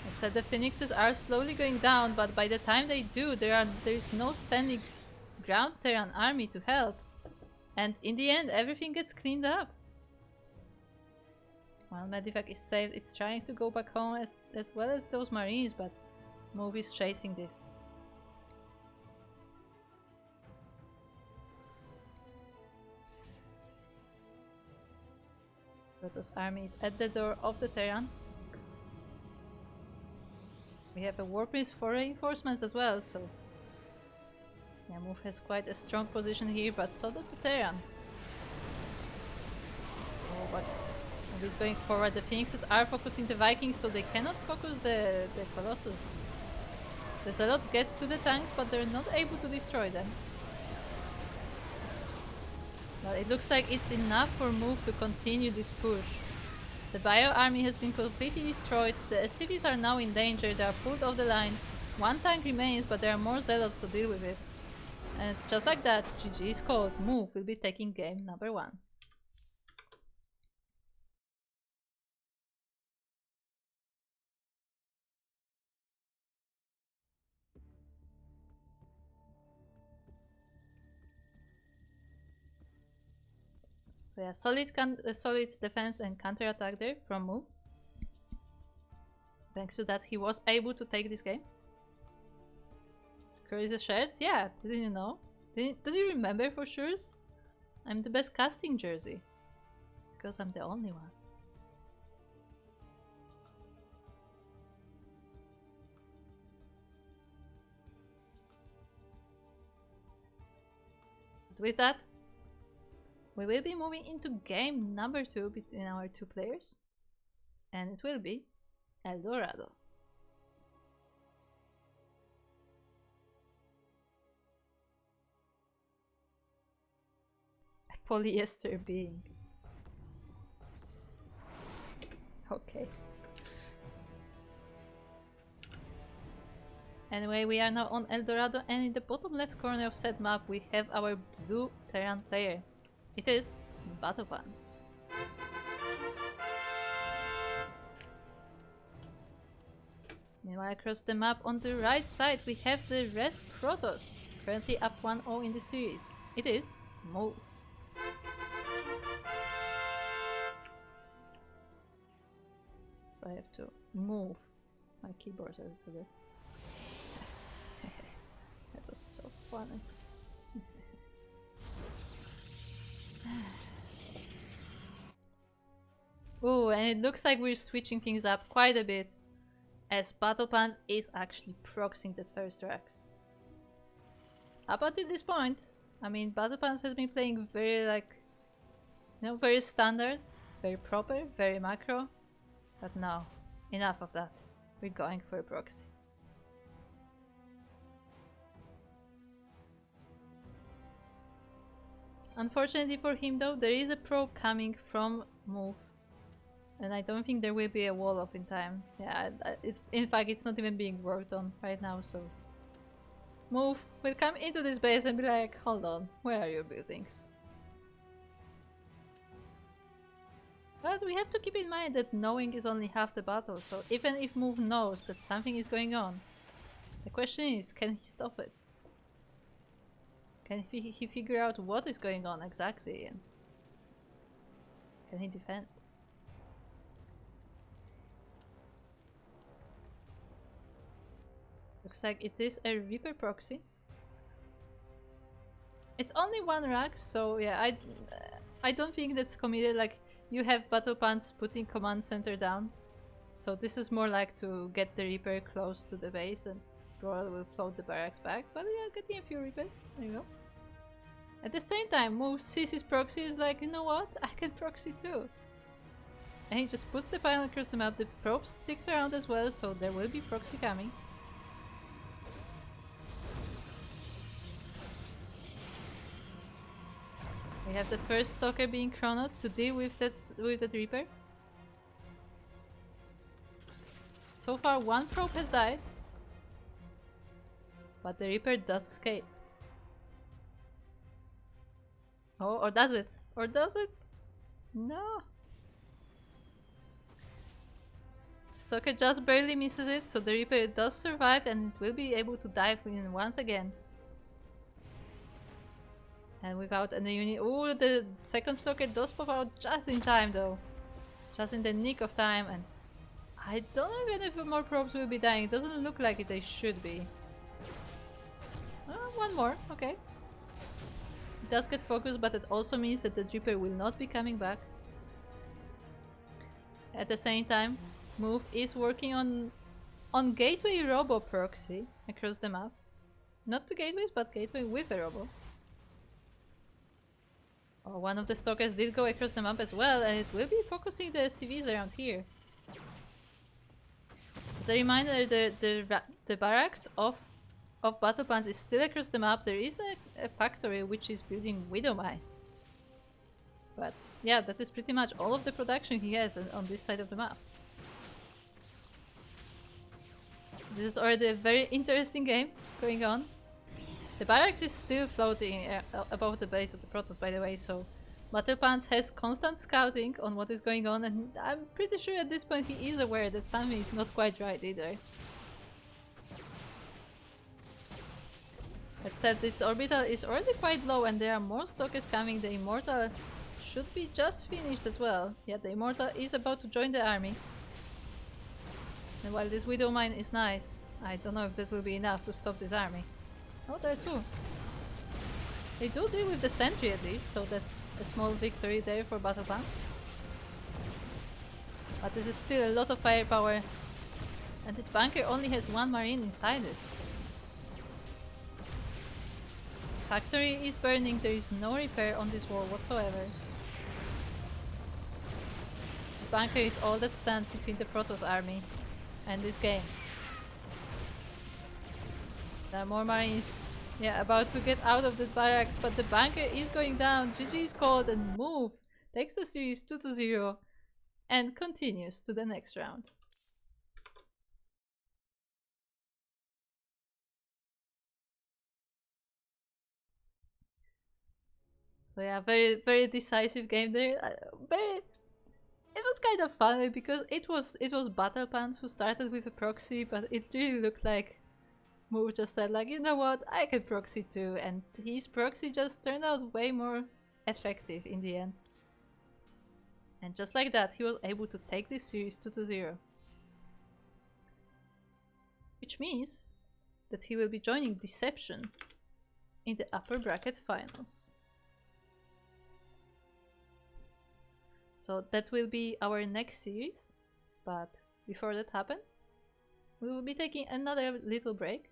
It said the Phoenixes are slowly going down, but by the time they do, there is no standing ground Terran army to help. And in the end, everything gets cleaned up. While Medivac is saved, it's trying to go back home as well as those Marines, but Move is chasing this. Protoss army is at the door of the Terran. We have a War Prince for reinforcements as well, so yeah, Move has quite a strong position here, but so does the Terran. Oh, but Move is going forward. The Phoenixes are focusing the Vikings, so they cannot focus the Colossus. The Zealots get to the tanks, but they're not able to destroy them. But it looks like it's enough for Move to continue this push. The Bio army has been completely destroyed. The SCVs are now in danger. They are pulled off the line. One tank remains, but there are more Zealots to deal with it. And just like that, GG is called. Move will be taking game number 1. So yeah, solid defense and counter-attack there from Move. Thanks to that, he was able to take this game. Crazy shirt? Yeah, didn't you know? Did you remember for sure? I'm the best casting jersey. Because I'm the only one. But with that, we will be moving into game number 2 between our two players. And it will be El Dorado. A polyester being. Okay. Anyway, we are now on El Dorado, and in the bottom left corner of said map we have our blue Terran player. It is BattlePants. Meanwhile, across the map on the right side we have the red Protoss, currently up 1-0 in the series. It is Mo. So I have to move my keyboard a little bit. That was so funny. Ooh, and it looks like we're switching things up quite a bit, as BattlePants is actually proxying that first Rax. Up until this point, I mean, BattlePants has been playing very very standard, very proper, very macro. But now, enough of that. We're going for a proxy. Unfortunately for him though, there is a probe coming from Move. And I don't think there will be a wall up in time. Yeah, in fact it's not even being worked on right now, so... Move will come into this base and be like, hold on, where are your buildings? But we have to keep in mind that knowing is only half the battle, so even if Move knows that something is going on, the question is, can he stop it? Can he figure out what is going on exactly, and can he defend? Looks like it is a Reaper proxy. It's only one rack, so yeah, I don't think that's committed. Like, you have BattlePants putting command center down, so this is more like to get the Reaper close to the base, and Royal will float the barracks back. But we are getting a few Reapers. There you go. At the same time, Move sees his proxy, is like, you know what? I can proxy too. And he just puts the pylon across the map. The probe sticks around as well, so there will be proxy coming. We have the first Stalker being chronoed to deal with that Reaper. So far, one probe has died, but the Reaper does escape. Oh, or does it? Or does it? No. Stalker just barely misses it, so the Reaper does survive and it will be able to dive in once again. And without any unit. Oh, the second Stalker does pop out just in time though. Just in the nick of time, and I don't know even if more probes will be dying. It doesn't look like it, they should be. One more, okay. It does get focused, but it also means that the Reaper will not be coming back. At the same time, Move is working on Gateway Robo proxy across the map. Not two gateways, but gateway with a Robo. Oh, one of the Stalkers did go across the map as well, and it will be focusing the CVs around here. As a reminder, the barracks of BattlePants is still across the map. There is a factory which is building Widow Mines. But yeah, that is pretty much all of the production he has on this side of the map. This is already a very interesting game going on. The barracks is still floating above the base of the Protoss, by the way, so BattlePants has constant scouting on what is going on, and I'm pretty sure at this point he is aware that something is not quite right either. That said, this orbital is already quite low and there are more Stalkers coming. The Immortal should be just finished as well. Yeah, the Immortal is about to join the army. And while this Widow Mine is nice, I don't know if that will be enough to stop this army. Oh, there too. They do deal with the sentry at least, so that's a small victory there for BattlePants. But this is still a lot of firepower, and this bunker only has one marine inside it. Factory is burning, there is no repair on this wall whatsoever. bunker is all that stands between the Protoss army and this game. There are more Marines, yeah, about to get out of the barracks, but the bunker is going down. GG is called and Move takes the series 2-0 and continues to the next round. So yeah, very decisive game there. It was kind of funny because it was BattlePants who started with a proxy, but it really looked like Move just said like, you know what, I can proxy too, and his proxy just turned out way more effective in the end. And just like that, he was able to take this series 2-0. Which means that he will be joining Dception in the upper bracket finals. So that will be our next series, but before that happens, we will be taking another little break.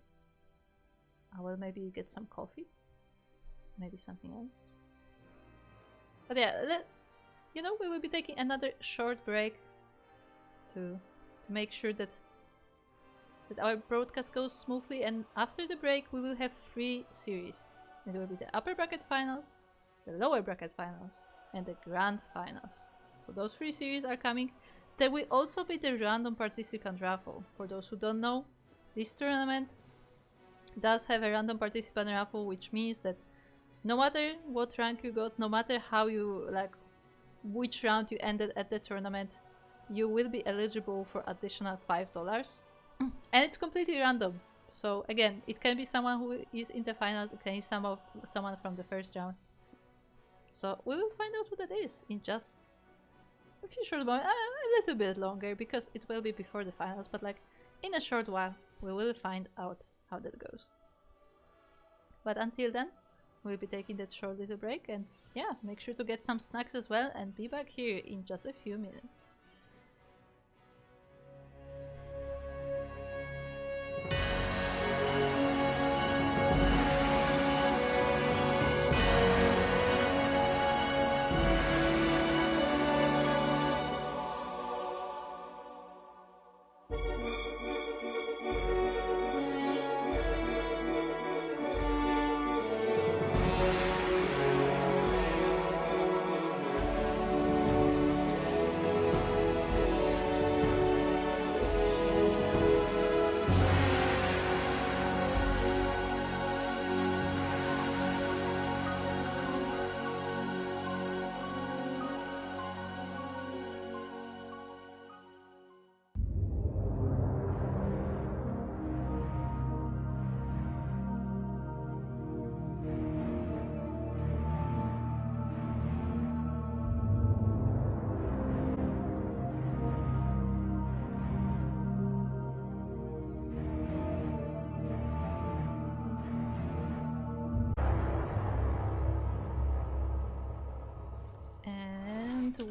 I will maybe get some coffee, maybe something else. But yeah, you know, we will be taking another short break to make sure that our broadcast goes smoothly, and after the break we will have 3 series. It will be the upper bracket finals, the lower bracket finals, and the grand finals. So those 3 series are coming. There will also be the random participant raffle. For those who don't know, this tournament does have a random participant raffle, which means that no matter what rank you got, no matter how you like which round you ended at the tournament, you will be eligible for additional $5. And it's completely random. So again, it can be someone who is in the finals, it can be someone from the first round. So we will find out who that is in just a few short moments, a little bit longer, because it will be before the finals, but like in a short while we will find out how that goes. But until then, we'll be taking that short little break, and yeah, make sure to get some snacks as well, and be back here in just a few minutes.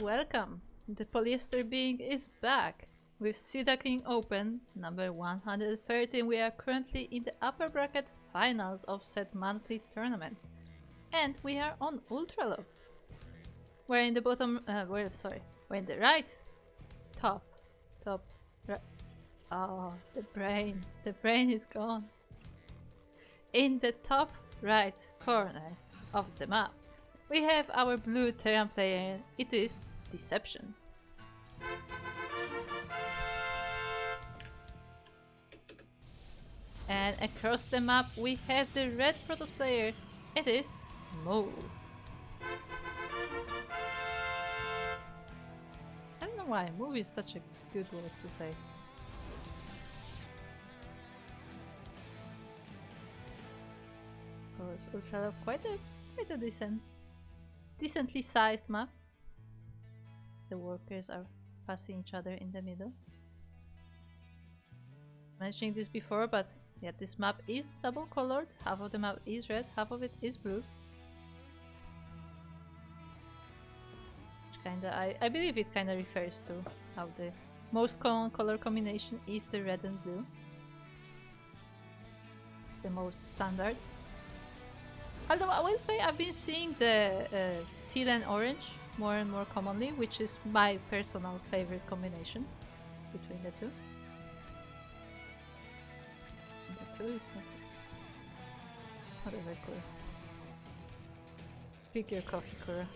Welcome! The Polyester Being is back! With Sea Duckling Open, number 113, we are currently in the upper bracket finals of said monthly tournament. And we are on Ultra Low. We're in the bottom, we're in the right, top, right. Oh, the brain is gone. In the top right corner of the map, we have our blue Terran player. It is Dception. And across the map we have the red Protoss player. It is Move. I don't know why Move is such a good word to say. Of course, Ultra Love, quite a decently sized map. The workers are passing each other in the middle. Mentioning this before, but yeah, this map is double colored. Half of the map is red, half of it is blue. Which kinda, I believe it kinda refers to how the most common color combination is the red and blue. The most standard. Although I will say I've been seeing the teal and orange more and more commonly, which is my personal favorite combination between the two. The two is not a very cool. Pick your coffee, Kura.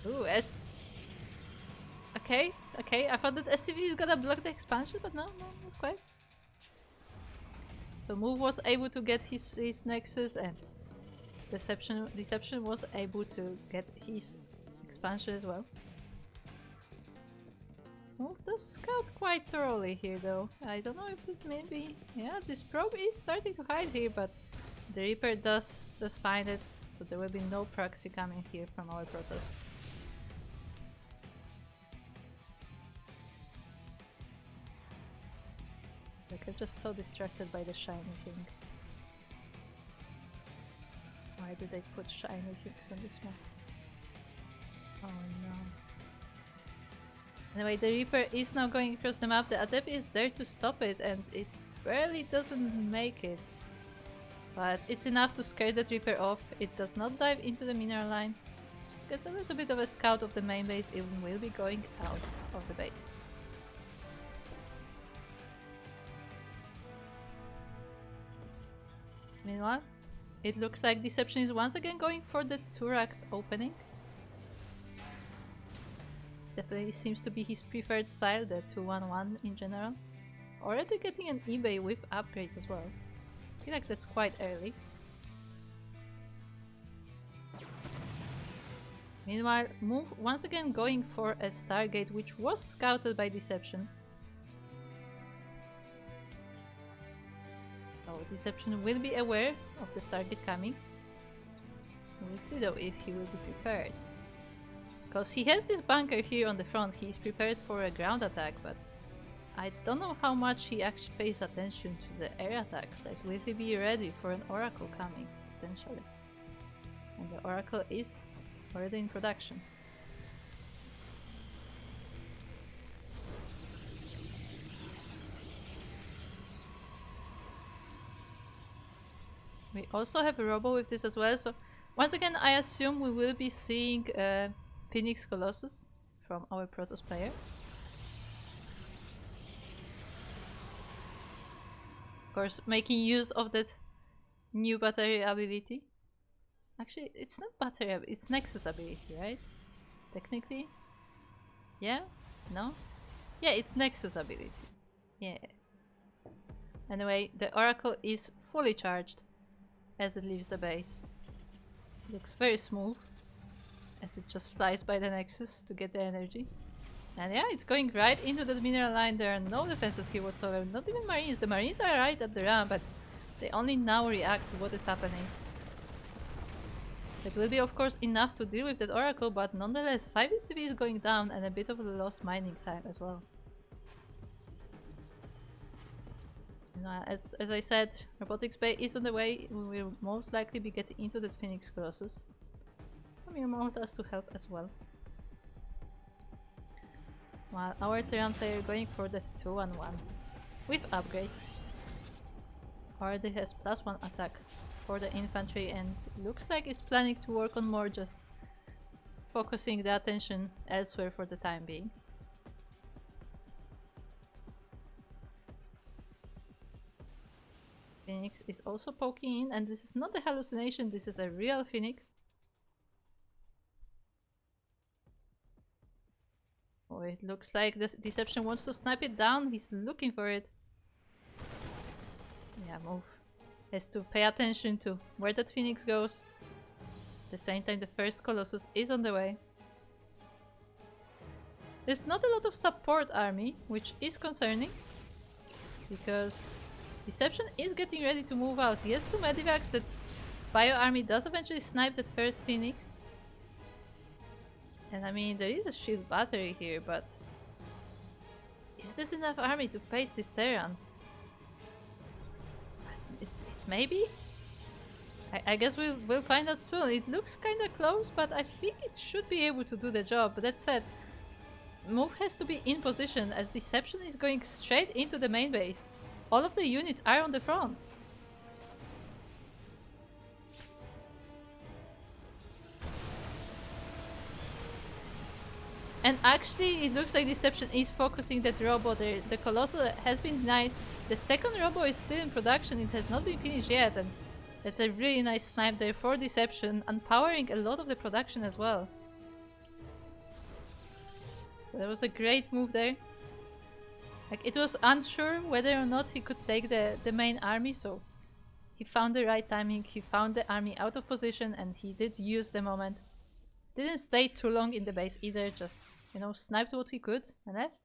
Ooh, S. Okay, okay. I thought that SCV is gonna block the expansion, but no, not quite. So Move was able to get his Nexus, and Dception was able to get his expansion as well. Move does scout quite thoroughly here, though. I don't know if this maybe... Yeah, this probe is starting to hide here, but the Reaper does find it, so there will be no proxy coming here from our Protoss. Like, I'm just so distracted by the shiny things. Why did they put shiny things on this map? Oh no. Anyway, the Reaper is now going across the map. The Adept is there to stop it, and it barely doesn't make it. But it's enough to scare that Reaper off. It does not dive into the mineral line. Just gets a little bit of a scout of the main base. It will be going out of the base. Meanwhile, it looks like Dception is once again going for the Thorax opening. Definitely seems to be his preferred style, the 2-1-1 in general. Already getting an eBay with upgrades as well. I feel like that's quite early. Meanwhile, Move once again going for a Stargate, which was scouted by Dception. So Dception will be aware of the Stargate coming. We'll see though if he will be prepared. Because he has this bunker here on the front, he is prepared for a ground attack, but I don't know how much he actually pays attention to the air attacks. Like, will he be ready for an Oracle coming, potentially? And the Oracle is already in production. We also have a Robo with this as well, so once again I assume we will be seeing Phoenix Colossus from our Protoss player. Of course, making use of that new battery ability. Actually, it's not battery, it's Nexus ability, right? Technically? Yeah? No? Yeah, it's Nexus ability. Yeah. Anyway, the Oracle is fully charged as it leaves the base. Looks very smooth as it just flies by the Nexus to get the energy. And yeah, it's going right into the mineral line. There are no defenses here whatsoever, not even Marines. The Marines are right at the ramp, but they only now react to what is happening. It will be of course enough to deal with that Oracle, but nonetheless 5 ECV is going down and a bit of a lost mining time as well. As I said, Robotics Bay is on the way. We will most likely be getting into that Phoenix Colossus. Some Immortals to help as well. While our Terran player going for that 2-1-1 with upgrades. Already has +1 attack for the infantry and looks like it's planning to work on more, just focusing the attention elsewhere for the time being. Phoenix is also poking in, and this is not a hallucination, this is a real Phoenix. Oh, it looks like this Dception wants to snipe it down, he's looking for it. Yeah, Move has to pay attention to where that Phoenix goes. At the same time, the first Colossus is on the way. There's not a lot of support army, which is concerning, because Dception is getting ready to move out. He has 2 medivacs. That bio army does eventually snipe that first Phoenix. And I mean, there is a shield battery here, but is this enough army to face this Terran? It maybe? I guess we'll find out soon. It looks kinda close, but I think it should be able to do the job. But that said, Move has to be in position as Dception is going straight into the main base. All of the units are on the front. And actually, it looks like Dception is focusing that robo there. The Colossal has been denied. The second robo is still in production. It has not been finished yet. And that's a really nice snipe there for Dception, empowering a lot of the production as well. So that was a great move there. Like, it was unsure whether or not he could take the main army, so he found the right timing, he found the army out of position, and he did use the moment. Didn't stay too long in the base either, just, you know, sniped what he could and left.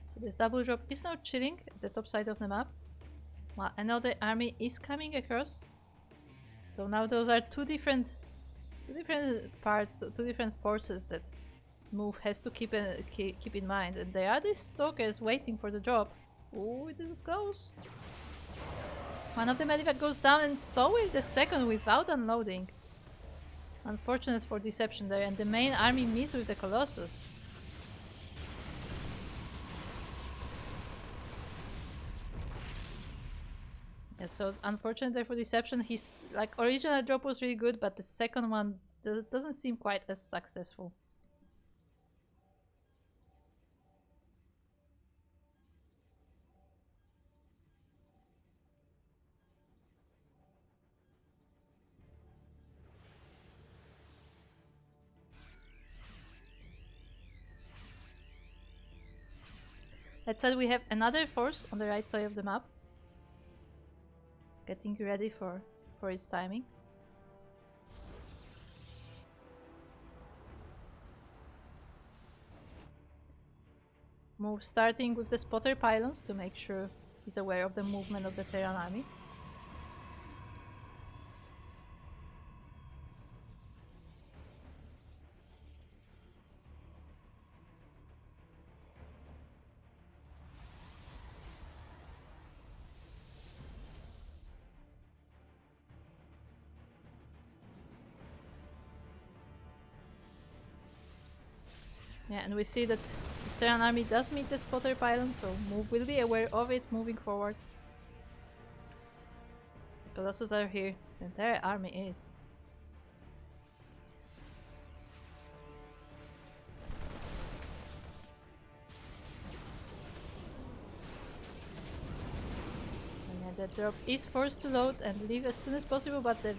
So this double drop is now chilling at the top side of the map, while another army is coming across. So now those are two different parts, two different forces that Move has to keep in mind. And there are these stalkers waiting for the drop. Oh, this is close. One of the medevac goes down, and so will the second without unloading. Unfortunate for Dception there, and the main army meets with the Colossus. Yeah, so unfortunate there for Dception. His original drop was really good, but the second one doesn't seem quite as successful. That said, we have another force on the right side of the map, getting ready for its timing. Move starting with the spotter pylons to make sure he's aware of the movement of the Terran army. Yeah, and we see that the Terran army does meet the spotter pylon, so Move will be aware of it moving forward. The Colossus are here, the entire army is. And yeah, the drop is forced to load and leave as soon as possible, but the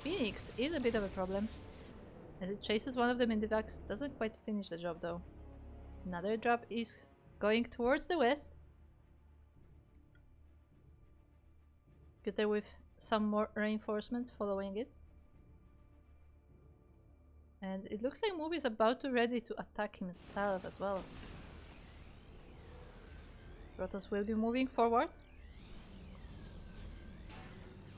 Phoenix is a bit of a problem. As it chases one of the medevacs, doesn't quite finish the job though. Another drop is going towards the west. Get there with some more reinforcements following it. And it looks like Move is about to ready to attack himself as well. Protoss will be moving forward.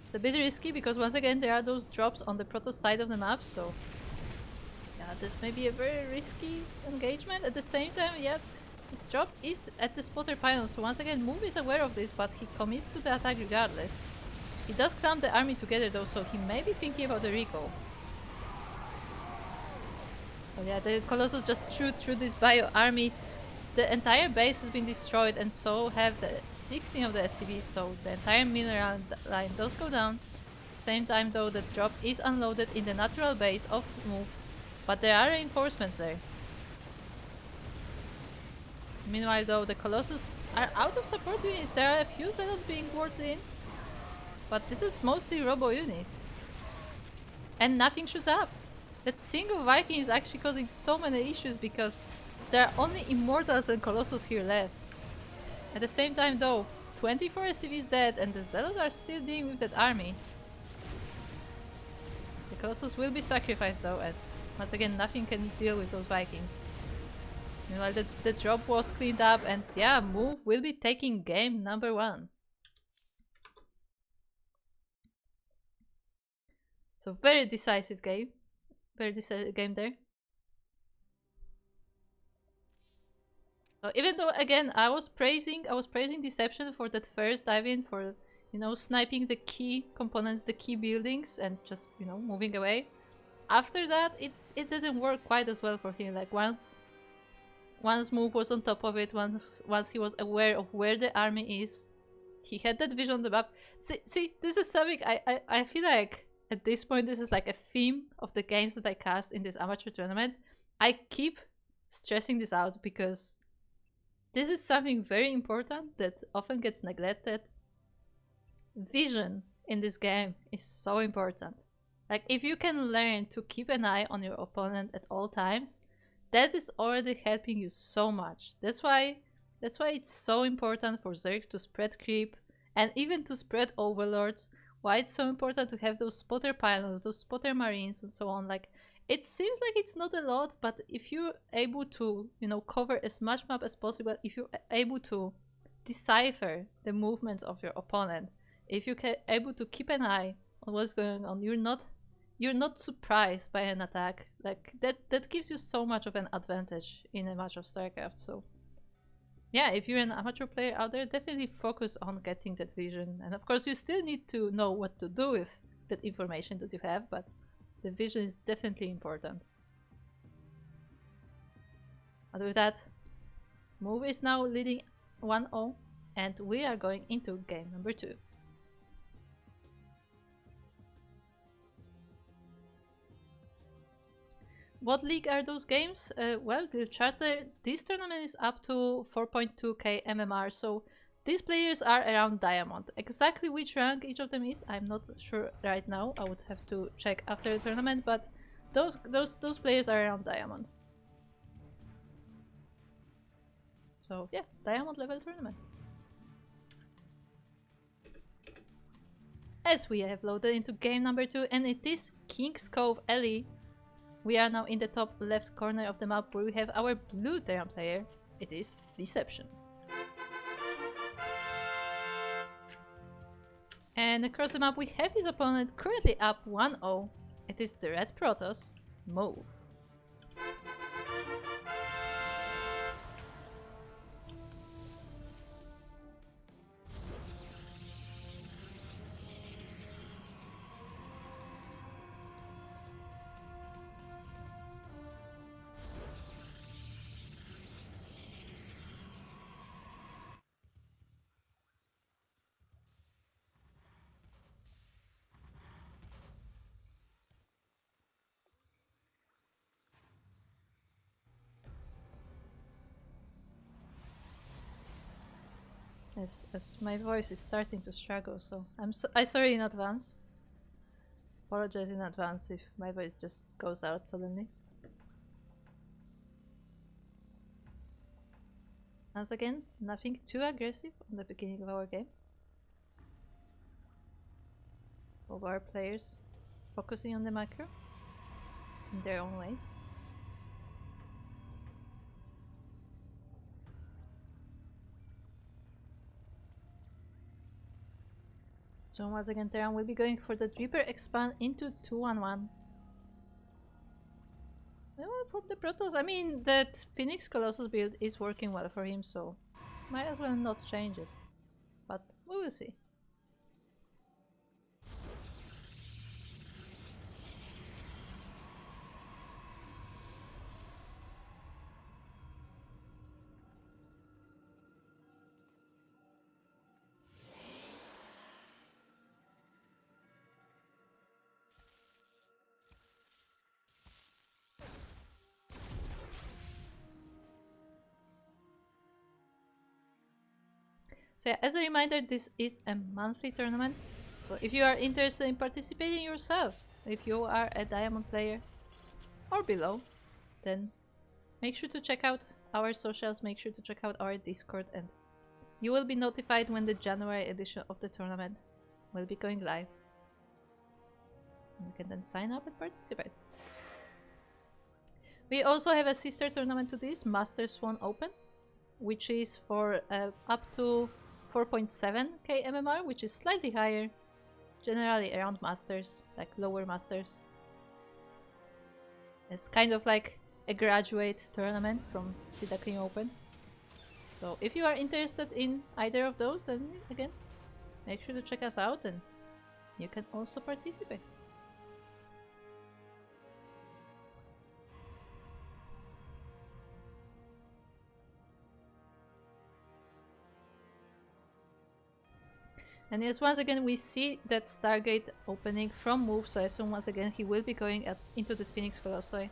It's a bit risky because once again there are those drops on the Protoss side of the map, so this may be a very risky engagement. At the same time, yeah, this drop is at the spotter pylon, so once again Move is aware of this, but he commits to the attack regardless. He does clamp the army together though, so he may be thinking about the recall. But yeah, the Colossus just chewed through this bio army. The entire base has been destroyed, and so have the 16 of the SCVs, so the entire mineral line does go down. Same time though, the drop is unloaded in the natural base of Move. But there are reinforcements there. Meanwhile though, the Colossus are out of support units. There are a few Zealots being warped in, but this is mostly robo units. And nothing shoots up. That single Viking is actually causing so many issues because there are only Immortals and Colossus here left. At the same time though, 24 SCVs dead and the Zealots are still dealing with that army. The Colossus will be sacrificed though, as once again, nothing can deal with those Vikings. Meanwhile, the drop was cleaned up, and yeah, Move will be taking game number 1. So very decisive game. Very decisive game there. So even though, again, I was praising Dception for that first dive in, for, you know, sniping the key components, the key buildings, and just, you know, moving away. After that, it didn't work quite as well for him. Like once Move was on top of it, once he was aware of where the army is, he had that vision on the map. See, this is something I feel like at this point this is like a theme of the games that I cast in these amateur tournaments. I keep stressing this out because this is something very important that often gets neglected. Vision in this game is so important. Like, if you can learn to keep an eye on your opponent at all times, that is already helping you so much. That's why it's so important for Zergs to spread creep and even to spread overlords. Why it's so important to have those spotter pylons, those spotter marines, and so on. Like, it seems like it's not a lot, but if you're able to, you know, cover as much map as possible, if you're able to decipher the movements of your opponent, if you're able to keep an eye on what's going on, you're not surprised by an attack. Like, that gives you so much of an advantage in a match of StarCraft. So yeah, if you're an amateur player out there, definitely focus on getting that vision. And of course, you still need to know what to do with that information that you have, but the vision is definitely important. And with that, Move is now leading 1-0, and we are going into game number 2. What league are those games? Well, the charter, this tournament is up to 4.2k MMR, so these players are around Diamond. Exactly which rank each of them is, I'm not sure right now. I would have to check after the tournament, but those players are around Diamond. So yeah, Diamond level tournament. As we have loaded into game number 2, and it is King's Cove Alley. We are now in the top left corner of the map where we have our blue Terran player. It is Dception. And across the map we have his opponent currently up 1-0. It is the red Protoss, Move. As my voice is starting to struggle, so I'm sorry in advance. Apologize in advance if my voice just goes out suddenly. Once again, nothing too aggressive on the beginning of our game. Both our players focusing on the macro in their own ways. So once again, Terran will be going for the Reaper expand into 2-1-1. Well, from the Protoss, I mean, that Phoenix Colossus build is working well for him, so might as well not change it. But we will see. So yeah, as a reminder, this is a monthly tournament. So if you are interested in participating yourself, if you are a Diamond player or below, then make sure to check out our socials, make sure to check out our Discord, and you will be notified when the January edition of the tournament will be going live. You can then sign up and participate. We also have a sister tournament to this, Master Swan Open, which is for up to 4.7k MMR, which is slightly higher, generally around Masters, like lower Masters. It's kind of like a graduate tournament from Sea Duckling Open. So if you are interested in either of those, then again, make sure to check us out and you can also participate. And yes, once again we see that Stargate opening from move, so I assume once again he will be going into the Phoenix Colossi.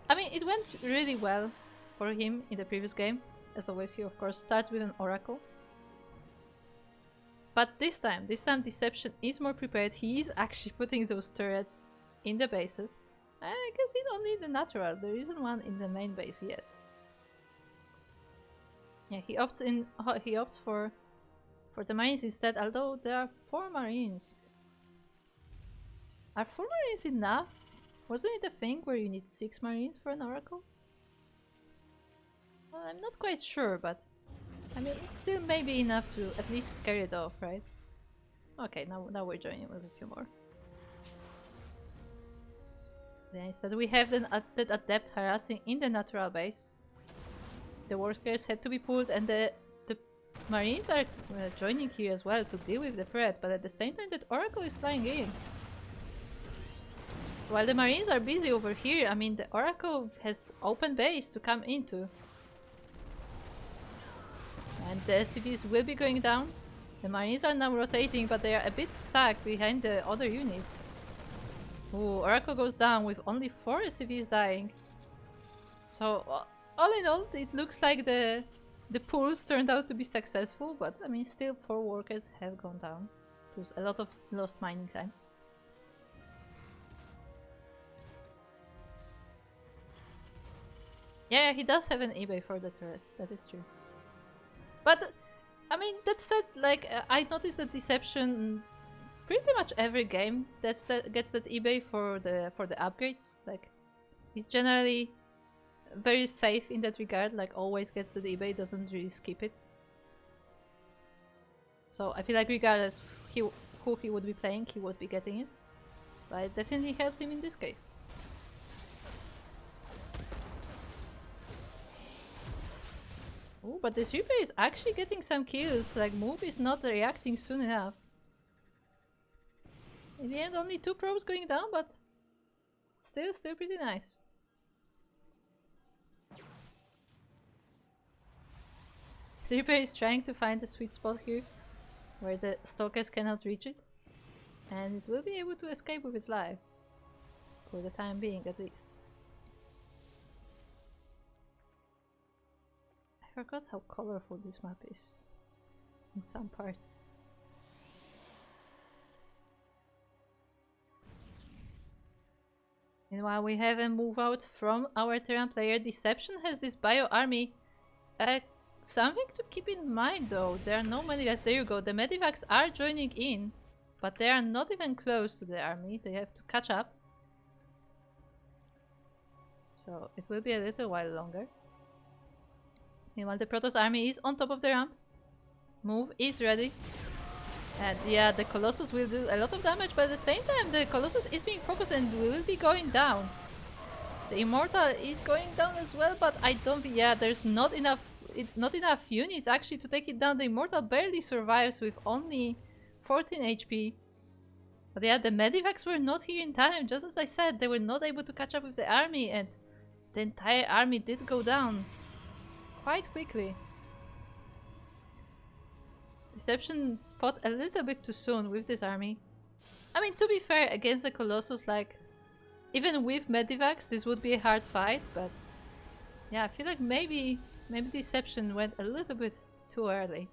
I mean, it went really well for him in the previous game. As always, he of course starts with an Oracle. But this time Dception is more prepared. He is actually putting those turrets in the bases. I guess he don't need the natural, there isn't one in the main base yet. Yeah, he opts for the Marines instead, although there are 4 Marines. Are 4 Marines enough? Wasn't it a thing where you need 6 Marines for an Oracle? Well, I'm not quite sure, but I mean, it's still maybe enough to at least scare it off, right? Okay, now we're joining with a few more. Then instead we have that Adept harassing in the natural base. The Workers had to be pulled and the Marines are joining here as well to deal with the threat, but at the same time that Oracle is flying in. So while the Marines are busy over here, I mean the Oracle has open base to come into. And the SCVs will be going down. The Marines are now rotating, but they are a bit stuck behind the other units. Ooh, Oracle goes down with only 4 SCVs dying. So all in all, it looks like the pulls turned out to be successful, but I mean still 4 workers have gone down. Plus a lot of lost mining time. Yeah, he does have an eBay for the turrets, that is true. But I mean, that said, like I noticed that Dception pretty much every game gets that eBay for the upgrades. Like he's generally very safe in that regard, like always gets the eBay, doesn't really skip it. So I feel like regardless who he would be playing, he would be getting it. But it definitely helped him in this case. Ooh, but this Reaper is actually getting some kills, like move is not reacting soon enough. In the end only 2 probes going down, but still pretty nice. The Reaper is trying to find the sweet spot here, where the Stalkers cannot reach it. And it will be able to escape with its life. For the time being, at least. I forgot how colorful this map is. In some parts. Meanwhile, we have a move out from our Terran player. Dception has this bio army. Something to keep in mind though, there are no medivacs. There you go, the medivacs are joining in, but they are not even close to the army. They have to catch up. So it will be a little while longer. Meanwhile, the Protoss army is on top of the ramp. Move is ready. And yeah, the Colossus will do a lot of damage, but at the same time the Colossus is being focused and will be going down. The Immortal is going down as well, but I don't think, yeah, there's not enough units actually to take it down. The Immortal barely survives with only 14 HP. But yeah, the medivacs were not here in time. Just as I said, they were not able to catch up with the army, and the entire army did go down quite quickly. Dception fought a little bit too soon with this army. I mean, to be fair, against the Colossus, like, even with medivacs, this would be a hard fight, but yeah, I feel like maybe Dception went a little bit too early.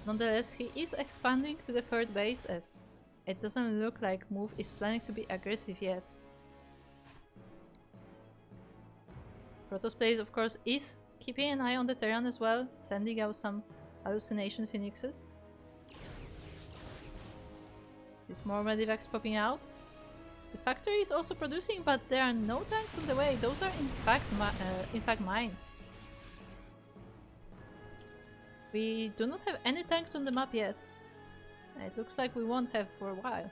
Nonetheless, he is expanding to the 3rd base, as it doesn't look like Move is planning to be aggressive yet. Protoss plays, of course, is keeping an eye on the Terran as well, sending out some hallucination phoenixes. There's more medivacs popping out. The factory is also producing, but there are no tanks on the way. Those are in fact mines. We do not have any tanks on the map yet. It looks like we won't have for a while.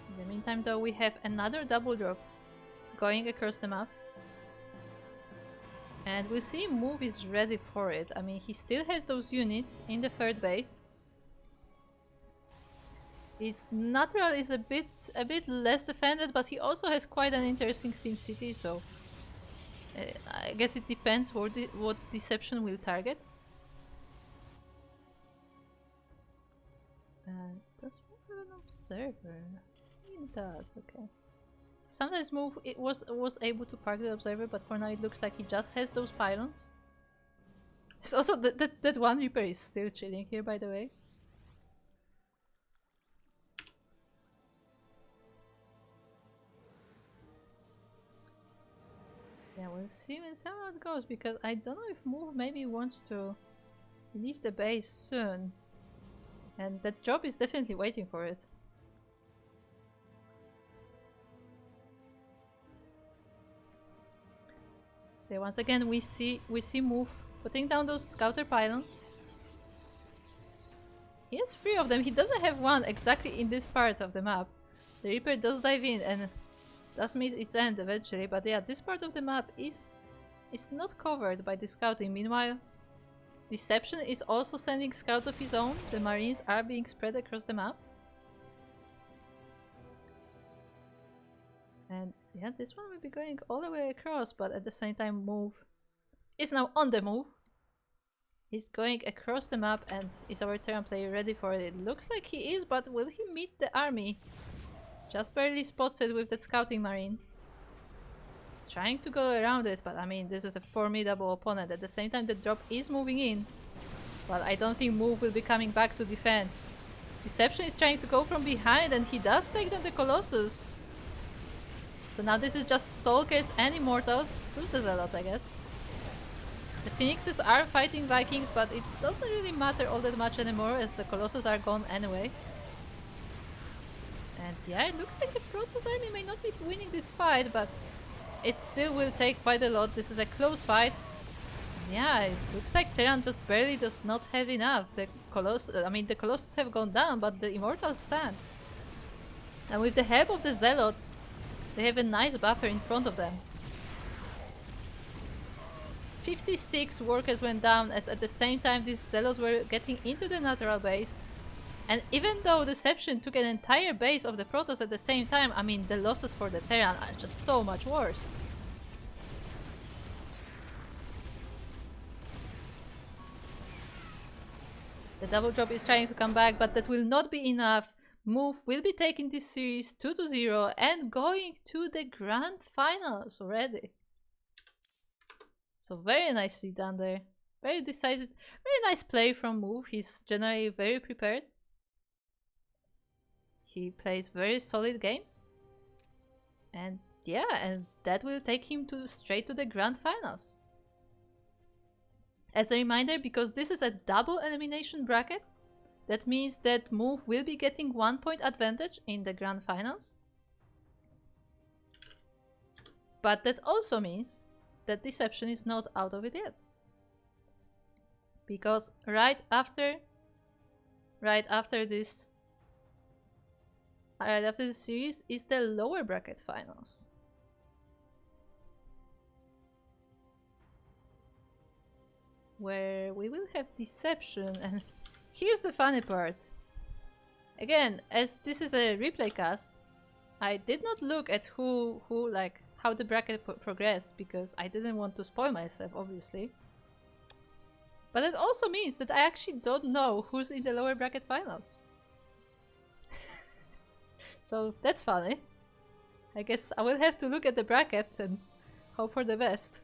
In the meantime though, we have another double drop going across the map. And we see Move is ready for it. I mean, he still has those units in the third base. His natural is a bit less defended, but he also has quite an interesting Sim City, so I guess it depends what Dception will target. Does Move have an observer? It does, okay. Sometimes Move it was able to park the observer, but for now it looks like he just has those pylons. It's also that one Reaper is still chilling here, by the way. Yeah, we'll see how it goes, because I don't know if Move maybe wants to leave the base soon. And that job is definitely waiting for it. So yeah, once again we see Move putting down those scouter pylons. He has 3 of them. He doesn't have one exactly in this part of the map. The Reaper does dive in and does meet its end eventually, but yeah, this part of the map is not covered by the scouting. Meanwhile, Dception is also sending scouts of his own. The Marines are being spread across the map. And yeah, this one will be going all the way across, but at the same time Move is now on the move. He's going across the map, and is our Terran player ready for it? It looks like he is, but will he meet the army? Just barely spots it with that scouting marine. He's trying to go around it, but I mean, this is a formidable opponent. At the same time, the drop is moving in, but I don't think Move will be coming back to defend. Dception is trying to go from behind, and he does take down the Colossus. So now this is just Stalkers and Immortals, plus the Zealots, I guess. The Phoenixes are fighting Vikings, but it doesn't really matter all that much anymore, as the Colossus are gone anyway. And yeah, it looks like the Protoss army may not be winning this fight, but it still will take quite a lot. This is a close fight. Yeah, it looks like Terran just barely does not have enough. The Colossus have gone down, but the Immortals stand. And with the help of the Zealots, they have a nice buffer in front of them. 56 workers went down, as at the same time these Zealots were getting into the natural base. And even though Dception took an entire base of the Protoss at the same time, I mean, the losses for the Terran are just so much worse. The double drop is trying to come back, but that will not be enough. Move will be taking this series 2-0 and going to the grand finals already. So very nicely done there. Very decisive, very nice play from Move. He's generally very prepared. He plays very solid games. And yeah, and that will take him straight to the grand finals. As a reminder, because this is a double elimination bracket, that means that Move will be getting 1 point advantage in the grand finals. But that also means that Dception is not out of it yet. Because right after this series is the lower bracket finals. Where we will have Dception, and here's the funny part. Again, as this is a replay cast, I did not look at how the bracket progressed, because I didn't want to spoil myself, obviously. But it also means that I actually don't know who's in the lower bracket finals. So that's funny. I guess I will have to look at the bracket and hope for the best.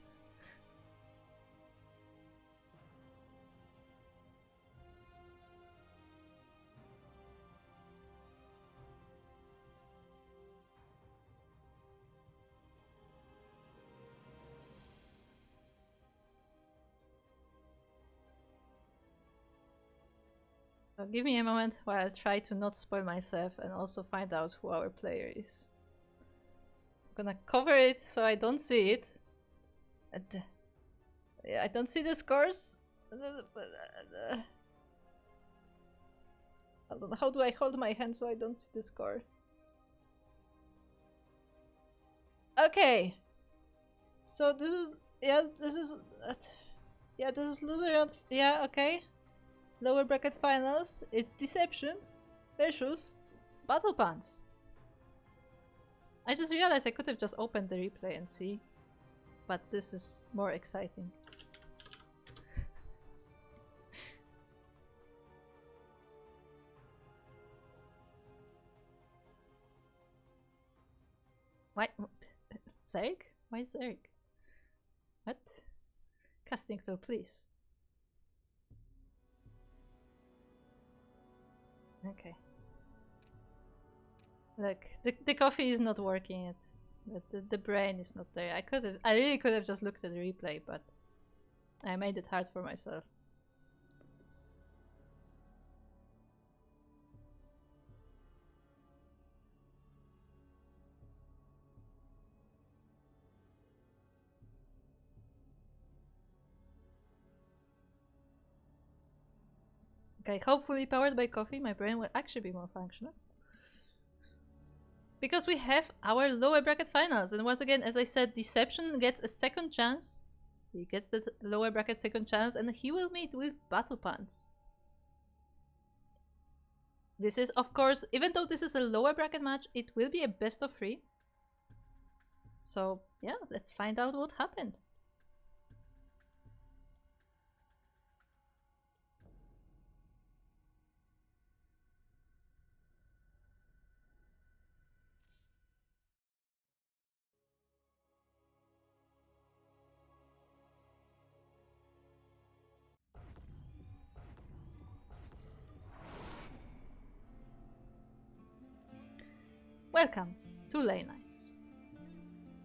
So give me a moment while I try to not spoil myself and also find out who our player is. I'm gonna cover it so I don't see it. And, yeah, I don't see the scores. How do I hold my hand so I don't see the score? Okay. So this is Yeah, this is... yeah, this is loser round... Yeah, okay. Lower bracket finals. It's Dception versus BattlePants. I just realized I could have just opened the replay and see. But this is more exciting. Why? Zerg? Why Zerg? What? Casting tool, please. Okay. Look, the coffee is not working yet. The brain is not there. I really could have just looked at the replay, but I made it hard for myself. Okay, hopefully powered by coffee, my brain will actually be more functional. Because we have our lower bracket finals, and once again, as I said, Dception gets a second chance. He gets that lower bracket second chance, and he will meet with BattlePants. This is, of course, even though this is a lower bracket match, it will be a best of 3. So, yeah, let's find out what happened. Welcome to Lane Lines.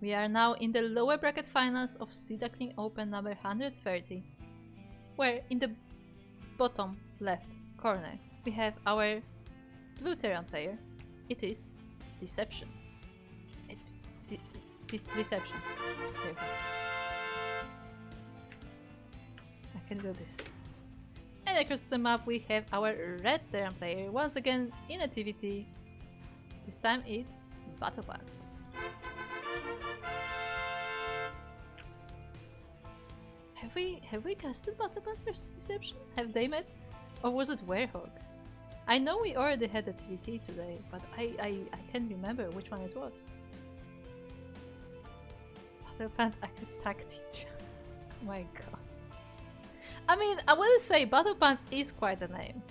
We are now in the lower bracket finals of Sea Duckling Open number 130, where in the bottom left corner we have our blue Terran player. It is Dception. Dception. There we go. I can do this. And across the map we have our red Terran player, once again in activity. This time it's BattlePants. Have we casted BattlePants versus Dception? Have they met? Or was it Werehog? I know we already had a TVT today, but I can't remember which one it was. BattlePants attack teachers. Oh my god. I mean, I want to say BattlePants is quite a name.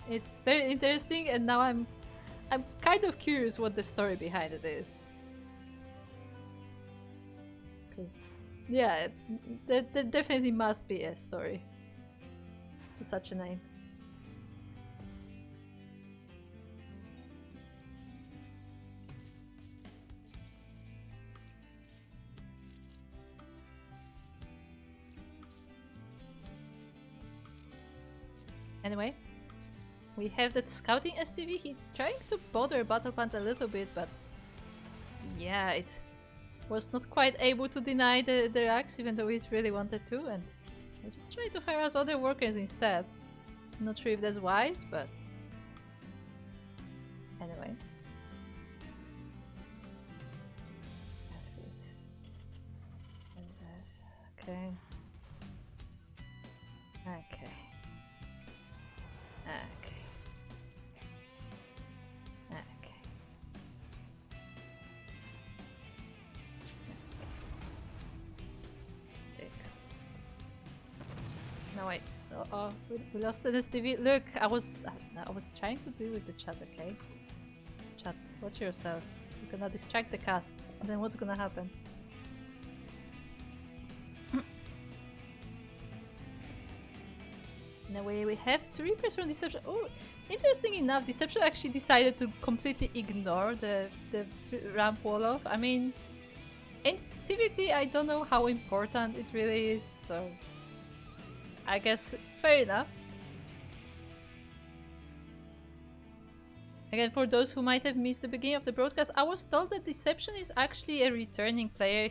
It's very interesting, and now I'm kind of curious what the story behind it is. Because, yeah, there definitely must be a story for such a name. Anyway, we have that scouting SCV. He trying to bother BattlePants a little bit, but yeah, it was not quite able to deny the Rax, even though it really wanted to, and I just tried to harass other workers instead. Not sure if that's wise, but anyway. That's it. Okay. Okay. Okay. Okay. No wait. Oh, we lost the CV. Look, I was trying to deal with the chat. Okay. Chat, watch yourself. You're gonna distract the cast, and then what's gonna happen? In a way, we have 3 Reapers from Dception. Oh, interesting enough, Dception actually decided to completely ignore the ramp wall off. I mean, in TVT, I don't know how important it really is, so I guess fair enough. Again, for those who might have missed the beginning of the broadcast, I was told that Dception is actually a returning player.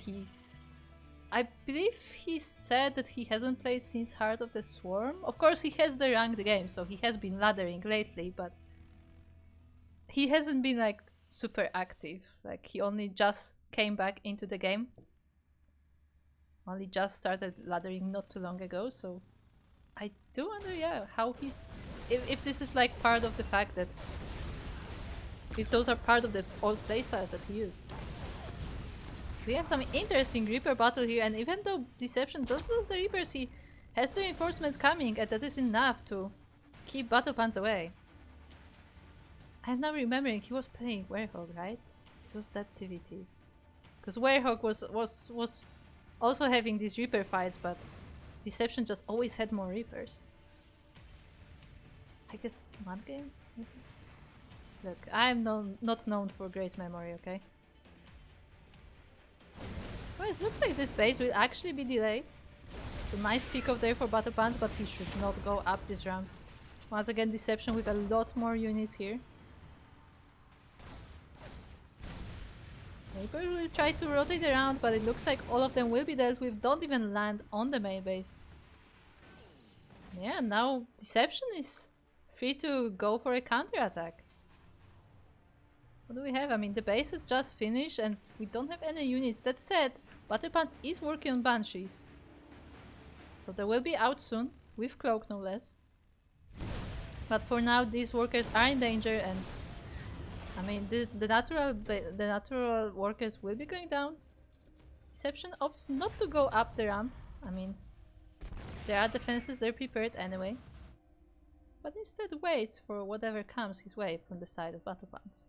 I believe he said that he hasn't played since Heart of the Swarm. Of course, he has the ranked game, so he has been laddering lately, but he hasn't been like super active. Like, he only just came back into the game. only just started laddering not too long ago, so I do wonder, yeah, how he's... If this is like part of the fact that... If those are part of the old playstyles that he used. We have some interesting Reaper battle here, and even though Dception does lose the Reapers, he has the reinforcements coming, and that is enough to keep BattlePants away. I'm now remembering he was playing Werehog, right? It was that TVT. Because Werehog was also having these Reaper fights, but Dception just always had more Reapers. I guess one game? Maybe? Look, I'm not known for great memory, okay? Well, it looks like this base will actually be delayed. It's a nice pick off there for BattlePants, but he should not go up this round. Once again, Dception with a lot more units here. Reaper will try to rotate around, but it looks like all of them will be dealt with, don't even land on the main base. Yeah, now Dception is free to go for a counter-attack. What do we have? I mean, the base is just finished and we don't have any units. That said, BattlePants is working on Banshees. So they will be out soon, with Cloak no less. But for now, these workers are in danger, and I mean, the natural workers will be going down. Dception opts not to go up the ramp. I mean, there are defenses, they're prepared anyway. But instead waits for whatever comes his way from the side of BattlePants.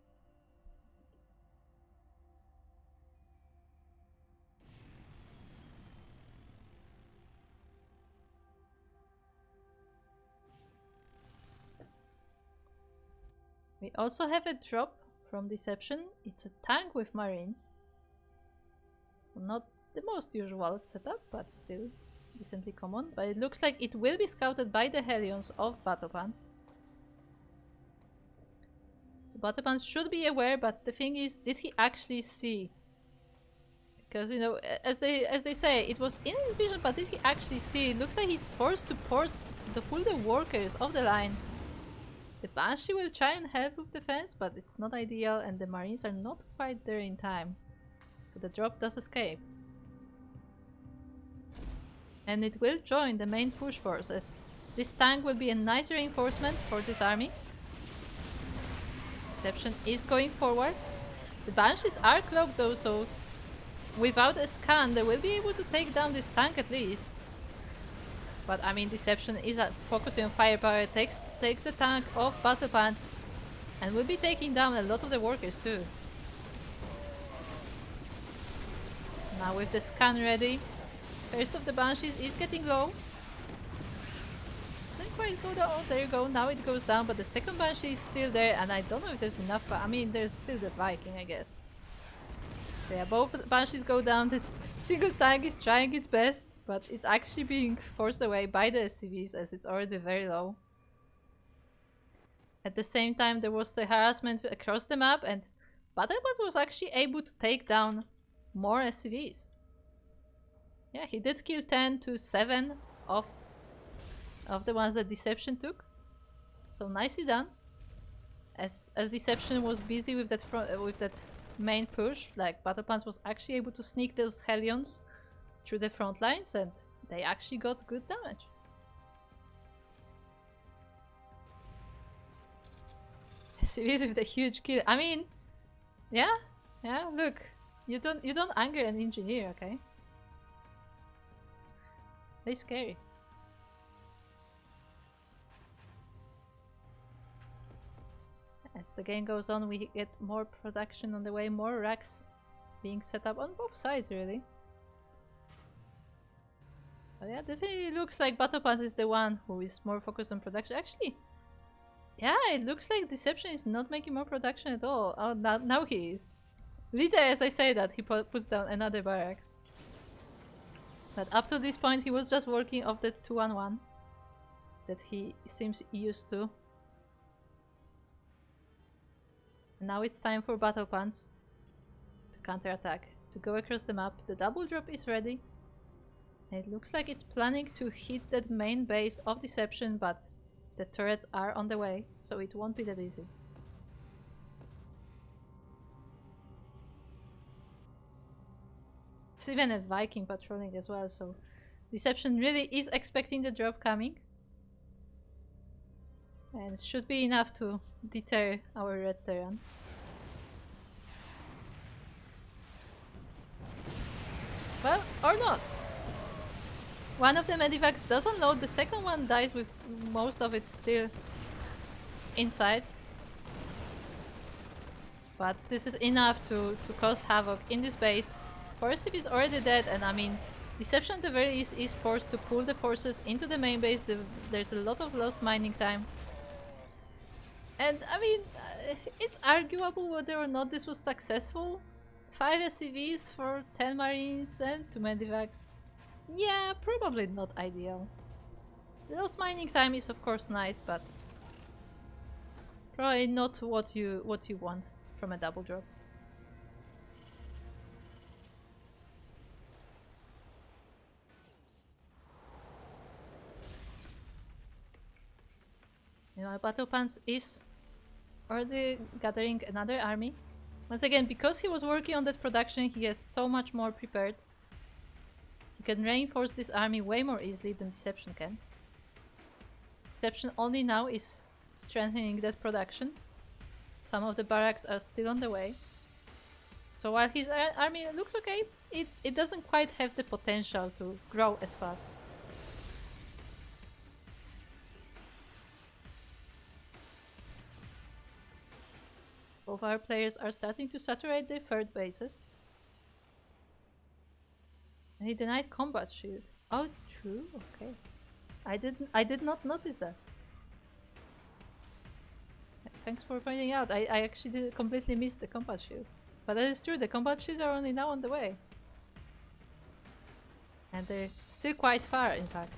We also have a drop from Dception. It's a tank with Marines. So not the most usual setup, but still decently common. But it looks like it will be scouted by the Hellions of BattlePants. So BattlePants should be aware, but the thing is, did he actually see? Because, you know, as they say, it was in his vision, but did he actually see? It looks like he's forced to pull the workers off the line. The Banshee will try and help with defense, but it's not ideal, and the Marines are not quite there in time. So the drop does escape. And it will join the main push forces. This tank will be a nice reinforcement for this army. Dception is going forward. The Banshees are cloaked though, so without a scan they will be able to take down this tank at least. But I mean, Dception is focusing on firepower, takes the tank off BattlePants, and will be taking down a lot of the workers too. Now with the scan ready, first of the Banshees is getting low. Doesn't quite go down. Oh, there you go. Now it goes down, but the second Banshee is still there, and I don't know if there's enough. But I mean, there's still the Viking, I guess. So yeah, both Banshees go down. The single tank is trying its best, but it's actually being forced away by the SCVs as it's already very low. At the same time, there was the harassment across the map, and BattlePants was actually able to take down more SCVs. Yeah, he did kill 10 to 7 of the ones that Dception took. So nicely done. As Dception was busy with that main push, like BattlePants was actually able to sneak those Hellions through the front lines, and they actually got good damage. SCVs with a huge kill. I mean, yeah, look, you don't anger an engineer, okay? They're scary. As the game goes on, we get more production on the way, more racks being set up on both sides, really. But yeah, definitely looks like BattlePants is the one who is more focused on production. Actually, yeah, it looks like Dception is not making more production at all. Oh, now he is. Literally, as I say that, he puts down another barracks. But up to this point, he was just working off that 2-1-1 that he seems used to. Now it's time for BattlePants to counterattack, to go across the map. The double drop is ready. And it looks like it's planning to hit that main base of Dception, but the turrets are on the way, so it won't be that easy. There's even a Viking patrolling as well, so Dception really is expecting the drop coming. And it should be enough to deter our red Terran. Well, or not. One of the medivacs does unload, the second one dies with most of it still inside. But this is enough to cause havoc in this base. Forsyth is already dead, and I mean, Dception at the very least is forced to pull the forces into the main base. There's a lot of lost mining time. And I mean, it's arguable whether or not this was successful. 5 SCVs for 10 marines and 2 medivacs. Yeah, probably not ideal. Lost mining time is of course nice, but probably not what you want from a double drop. Meanwhile, BattlePants is already gathering another army. Once again, because he was working on that production, he has so much more prepared. He can reinforce this army way more easily than Dception can. Dception only now is strengthening that production. Some of the barracks are still on the way. So while his army looks okay, it doesn't quite have the potential to grow as fast. Both our players are starting to saturate their third bases. And he denied combat shield. Oh, true. Okay, I did not notice that. Thanks for pointing out. I actually completely missed the combat shields. But that is true. The combat shields are only now on the way, and they're still quite far, in fact.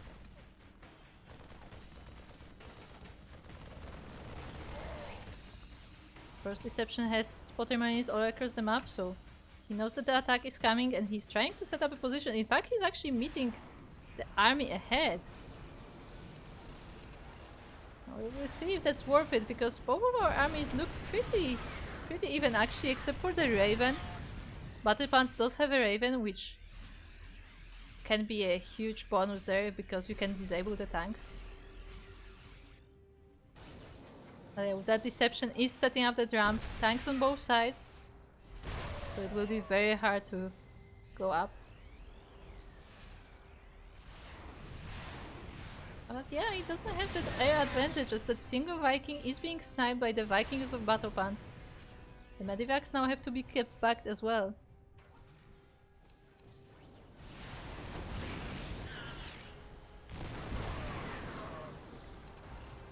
First, Dception has spotter marines all across the map, so he knows that the attack is coming and he's trying to set up a position. In fact, he's actually meeting the army ahead. Now, we'll see if that's worth it, because both of our armies look pretty even actually, except for the Raven. BattlePants does have a Raven, which can be a huge bonus there because you can disable the tanks. That Dception is setting up the ramp, tanks on both sides, so it will be very hard to go up. But yeah, he doesn't have that air advantage, as that single Viking is being sniped by the Vikings of BattlePants. The medivacs now have to be kept back as well.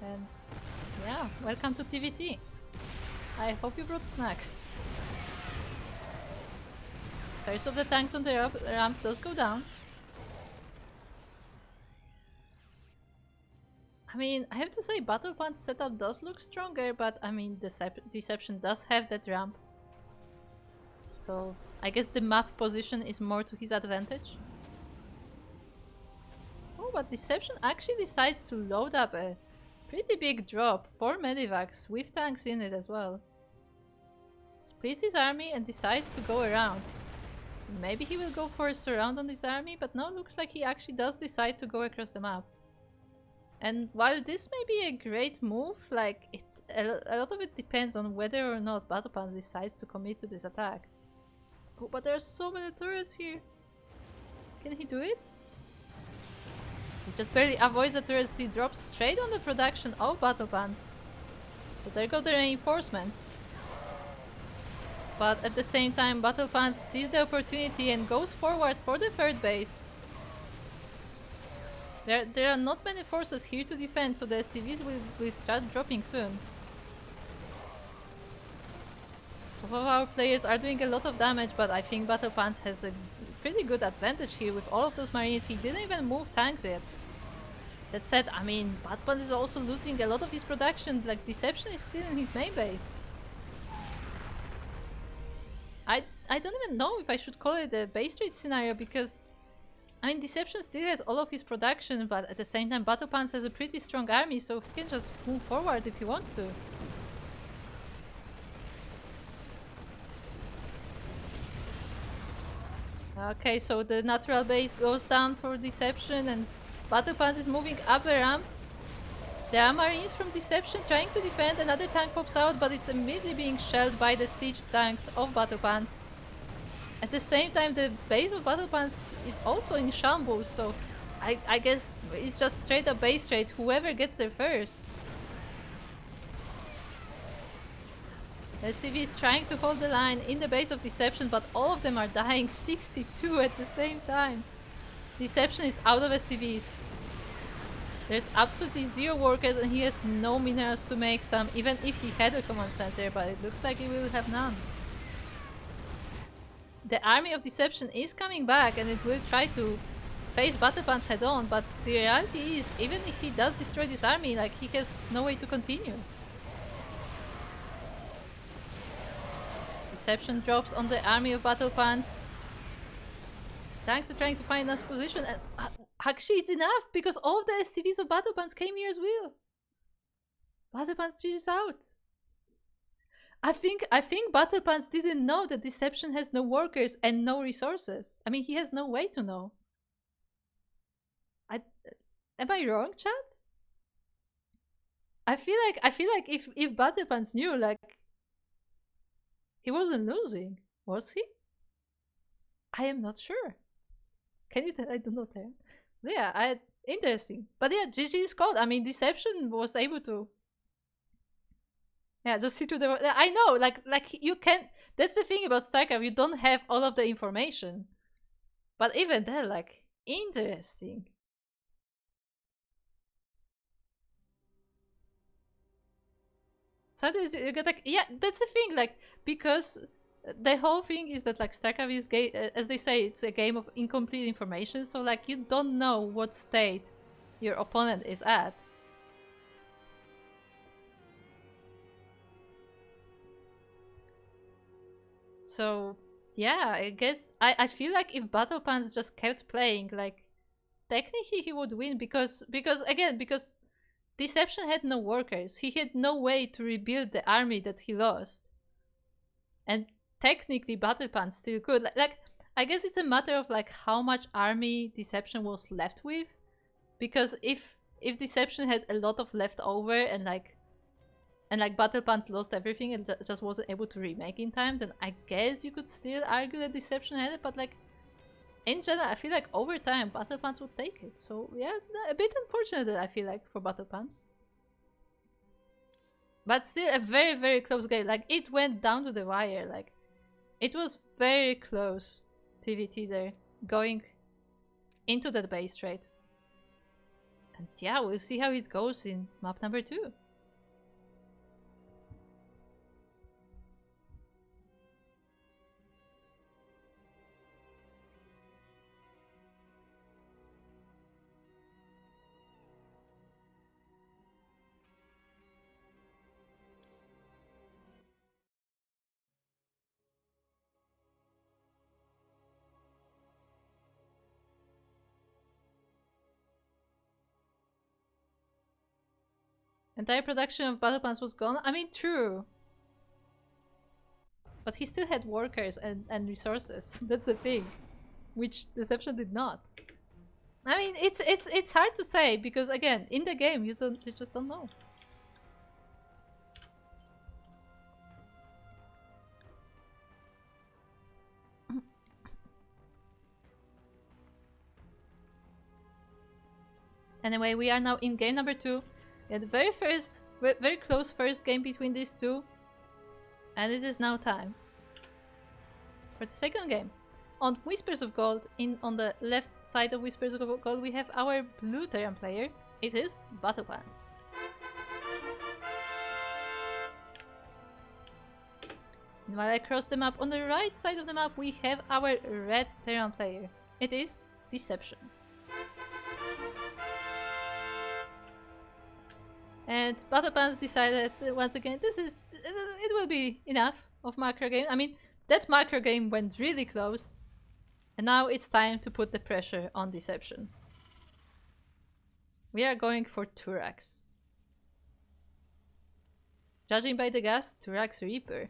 And yeah, welcome to TVT. I hope you brought snacks. The first of the tanks on the ramp does go down. I mean, I have to say, BattlePants setup does look stronger, but I mean, Dception does have that ramp. So I guess the map position is more to his advantage. Oh, but Dception actually decides to load up a pretty big drop, 4 medivacs with tanks in it as well. Splits his army and decides to go around. Maybe he will go for a surround on this army, but no, looks like he actually does decide to go across the map. And while this may be a great move, like a lot of it depends on whether or not BattlePants decides to commit to this attack. Oh, but there are so many turrets here. Can he do it? He just barely avoids the turrets. He drops straight on the production of BattlePants. So there go the reinforcements. But at the same time, BattlePants sees the opportunity and goes forward for the third base. There are not many forces here to defend, so the SCVs will start dropping soon. Both of our players are doing a lot of damage, but I think BattlePants has a pretty good advantage here with all of those marines. He didn't even move tanks yet. That said, I mean, BattlePants is also losing a lot of his production, like Dception is still in his main base. I don't even know if I should call it a base trade scenario, because I mean, Dception still has all of his production, but at the same time, BattlePants has a pretty strong army, so he can just move forward if he wants to. Okay, so the natural base goes down for Dception and BattlePants is moving up a ramp. There are Marines from Dception trying to defend, another tank pops out, but it's immediately being shelled by the siege tanks of BattlePants. At the same time, the base of BattlePants is also in shambles, so I guess it's just straight up base trade, whoever gets there first. The CV is trying to hold the line in the base of Dception, but all of them are dying 62 at the same time. Dception is out of SCVs. There's absolutely zero workers and he has no minerals to make some, even if he had a command center, but it looks like he will have none. The army of Dception is coming back and it will try to face BattlePants head on, but the reality is, even if he does destroy this army, like, he has no way to continue. Dception drops on the army of BattlePants. Tanks are trying to find a nice position, and actually it's enough because all of the SCVs of BattlePants came here as well. BattlePants is out. I think BattlePants didn't know that Dception has no workers and no resources. I mean, he has no way to know. Am I wrong, chat? I feel like if BattlePants knew, like, he wasn't losing, was he? I am not sure. Can you tell? I don't know. Yeah, interesting. But yeah, GG is called. I mean, Dception was able to. Yeah, just see through the. I know, like you can. That's the thing about StarCraft. You don't have all of the information. But even there, like, interesting. Sometimes you get like, yeah, that's the thing, like, because the whole thing is that, like, StarCraft is as they say, it's a game of incomplete information, so, like, you don't know what state your opponent is at. So yeah, I guess I feel like if BattlePants just kept playing, like, technically he would win because Dception had no workers. He had no way to rebuild the army that he lost. And technically BattlePants still could. Like, I guess it's a matter of, like, how much army Dception was left with. Because if Dception had a lot of leftover and BattlePants lost everything and just wasn't able to remake in time, then I guess you could still argue that Dception had it, but, like, in general, I feel like over time, BattlePants would take it. So yeah, a bit unfortunate, I feel like, for BattlePants. But still a very, very close game. Like, it went down to the wire. Like, it was very close, TVT there, going into that base trade. And yeah, we'll see how it goes in map number 2. Entire production of BattlePants was gone. I mean, true. But he still had workers and resources. That's the thing. Which Dception did not. I mean, it's hard to say because, again, in the game you just don't know. Anyway, we are now in game number 2. We had the very close first game between these two. And it is now time for the second game. On Whispers of Gold, on the left side of Whispers of Gold, we have our blue Terran player. It is BattlePants. And while I cross the map, on the right side of the map, we have our red Terran player. It is Dception. And BattlePants decided once again, it will be enough of macro game. I mean, that macro game went really close. And now it's time to put the pressure on Dception. We are going for Turax. Judging by the gas, Turax Reaper.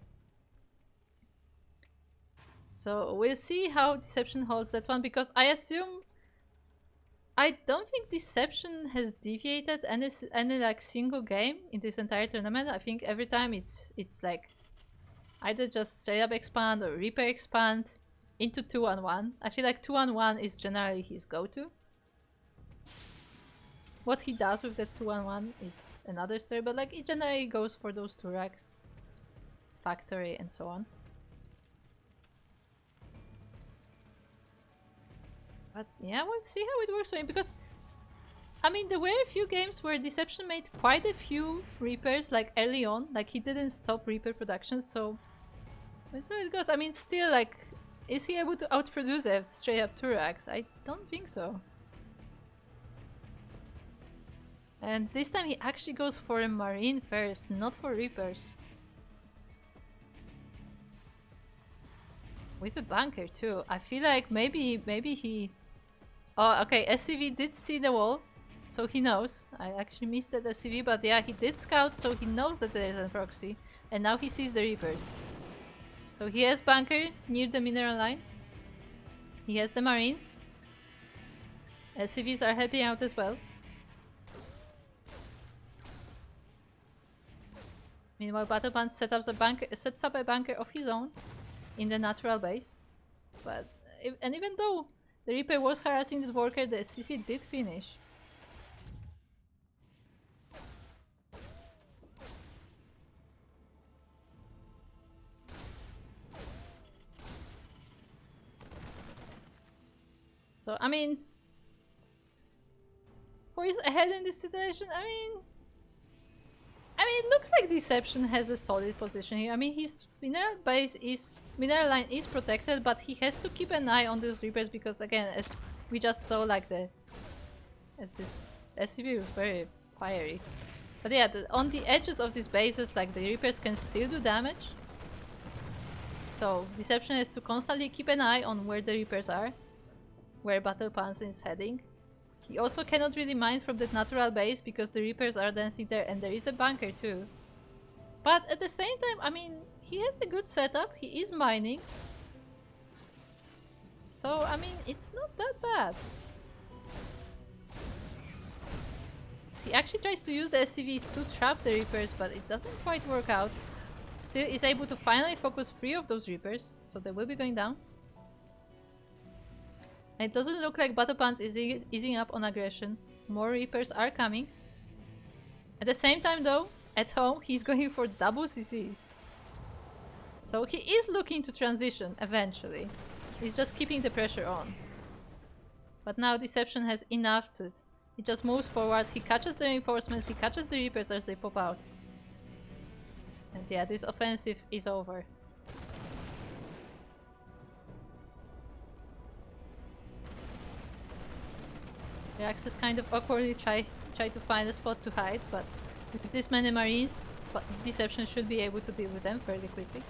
So we'll see how Dception holds that one, because I don't think Dception has deviated any like single game in this entire tournament. I think every time it's like either just straight up expand or Reaper expand into 2-on-1. I feel like 2-on-1 is generally his go-to. What he does with that 2-on-1 is another story, but like it generally goes for those 2 racks, factory and so on. But yeah, we'll see how it works for him, because I mean, there were a few games where Dception made quite a few Reapers, like early on, like he didn't stop Reaper production, so that's how it goes. I mean, still, like, is he able to outproduce a straight up 2 racks? I don't think so. And this time he actually goes for a Marine first, not for Reapers. With a bunker too. I feel like maybe he... Oh, okay, SCV did see the wall, so he knows. I actually missed that SCV, but yeah, he did scout, so he knows that there is a proxy. And now he sees the Reapers. So he has bunker near the mineral line. He has the Marines. SCVs are helping out as well. Meanwhile, BattlePants sets up a bunker of his own in the natural base. But and even though the Reaper was harassing the worker, the CC did finish. So I mean, who is ahead in this situation? I mean, it looks like Dception has a solid position here. I mean, his mineral line is protected, but he has to keep an eye on those Reapers because, again, as we just saw, like as this SCV was very fiery. But yeah, on the edges of these bases, like the Reapers can still do damage. So Dception has to constantly keep an eye on where the Reapers are, where BattlePants is heading. He also cannot really mine from the natural base because the Reapers are dancing there, and there is a bunker too. But at the same time, I mean, he has a good setup, he is mining. So, I mean, it's not that bad. He actually tries to use the SCVs to trap the Reapers, but it doesn't quite work out. Still is able to finally focus 3 of those Reapers, so they will be going down. It doesn't look like BattlePants is easing up on aggression. More Reapers are coming. At the same time though, at home he's going for double CCs. So he is looking to transition eventually. He's just keeping the pressure on. But now Dception has enough to it. He just moves forward, he catches the reinforcements, he catches the Reapers as they pop out. And yeah, this offensive is over. Reax is kind of awkwardly try to find a spot to hide, but with this many Marines, Dception should be able to deal with them fairly quickly.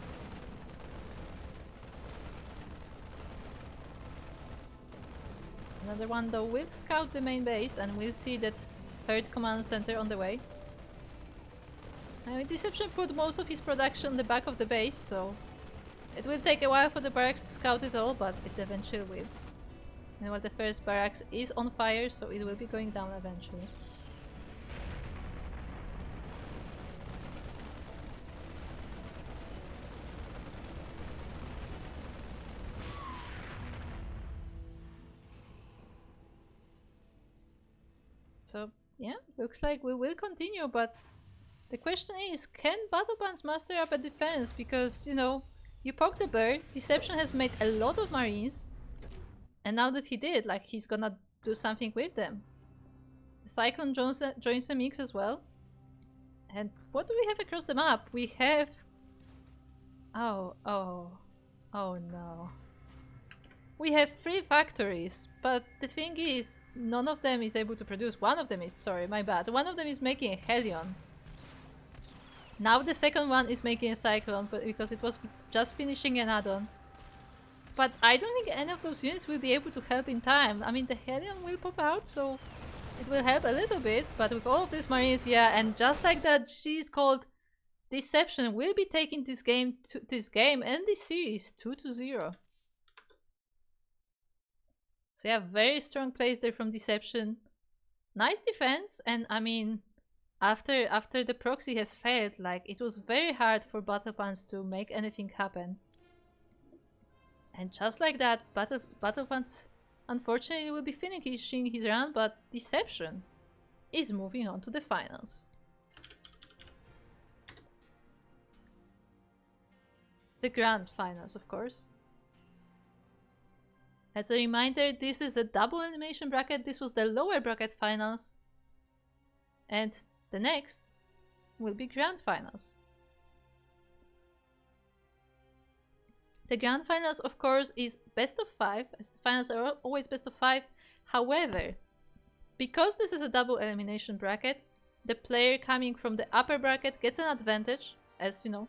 Another one though will scout the main base, and we'll see that 3rd command center on the way. I mean, Dception put most of his production on the back of the base, so it will take a while for the barracks to scout it all, but it eventually will. And while the first barracks is on fire, so it will be going down eventually. So yeah, looks like we will continue, but the question is, can BattlePants master up a defense? Because, you know, you poke the bear, Dception has made a lot of Marines. And now that he did, like, he's gonna do something with them. Cyclone joins the mix as well. And what do we have across the map? We have... Oh no. We have 3 factories, but the thing is, none of them is able to produce. One of them is, sorry, my bad. One of them is making a Helion. Now the second one is making a Cyclone, but because it was just finishing an add-on. But I don't think any of those units will be able to help in time. I mean, the Helion will pop out, so it will help a little bit. But with all of these Marines, yeah, and just like that, she's called Dception will be taking this game and this series 2-0. So yeah, very strong plays there from Dception. Nice defense, and I mean, after the proxy has failed, like, it was very hard for BattlePants to make anything happen. And just like that, BattlePants unfortunately will be finishing his round, but Dception is moving on to the finals. The grand finals, of course. As a reminder, this is a double elimination bracket. This was the lower bracket finals. And the next will be grand finals. The grand finals, of course, is best of 5, as the finals are always best of 5. However, because this is a double elimination bracket, the player coming from the upper bracket gets an advantage, as you know,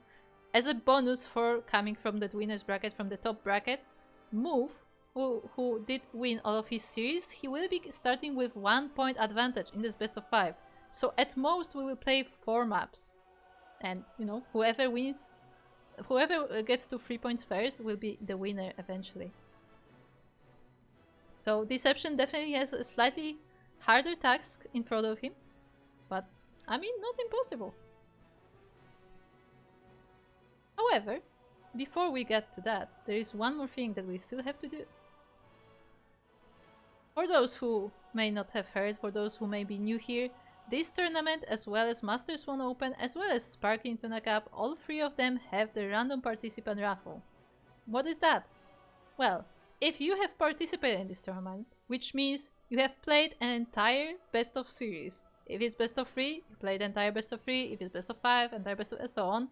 as a bonus for coming from the winner's bracket, from the top bracket. Move, who did win all of his series, he will be starting with 1 point advantage in this best of 5. So at most we will play 4 maps. And, you know, whoever wins, whoever gets to 3 points first will be the winner eventually. So Dception definitely has a slightly harder task in front of him. But, I mean, not impossible. However, before we get to that, there is one more thing that we still have to do. For those who may not have heard, for those who may be new here, this tournament, as well as Masters 1 Open, as well as Sparkling Tuna Cup, all 3 of them have the random participant raffle. What is that? Well, if you have participated in this tournament, which means you have played an entire best of series. If it's best of 3, you play the entire best of 3. If it's best of 5, entire best of, and so on.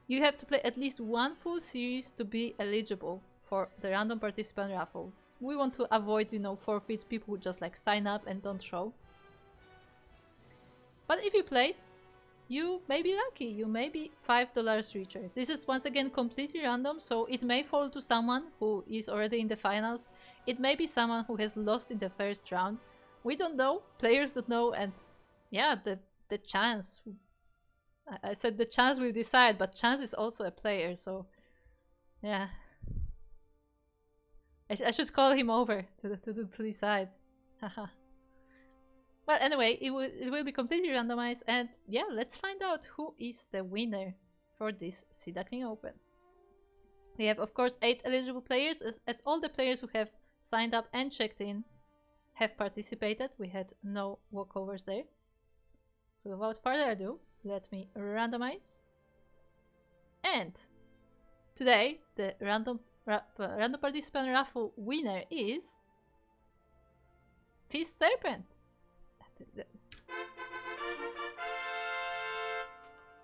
You have to play at least 1 full series to be eligible for the random participant raffle. We want to avoid, you know, forfeits, people who just like sign up and don't show. But if you played, you may be lucky. You may be $5 richer. This is once again completely random, so it may fall to someone who is already in the finals. It may be someone who has lost in the first round. We don't know. Players don't know, and yeah, the chance. I said the chance will decide, but chance is also a player, so yeah. I should call him over to decide. Haha. Well, anyway, it will be completely randomized, and yeah, let's find out who is the winner for this Sea Duckling Open. We have, of course, 8 eligible players, as all the players who have signed up and checked in have participated. We had no walkovers there. So without further ado, let me randomize. And today, the random participant raffle winner is FizzSerpent.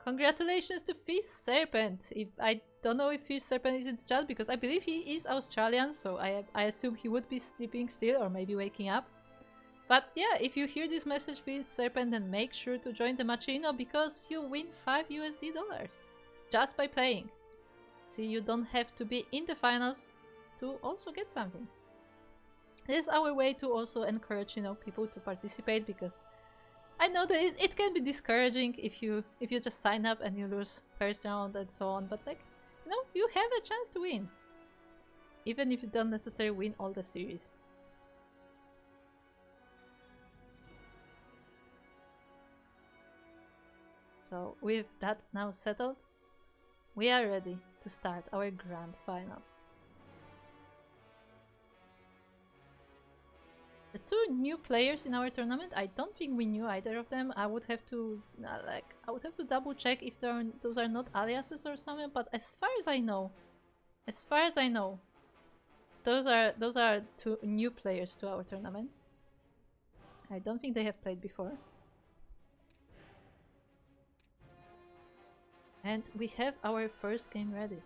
Congratulations to FizzSerpent. I don't know if FizzSerpent is in the chat because I believe he is Australian, so I assume he would be sleeping still or maybe waking up. But yeah, if you hear this message, FizzSerpent, then make sure to join the Machino because you win $5 just by playing. See, you don't have to be in the finals to also get something. This is our way to also encourage, you know, people to participate, because I know that it can be discouraging if you just sign up and you lose first round and so on, but like, you know, you have a chance to win. Even if you don't necessarily win all the series. So with that now settled, we are ready to start our grand finals. The 2 new players in our tournament, I don't think we knew either of them. I would have to double check if those are not aliases or something. But as far as I know, those are 2 new players to our tournament. I don't think they have played before. And we have our first game ready.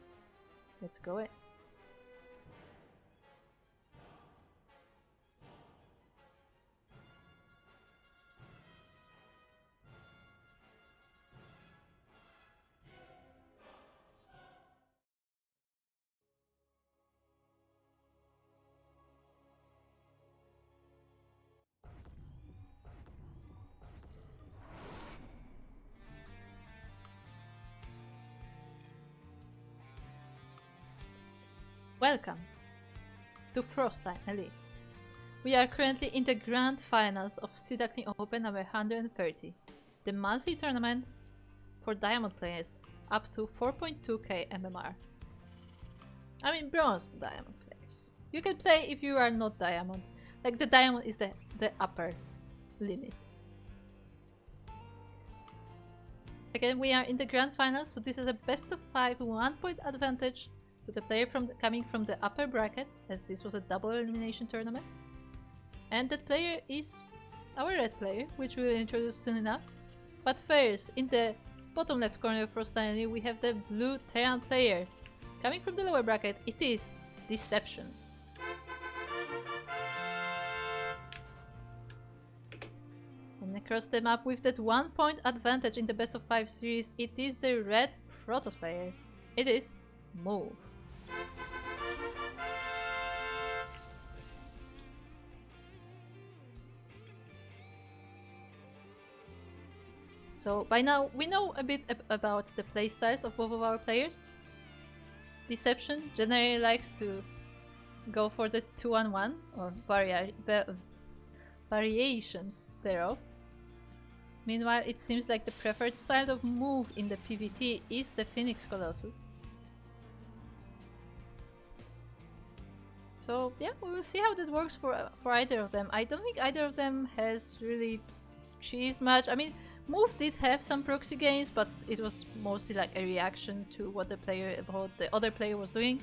Let's go in. Welcome to Frostline Elite. We are currently in the grand finals of Sea Duckling Open number 130, the monthly tournament for diamond players, up to 4.2k MMR. I mean bronze to diamond players. You can play if you are not diamond. Like the diamond is the upper limit. Again, we are in the grand finals, so this is a best of 5 1-point advantage to the player coming from the upper bracket, as this was a double elimination tournament. And that player is our red player, which we will introduce soon enough. But first, in the bottom left corner of Frost Line, we have the blue Terran player. Coming from the lower bracket, it is Dception. And across the map with that 1-point advantage in the best of 5 series, it is the red Protoss player. It is Move. So by now we know a bit about the playstyles of both of our players. Dception generally likes to go for the 2-on-1 or variations thereof. Meanwhile, it seems like the preferred style of move in the PvT is the Phoenix Colossus. So yeah, we will see how that works for either of them. I don't think either of them has really cheesed much. I mean, Move did have some proxy gains, but it was mostly like a reaction to what the other player was doing.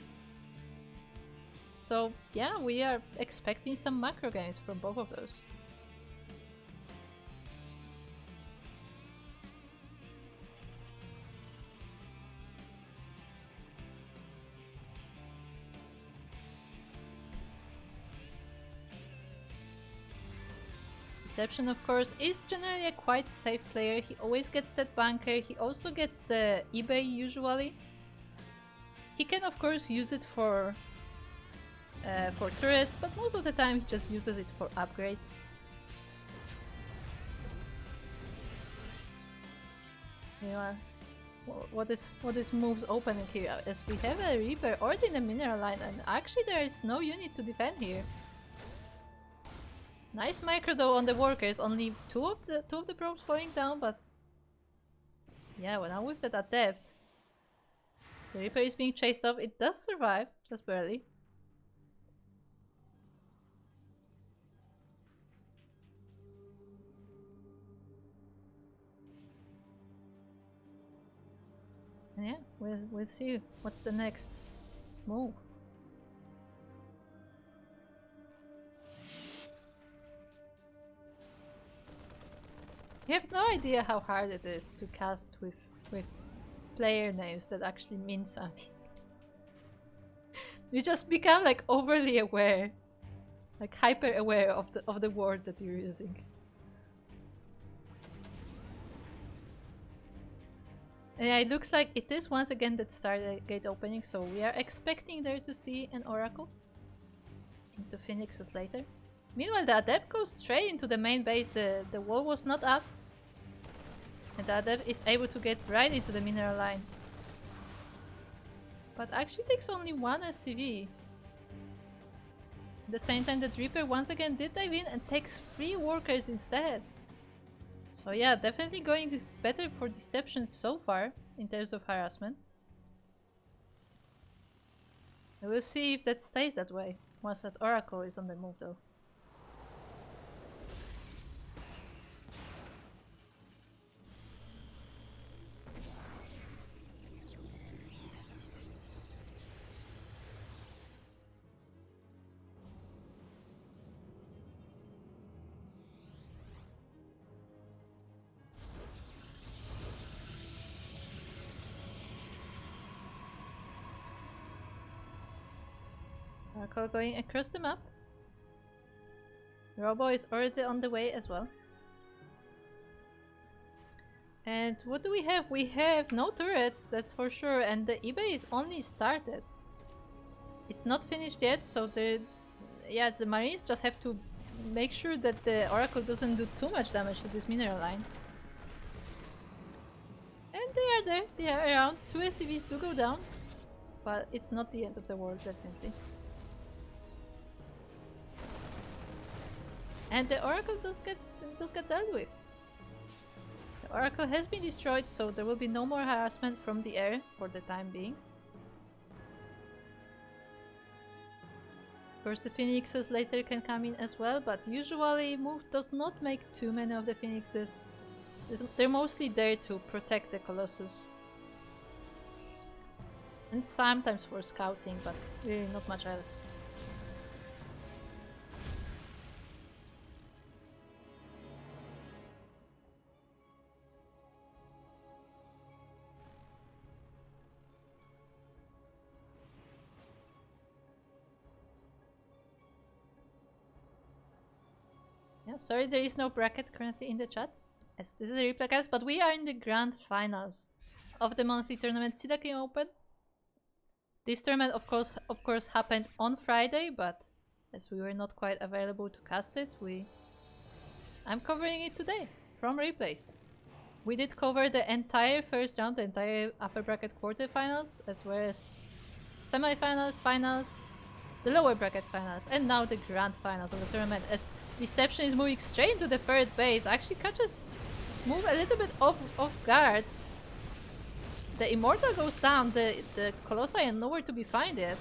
So yeah, we are expecting some macro games from both of those. Dception, of course, is generally a quite safe player. He always gets that bunker. He also gets the eBay usually. He can, of course, use it for turrets, but most of the time he just uses it for upgrades. Yeah. What is Move's opening here? As we have a Reaper already in the mineral line, and actually there is no unit to defend here. Nice micro though on the workers, only two of the probes falling down, but yeah, well, now with that adept, the Reaper is being chased off. It does survive, just barely. And yeah, we'll see what's the next move. You have no idea how hard it is to cast with player names that actually mean something. You just become like overly aware, like hyper aware of the word that you're using. And yeah, it looks like it is once again that Stargate opening, so we are expecting there to see an Oracle into Phoenixes later. Meanwhile, the Adept goes straight into the main base. The wall was not up. And the Adept is able to get right into the mineral line. But actually takes only one SCV. At the same time, that Reaper once again did dive in and takes 3 workers instead. So yeah, definitely going better for Dception so far in terms of harassment. And we'll see if that stays that way once that Oracle is on the move though. Oracle going across the map. Robo is already on the way as well. And what do we have? We have no turrets, that's for sure, and the eBay is only started. It's not finished yet, so the Marines just have to make sure that the Oracle doesn't do too much damage to this mineral line. And they are there, they are around. 2 SCVs do go down, but it's not the end of the world, definitely. And the Oracle does get dealt with. The Oracle has been destroyed, so there will be no more harassment from the air for the time being. Of course, the Phoenixes later can come in as well, but usually move does not make too many of the Phoenixes. They're mostly there to protect the Colossus. And sometimes for scouting, but really not much else. Yeah, sorry there is no bracket currently in the chat, as this is a replay cast, but we are in the grand finals of the monthly tournament Sea Duckling Open. This tournament of course happened on Friday, but as we were not quite available to cast it, I'm covering it today from replays. We did cover the entire first round, the entire upper bracket quarterfinals, as well as semifinals, finals, the lower bracket finals, and now the grand finals of the tournament, as Dception is moving straight into the third base. Actually catches move a little bit off guard. The Immortal goes down, the Colossi are nowhere to be found yet.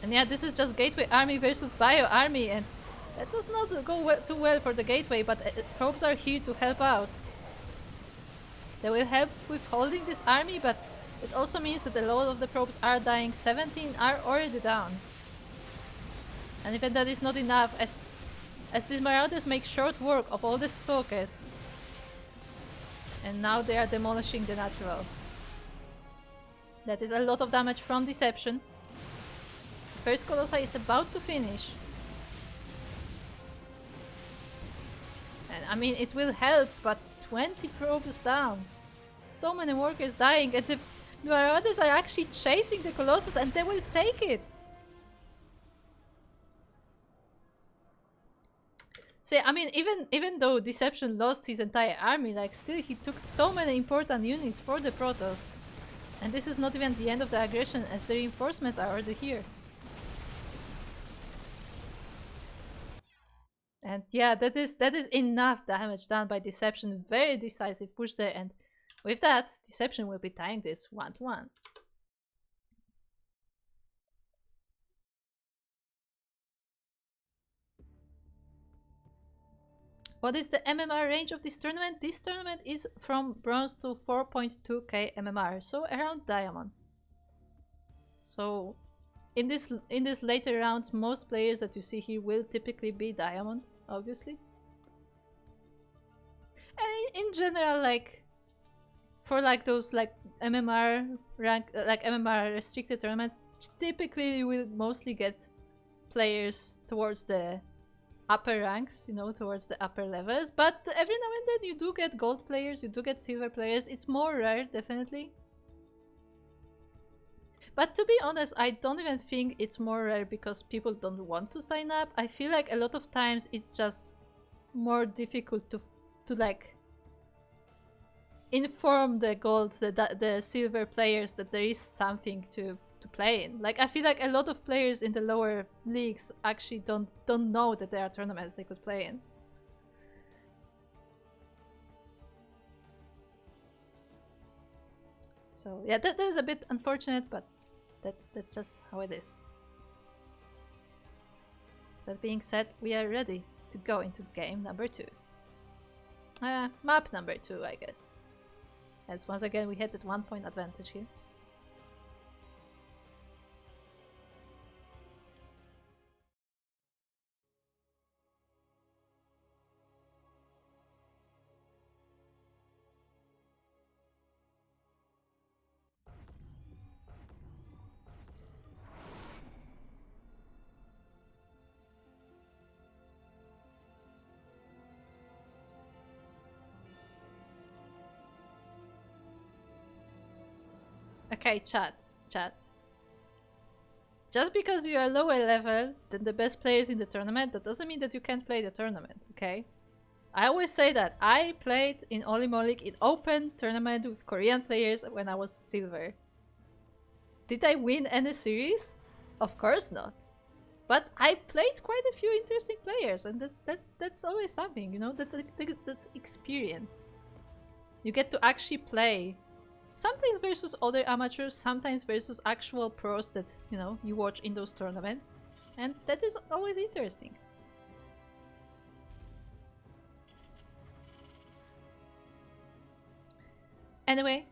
And yeah, this is just Gateway Army versus Bio Army, and that does not go too well for the Gateway, but probes are here to help out. They will help with holding this army, but it also means that a lot of the probes are dying. 17 are already down. And even that is not enough, as these Marauders make short work of all the Stalkers. And now they are demolishing the natural. That is a lot of damage from Dception. First Colossi is about to finish. And I mean, it will help, but 20 probes down. So many workers dying, and the Marauders are actually chasing the Colossus, and they will take it. So I mean, even though Dception lost his entire army, like still he took so many important units for the Protoss. And this is not even the end of the aggression, as the reinforcements are already here. And yeah, that is enough damage done by Dception. Very decisive push there, and with that, Dception will be tying this 1-1. What is the MMR range of this tournament? This tournament is from bronze to 4.2k MMR, so around diamond. So in this later rounds, most players that you see here will typically be diamond, obviously. And in general, like for like those like MMR rank, like MMR restricted tournaments, typically you will mostly get players towards the upper ranks, you know, towards the upper levels, but every now and then you do get gold players, you do get silver players. It's more rare, definitely. But to be honest, I don't even think it's more rare because people don't want to sign up. I feel like a lot of times it's just more difficult to like inform the gold, the silver players that there is something to play in. Like, I feel like a lot of players in the lower leagues actually don't know that there are tournaments they could play in. So yeah, that is a bit unfortunate, but that's just how it is. That being said, we are ready to go into game number 2. Map number 2, I guess. As once again we had that 1 point advantage here. Okay, chat. Just because you are lower level than the best players in the tournament, that doesn't mean that you can't play the tournament, okay? I always say that I played in Olimolik in open tournament with Korean players when I was silver. Did I win any series? Of course not. But I played quite a few interesting players, and that's always something, you know. That's experience. You get to actually play, sometimes versus other amateurs, sometimes versus actual pros that, you know, you watch in those tournaments, and that is always interesting. Anyway,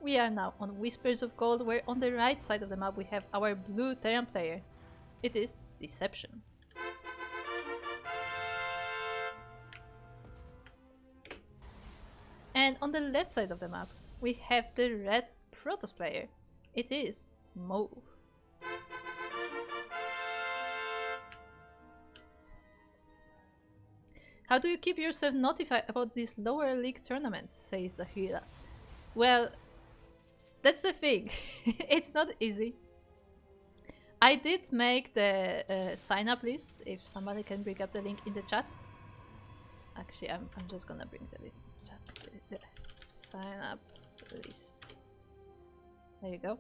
we are now on Whispers of Gold, where on the right side of the map we have our blue Terran player. It is Dception. And on the left side of the map, we have the red Protoss player. It is Mauve. How do you keep yourself notified about these lower league tournaments, says Ahira. Well, that's the thing. It's not easy. I did make the sign-up list, if somebody can bring up the link in the chat. Actually, I'm just gonna bring the link. The sign-up list. There you go.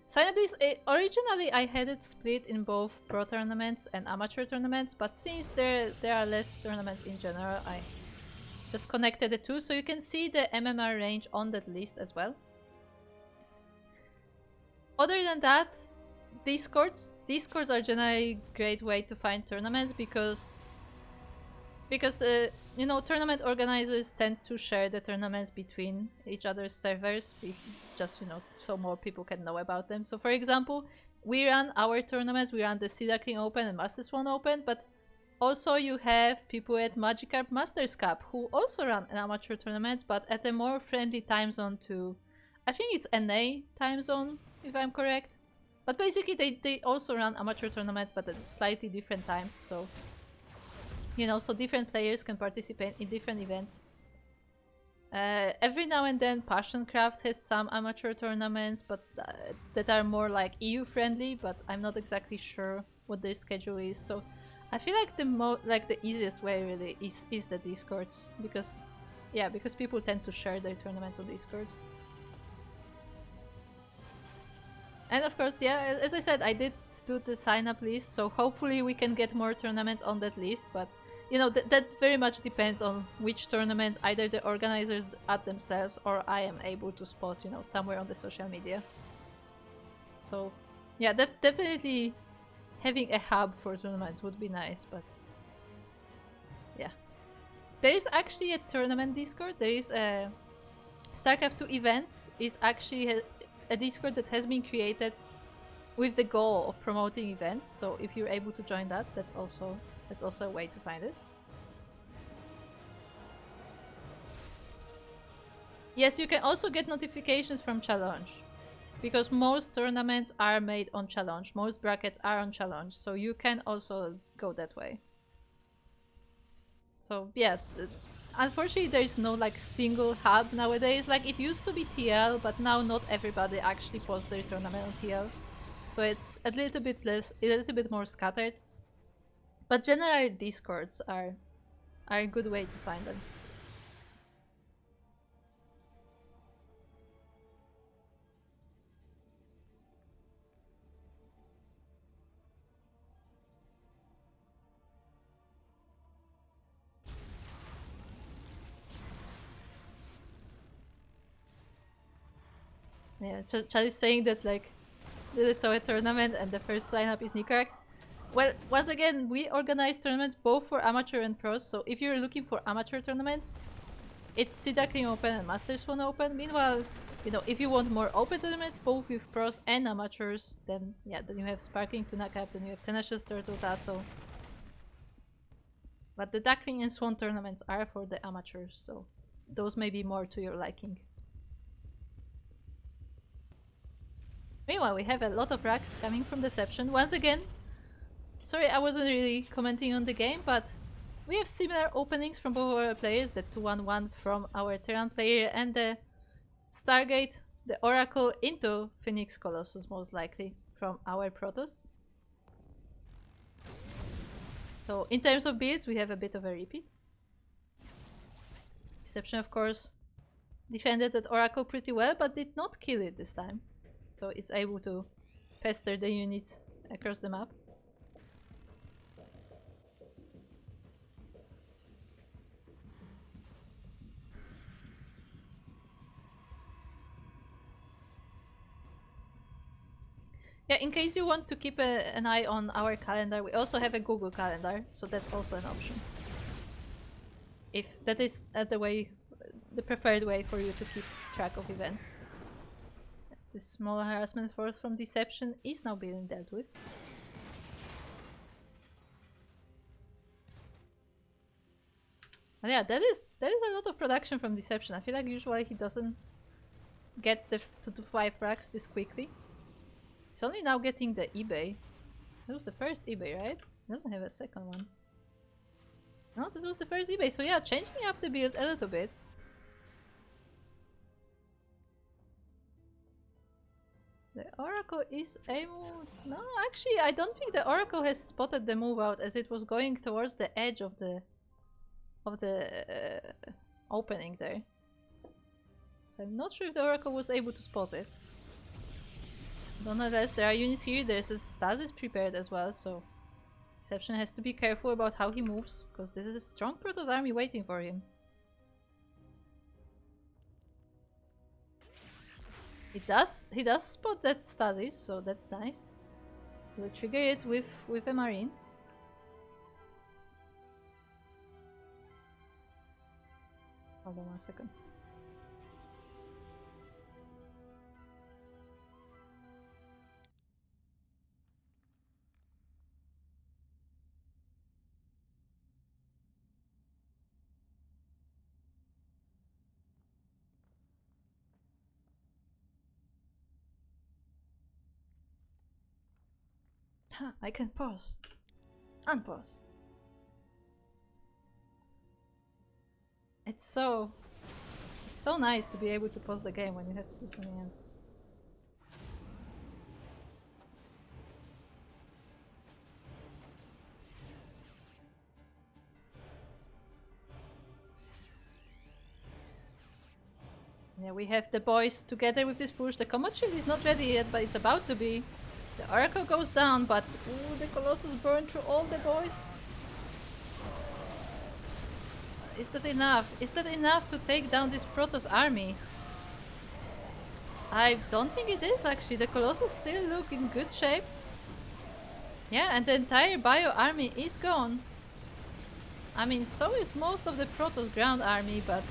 Sign-up list, originally I had it split in both pro tournaments and amateur tournaments, but since there are less tournaments in general, I just connected the two, so you can see the MMR range on that list as well. Other than that, Discords are generally a great way to find tournaments because you know, tournament organizers tend to share the tournaments between each other's servers, just, you know, so more people can know about them. So for example, we run our tournaments, we run the Sea Duckling Open and Masters 1 Open, but also you have people at Magikarp Masters Cup who also run an amateur tournament, but at a more friendly time zone to, I think it's NA time zone, if I'm correct. But basically they also run amateur tournaments, but at slightly different times, so, you know, so different players can participate in different events. Every now and then PassionCraft has some amateur tournaments, but that are more like EU friendly, but I'm not exactly sure what their schedule is. So I feel like the easiest way really is the Discords, because people tend to share their tournaments on Discords. And of course, yeah, as I said, I did do the sign-up list, so hopefully we can get more tournaments on that list, but you know, that very much depends on which tournaments either the organizers add themselves or I am able to spot, you know, somewhere on the social media. So yeah, definitely having a hub for tournaments would be nice, but yeah. There is actually a tournament Discord. There is a StarCraft 2 events is actually a Discord that has been created with the goal of promoting events. So if you're able to join that, that's also a way to find it. Yes, you can also get notifications from Challenge, because most tournaments are made on Challenge. Most brackets are on Challenge, so you can also go that way. So yeah, unfortunately there is no like single hub nowadays. Like it used to be TL, but now not everybody actually posts their tournament on TL. So it's a little bit more scattered. But generally Discords are a good way to find them. Yeah, Chad is saying that like they saw a tournament and the first sign-up is incorrect. Well, once again, we organize tournaments both for amateur and pros, so if you're looking for amateur tournaments, it's Sea Duckling Open and Masters 1 Open. Meanwhile, you know, if you want more open tournaments, both with pros and amateurs, then yeah, then you have Sparkling Tuna Cup, then you have Tenacious Turtle Tassel. But the Duckling and Swan tournaments are for the amateurs, so those may be more to your liking. Meanwhile, we have a lot of racks coming from Dception. Once again, sorry I wasn't really commenting on the game, but we have similar openings from both our players, the 2-1-1 from our Terran player and the Stargate, the Oracle into Phoenix Colossus most likely from our Protoss. So in terms of builds, we have a bit of a repeat. Dception, of course, defended that Oracle pretty well, but did not kill it this time. So it's able to pester the units across the map. case you want to keep an eye on our calendar, we also have a Google Calendar, so that's also an option. If that is the preferred way for you to keep track of events. As this small harassment force from Dception is now being dealt with. And yeah, that is a lot of production from Dception. I feel like usually he doesn't get to 5 racks this quickly. He's only now getting the eBay. That was the first eBay, right? He doesn't have a second one. No, that was the first eBay. So yeah, changing up the build a little bit. The Oracle is able... No, actually, I don't think the Oracle has spotted the move out as it was going towards the edge of the opening there. So I'm not sure if the Oracle was able to spot it. Nonetheless, there are units here. There's a stasis prepared as well, so Dception has to be careful about how he moves, because this is a strong Protoss army waiting for him. He does spot that stasis, so that's nice. We'll trigger it with a marine. Hold on 1 second. I can pause. Unpause. It's so nice to be able to pause the game when you have to do something else. Yeah, we have the boys together with this push. The combat shield is not ready yet, but it's about to be. The Oracle goes down, but ooh, the Colossus burned through all the boys. Is that enough? Is that enough to take down this Protoss army? I don't think it is actually. The Colossus still look in good shape. Yeah, and the entire Bio army is gone. I mean, so is most of the Protoss ground army, but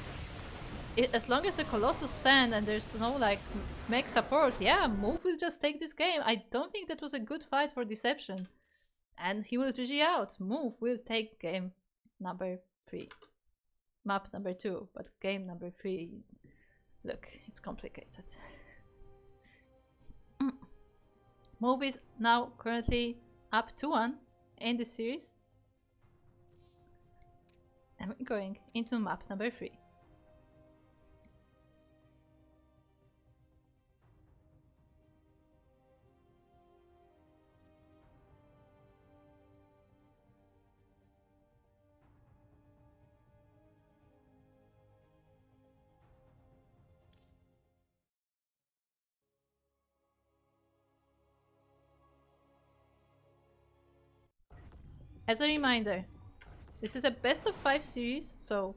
as long as the Colossus stand and there's no like mech support, yeah, Move will just take this game. I don't think that was a good fight for Dception. And he will GG out. Move will take game number 3. Map number 2, but game number 3. Look, it's complicated. Move is now currently up 2-1 in this series. And we're going into map number 3. As a reminder, this is a best of 5 series, so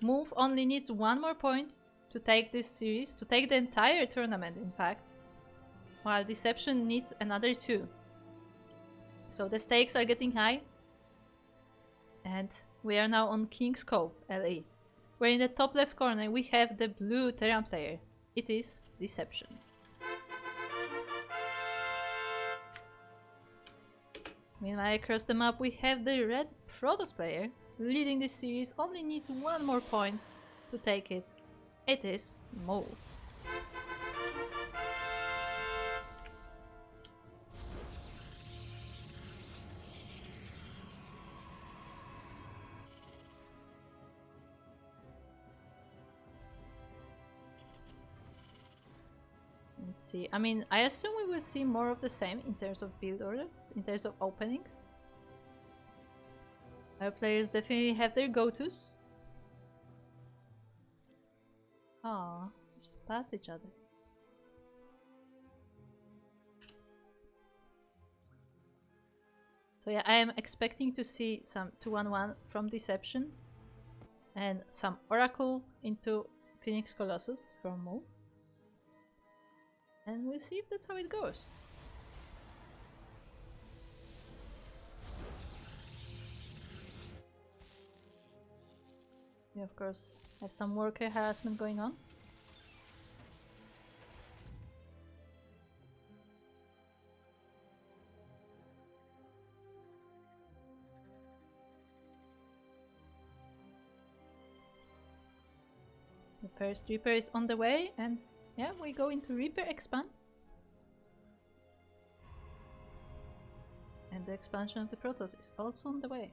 Move only needs 1 more point to take this series, to take the entire tournament in fact, while Dception needs another 2. So the stakes are getting high, and we are now on King's Cove, LA, where in the top left corner we have the blue Terran player. It is Dception. Meanwhile, across the map we have the red Protoss player, leading this series, only needs 1 more point to take it. It is Move. Let's see. I mean, I assume we will see more of the same in terms of build orders, in terms of openings. Our players definitely have their go-tos. Aw, let's just pass each other. So yeah, I am expecting to see some 2-1-1 from Dception and some Oracle into Phoenix Colossus from Move. And we'll see if that's how it goes. of course have some worker harassment going on. The first Reaper is on the way, and yeah, we go into Reaper expand. And the expansion of the Protoss is also on the way.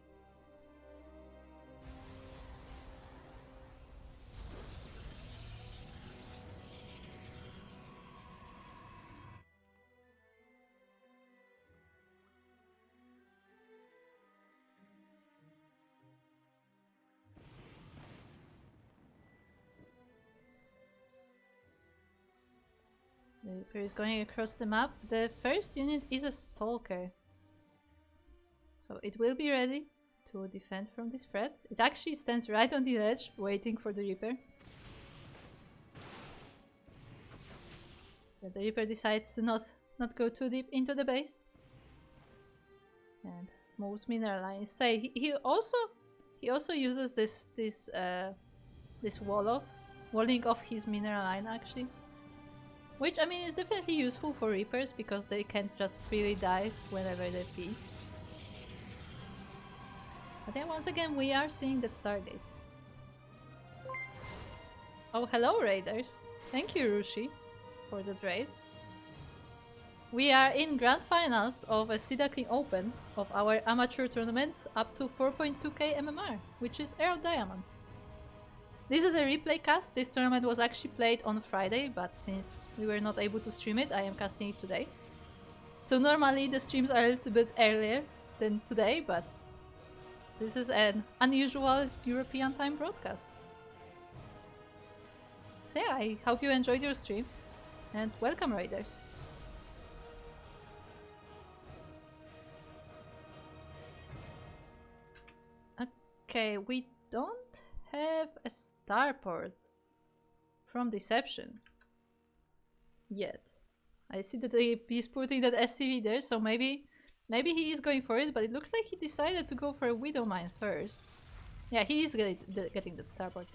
The Reaper is going across the map. The first unit is a Stalker. So it will be ready to defend from this threat. It actually stands right on the ledge, waiting for the Reaper. But the Reaper decides to not go too deep into the base. And moves mineral line. Say he also uses this walling off his mineral line actually. Which I mean is definitely useful for Reapers because they can't just freely dive whenever they please. But then once again we are seeing that Stardate. Oh, hello Raiders! Thank you Rushi for the trade. We are in Grand Finals of a Sea Duckling Open of our amateur tournaments up to 4.2k MMR, which is Air Diamond. This is a replay cast. This tournament was actually played on Friday, but since we were not able to stream it, I am casting it today. So normally the streams are a little bit earlier than today, but this is an unusual European time broadcast. So yeah, I hope you enjoyed your stream, and welcome Raiders. Okay, we don't have a starport from Dception yet. I see that he's putting that SCV there, so maybe he is going for it, but it looks like he decided to go for a Widow Mine first. Yeah, he is getting that starport.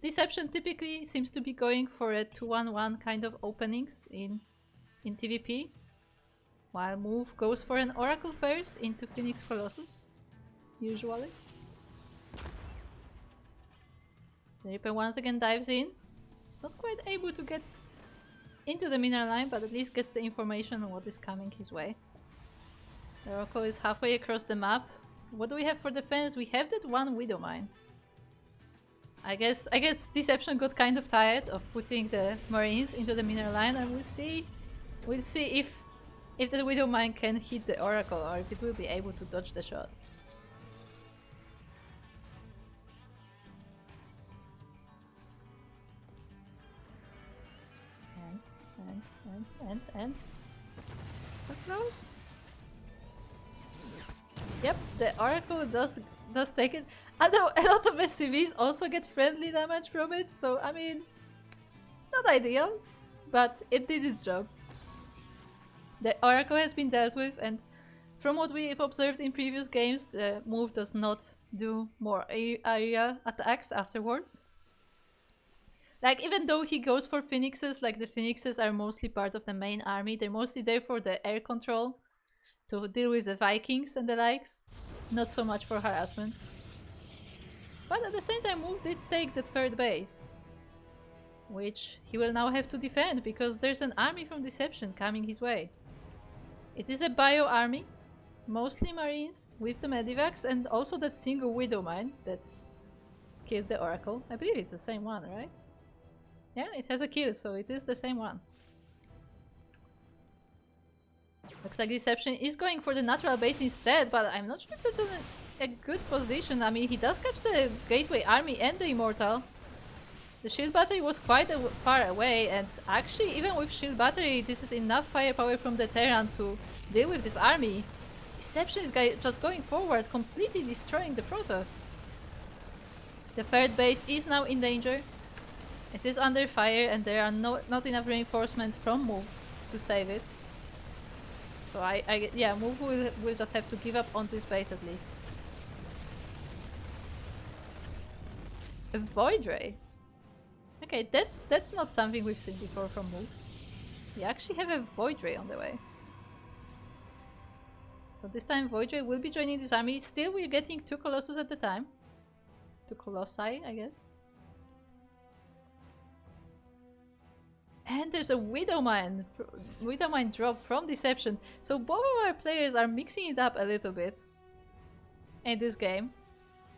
Dception typically seems to be going for a 2-1-1 kind of openings in TVP, while Move goes for an Oracle first into Phoenix Colossus, usually. The Reaper once again dives in. He's not quite able to get into the mineral line, but at least gets the information on what is coming his way. The Oracle is halfway across the map. What do we have for defense? We have that one Widow Mine. I guess Dception got kind of tired of putting the Marines into the mineral line, and we'll see if the Widow Mine can hit the Oracle or if it will be able to dodge the shot. And so close. Yep, the Oracle does take it. Although a lot of SCVs also get friendly damage from it, so I mean, not ideal, but it did its job. The Oracle has been dealt with, and from what we've observed in previous games, the Move does not do more area attacks afterwards. Like, even though he goes for Phoenixes, like the Phoenixes are mostly part of the main army, they're mostly there for the air control, to deal with the Vikings and the likes, not so much for harassment. But at the same time, Move did take that third base, which he will now have to defend, because there's an army from Dception coming his way. It is a bio army, mostly Marines with the Medivacs, and also that single Widow Mine that killed the Oracle. I believe it's the same one, right? Yeah, it has a kill, so it is the same one. Looks like Dception is going for the natural base instead, but I'm not sure if that's a good position. I mean, he does catch the Gateway Army and the Immortal. The Shield Battery was quite far away, and actually, even with Shield Battery, this is enough firepower from the Terran to deal with this army. Dception is just going forward, completely destroying the Protoss. The third base is now in danger. It is under fire, and there are not enough reinforcement from Move to save it. So yeah, Move will just have to give up on this base at least. A Void Ray. Okay, that's not something we've seen before from Move. We actually have a Void Ray on the way. So this time Void Ray will be joining this army. Still, we're getting 2 Colossus at the time. 2 Colossi, I guess. And there's a Widowmine drop from Dception. So both of our players are mixing it up a little bit in this game.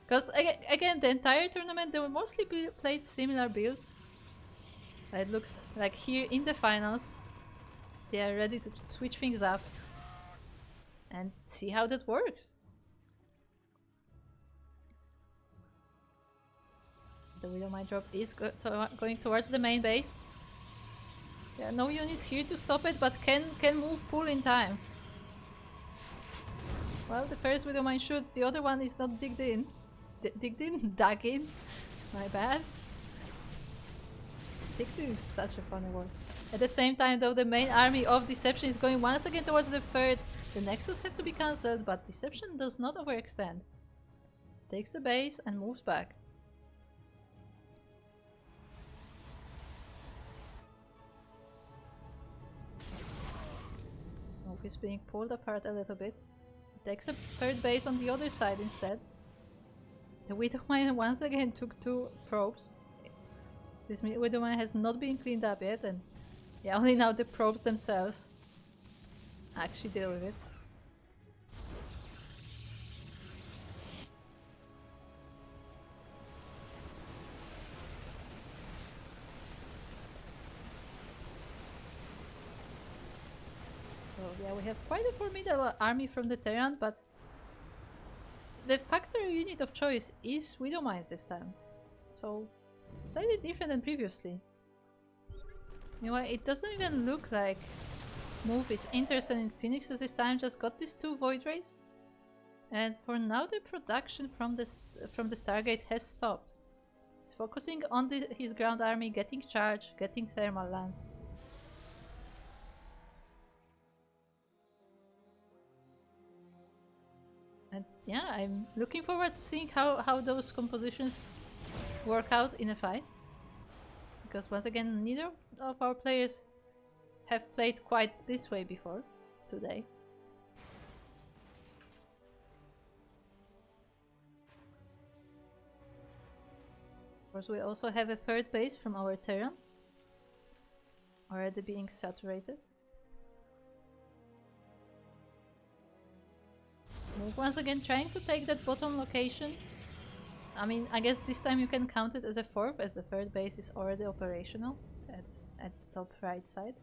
Because again, the entire tournament they were mostly played similar builds. It looks like here in the finals they are ready to switch things up and see how that works. The Widowmine drop is going towards the main base. There are no units here to stop it, but can move pull in time. Well, the first Widowmine shoots, the other one is not digged in. Dug in? My bad. Digged in is such a funny word. At the same time though, the main army of Dception is going once again towards the third. The Nexus have to be cancelled, but Dception does not overextend. Takes the base and moves back. Move is being pulled apart a little bit. Takes a third base on the other side instead. The Widowmine once again took 2 probes. This Widowmine has not been cleaned up yet, and yeah, only now the probes themselves actually deal with it. So yeah, we have quite a formidable army from the Terran, but the factory unit of choice is Widowmines this time. So slightly different than previously. You know what, it doesn't even look like Move is interested in Phoenixes this time, just got these 2 Void Rays. And for now the production from the Stargate has stopped. He's focusing on his ground army, getting charge, getting thermal lance. And yeah, I'm looking forward to seeing how those compositions work out in a fight. Because once again, neither of our players have played quite this way before today. Of course, we also have a third base from our Terran, already being saturated. Move once again trying to take that bottom location. I mean, I guess this time you can count it as a 4th, as the third base is already operational at the top right side.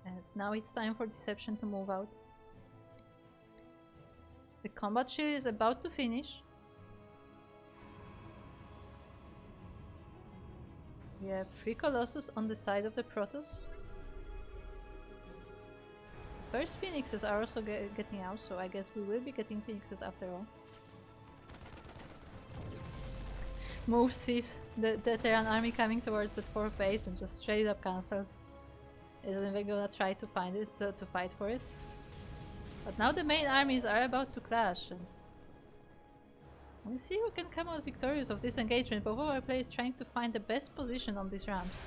And now it's time for Dception to move out. The combat shield is about to finish. We have 3 Colossus on the side of the Protoss. First Phoenixes are also getting out, so I guess we will be getting Phoenixes after all. Move sees the Terran army coming towards that 4th base and just straight up cancels. Isn't even gonna try to find it, to fight for it. But now the main armies are about to clash, and we'll see who can come out victorious of this engagement. Both of our players trying to find the best position on these ramps.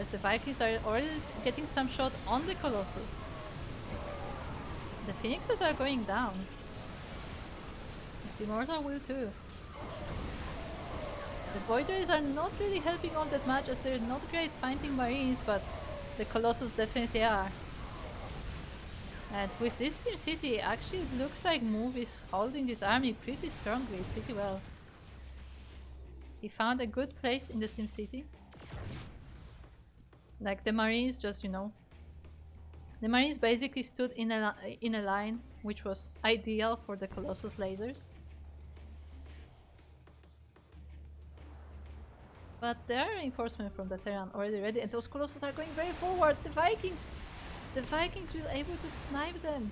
As the Vikings are already getting some shot on the Colossus. The Phoenixes are going down. The Immortal will too. The Void Rays are not really helping all that much, as they're not great finding Marines, but the Colossus definitely are. And with this SimCity, actually it looks like Move is holding this army pretty strongly, pretty well. He found a good place in the SimCity. Like the Marines just, you know... The Marines basically stood in a line which was ideal for the Colossus lasers. But there are reinforcements from the Terran already ready, and those Colossus are going very forward. The Vikings will able to snipe them.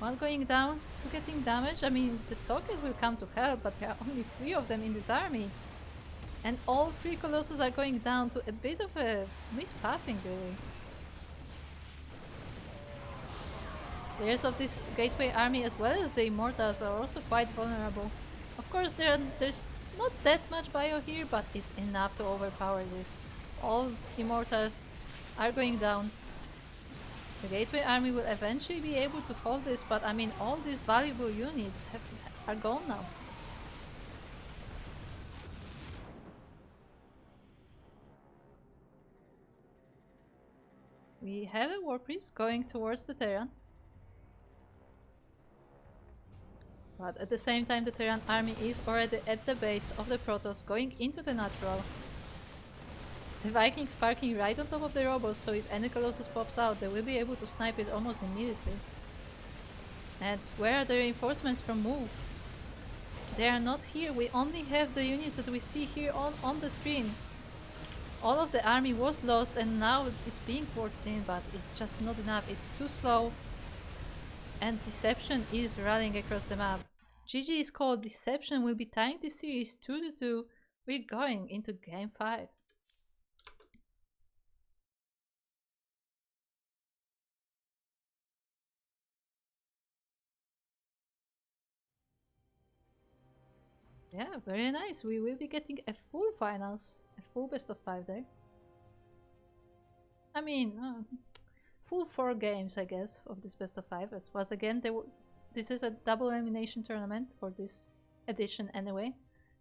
One going down, two getting damage. I mean, the Stalkers will come to help, but there are only 3 of them in this army. And all 3 Colossus are going down to a bit of a mispathing, really. Players of this Gateway army, as well as the Immortals, are also quite vulnerable. Of course, there's not that much bio here, but it's enough to overpower this. All Immortals are going down. The Gateway army will eventually be able to hold this, but I mean, all these valuable units are gone now. We have a War Priest going towards the Terran. But at the same time, the Terran army is already at the base of the Protoss, going into the natural. The Vikings parking right on top of the robots, so if any Colossus pops out, they will be able to snipe it almost immediately. And where are the reinforcements from Move? They are not here. We only have the units that we see here on the screen. All of the army was lost and now it's being poured in, but it's just not enough. It's too slow. And Dception is running across the map. GG is called. Dception will be tying this series 2-2. We're going into game 5. Yeah, very nice. We will be getting a full finals, a full best of 5 there. I mean, full 4 games, I guess, of this best of 5. As was again, this is a double elimination tournament for this edition anyway.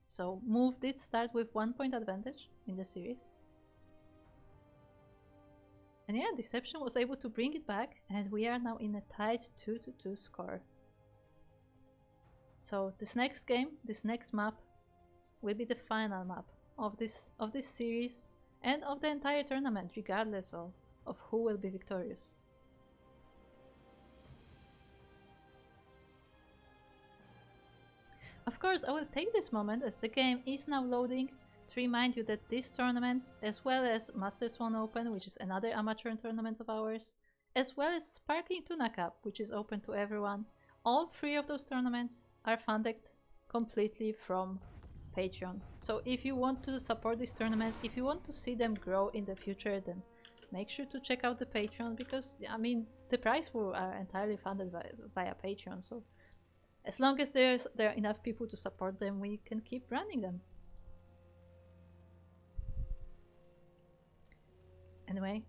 So Move did start with 1 point advantage in the series. And yeah, Dception was able to bring it back, and we are now in a tight 2-2 score. So this next game, this next map, will be the final map of this series and of the entire tournament, regardless of who will be victorious. Of course, I will take this moment as the game is now loading to remind you that this tournament, as well as Masters 1 Open, which is another amateur tournament of ours, as well as Sparkling Tuna Cup, which is open to everyone, all 3 of those tournaments are funded completely from Patreon. So if you want to support these tournaments, if you want to see them grow in the future, then make sure to check out the Patreon, because I mean, the prize pool are entirely funded via Patreon. So as long as there are enough people to support them, we can keep running them. Anyway,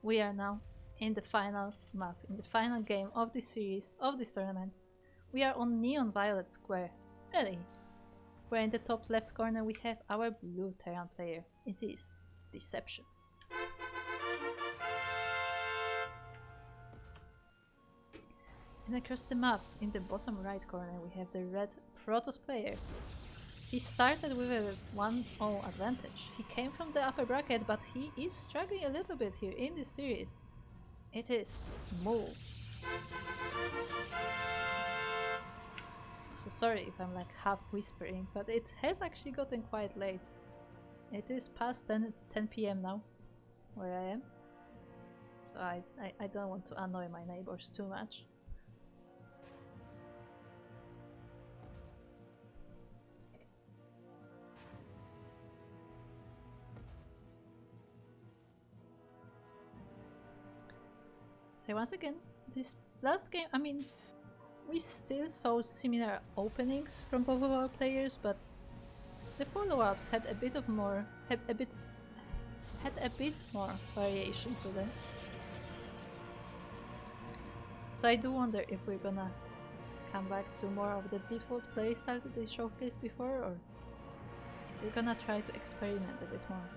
we are now in the final map, in the final game of this series, of this tournament. We are on Neon Violet Square, really. Where in the top left corner we have our blue Terran player. It is Dception. And across the map, in the bottom right corner, we have the red Protoss player. He started with a 1-0 advantage. He came from the upper bracket, but he is struggling a little bit here in this series. It is Move. So sorry if I'm like half whispering, but it has actually gotten quite late. It is past 10 PM now, where I am. So I don't want to annoy my neighbors too much. So once again, this last game, I mean, we still saw similar openings from both of our players, but the follow-ups had a bit more variation to them. So I do wonder if we're gonna come back to more of the default playstyle that they showcased before, or if they're gonna try to experiment a bit more.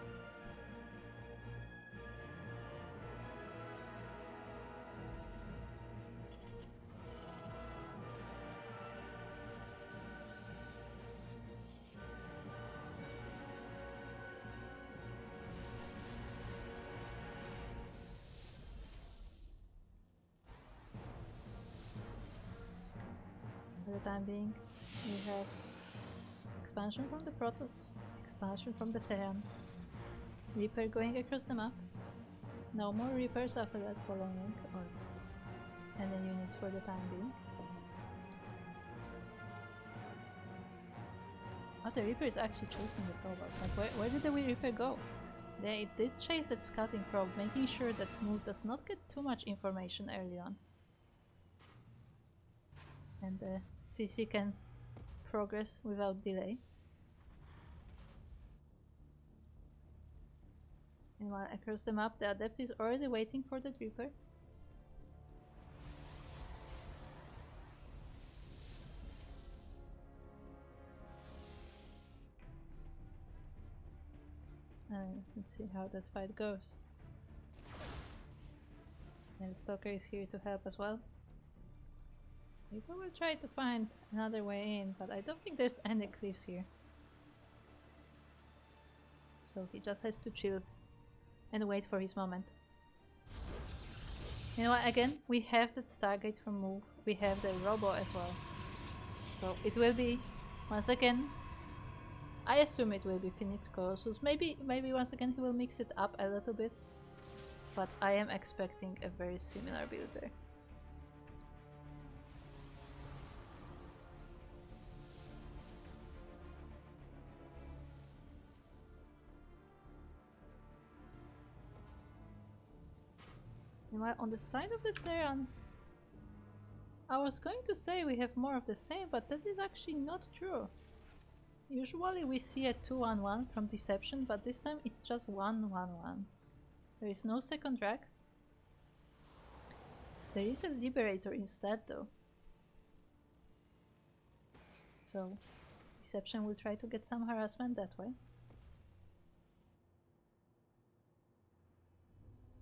For the time being, we have expansion from the Protoss, expansion from the Terran, Reaper going across the map. No more Reapers after that following, or and the units for the time being. Oh, the Reaper is actually chasing the probe outside. Where did the Reaper go? It did chase that scouting probe, making sure that Move does not get too much information early on. And the CC can progress without delay. Meanwhile, across the map, the Adept is already waiting for the Reaper. Let's see how that fight goes. And the Stalker is here to help as well. Reaper will try to find another way in, but I don't think there's any cliffs here. So he just has to chill and wait for his moment. You know what, again, we have that Stargate from Move, we have the Robo as well. So it will be, once again, I assume it will be Phoenix Colossus. Maybe once again he will mix it up a little bit. But I am expecting a very similar build there. Meanwhile, on the side of the Terran, I was going to say we have more of the same, but that is actually not true. Usually we see a 2-1-1 from Dception, but this time it's just 1-1-1. There is no second Drax. There is a Liberator instead though. So Dception will try to get some harassment that way.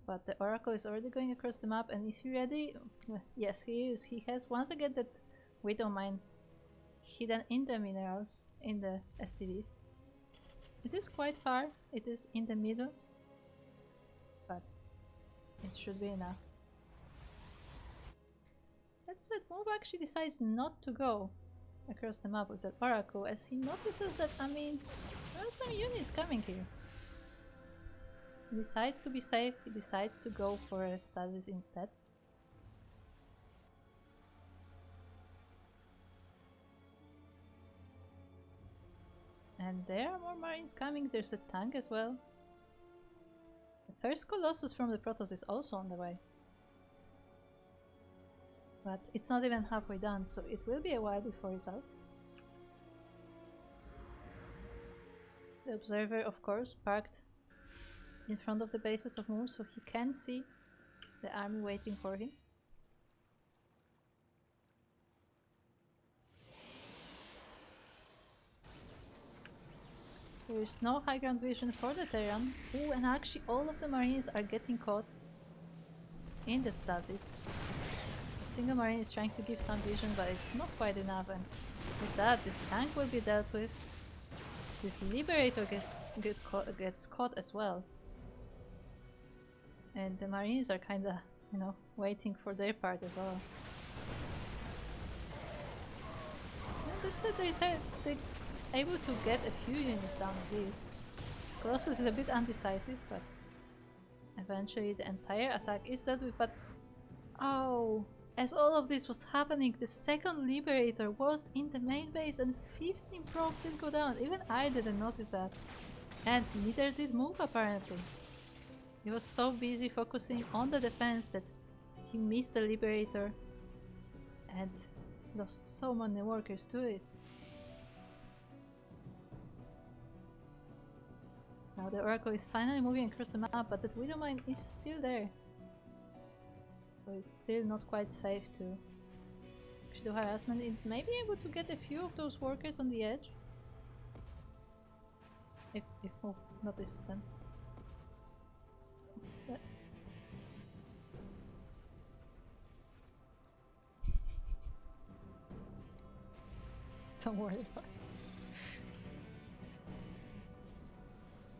But the Oracle is already going across the map, and is he ready? Yes, he is. He has once again that Widow Mine hidden in the minerals, in the SCVs. It is quite far, it is in the middle, but it should be enough. That said, Move actually decides not to go across the map with that Oracle, as he notices that, I mean, there are some units coming here. He decides to be safe, he decides to go for a status instead. And there are more Marines coming, there's a tank as well. The first Colossus from the Protoss is also on the way. But it's not even halfway done, so it will be a while before it's out. The Observer, of course, parked in front of the bases of Move, so he can see the army waiting for him. There is no high ground vision for the Terran. Ooh, and actually all of the Marines are getting caught in that stasis. A single Marine is trying to give some vision, but it's not quite enough, and with that this tank will be dealt with. This Liberator gets caught as well. And the Marines are kinda, you know, waiting for their part as well. And that's it, they're able to get a few units down at least. Colossus is a bit undecisive, but eventually the entire attack is dealt with, but oh! As all of this was happening, the second Liberator was in the main base and 15 probes did go down. Even I didn't notice that. And neither did Move apparently. He was so busy focusing on the defense that he missed the Liberator and lost so many workers to it. Now the Oracle is finally moving across the map, but that Widow Mine is still there. So it's still not quite safe to actually do harassment. It may be able to get a few of those workers on the edge. If Move notices them. But don't worry about it.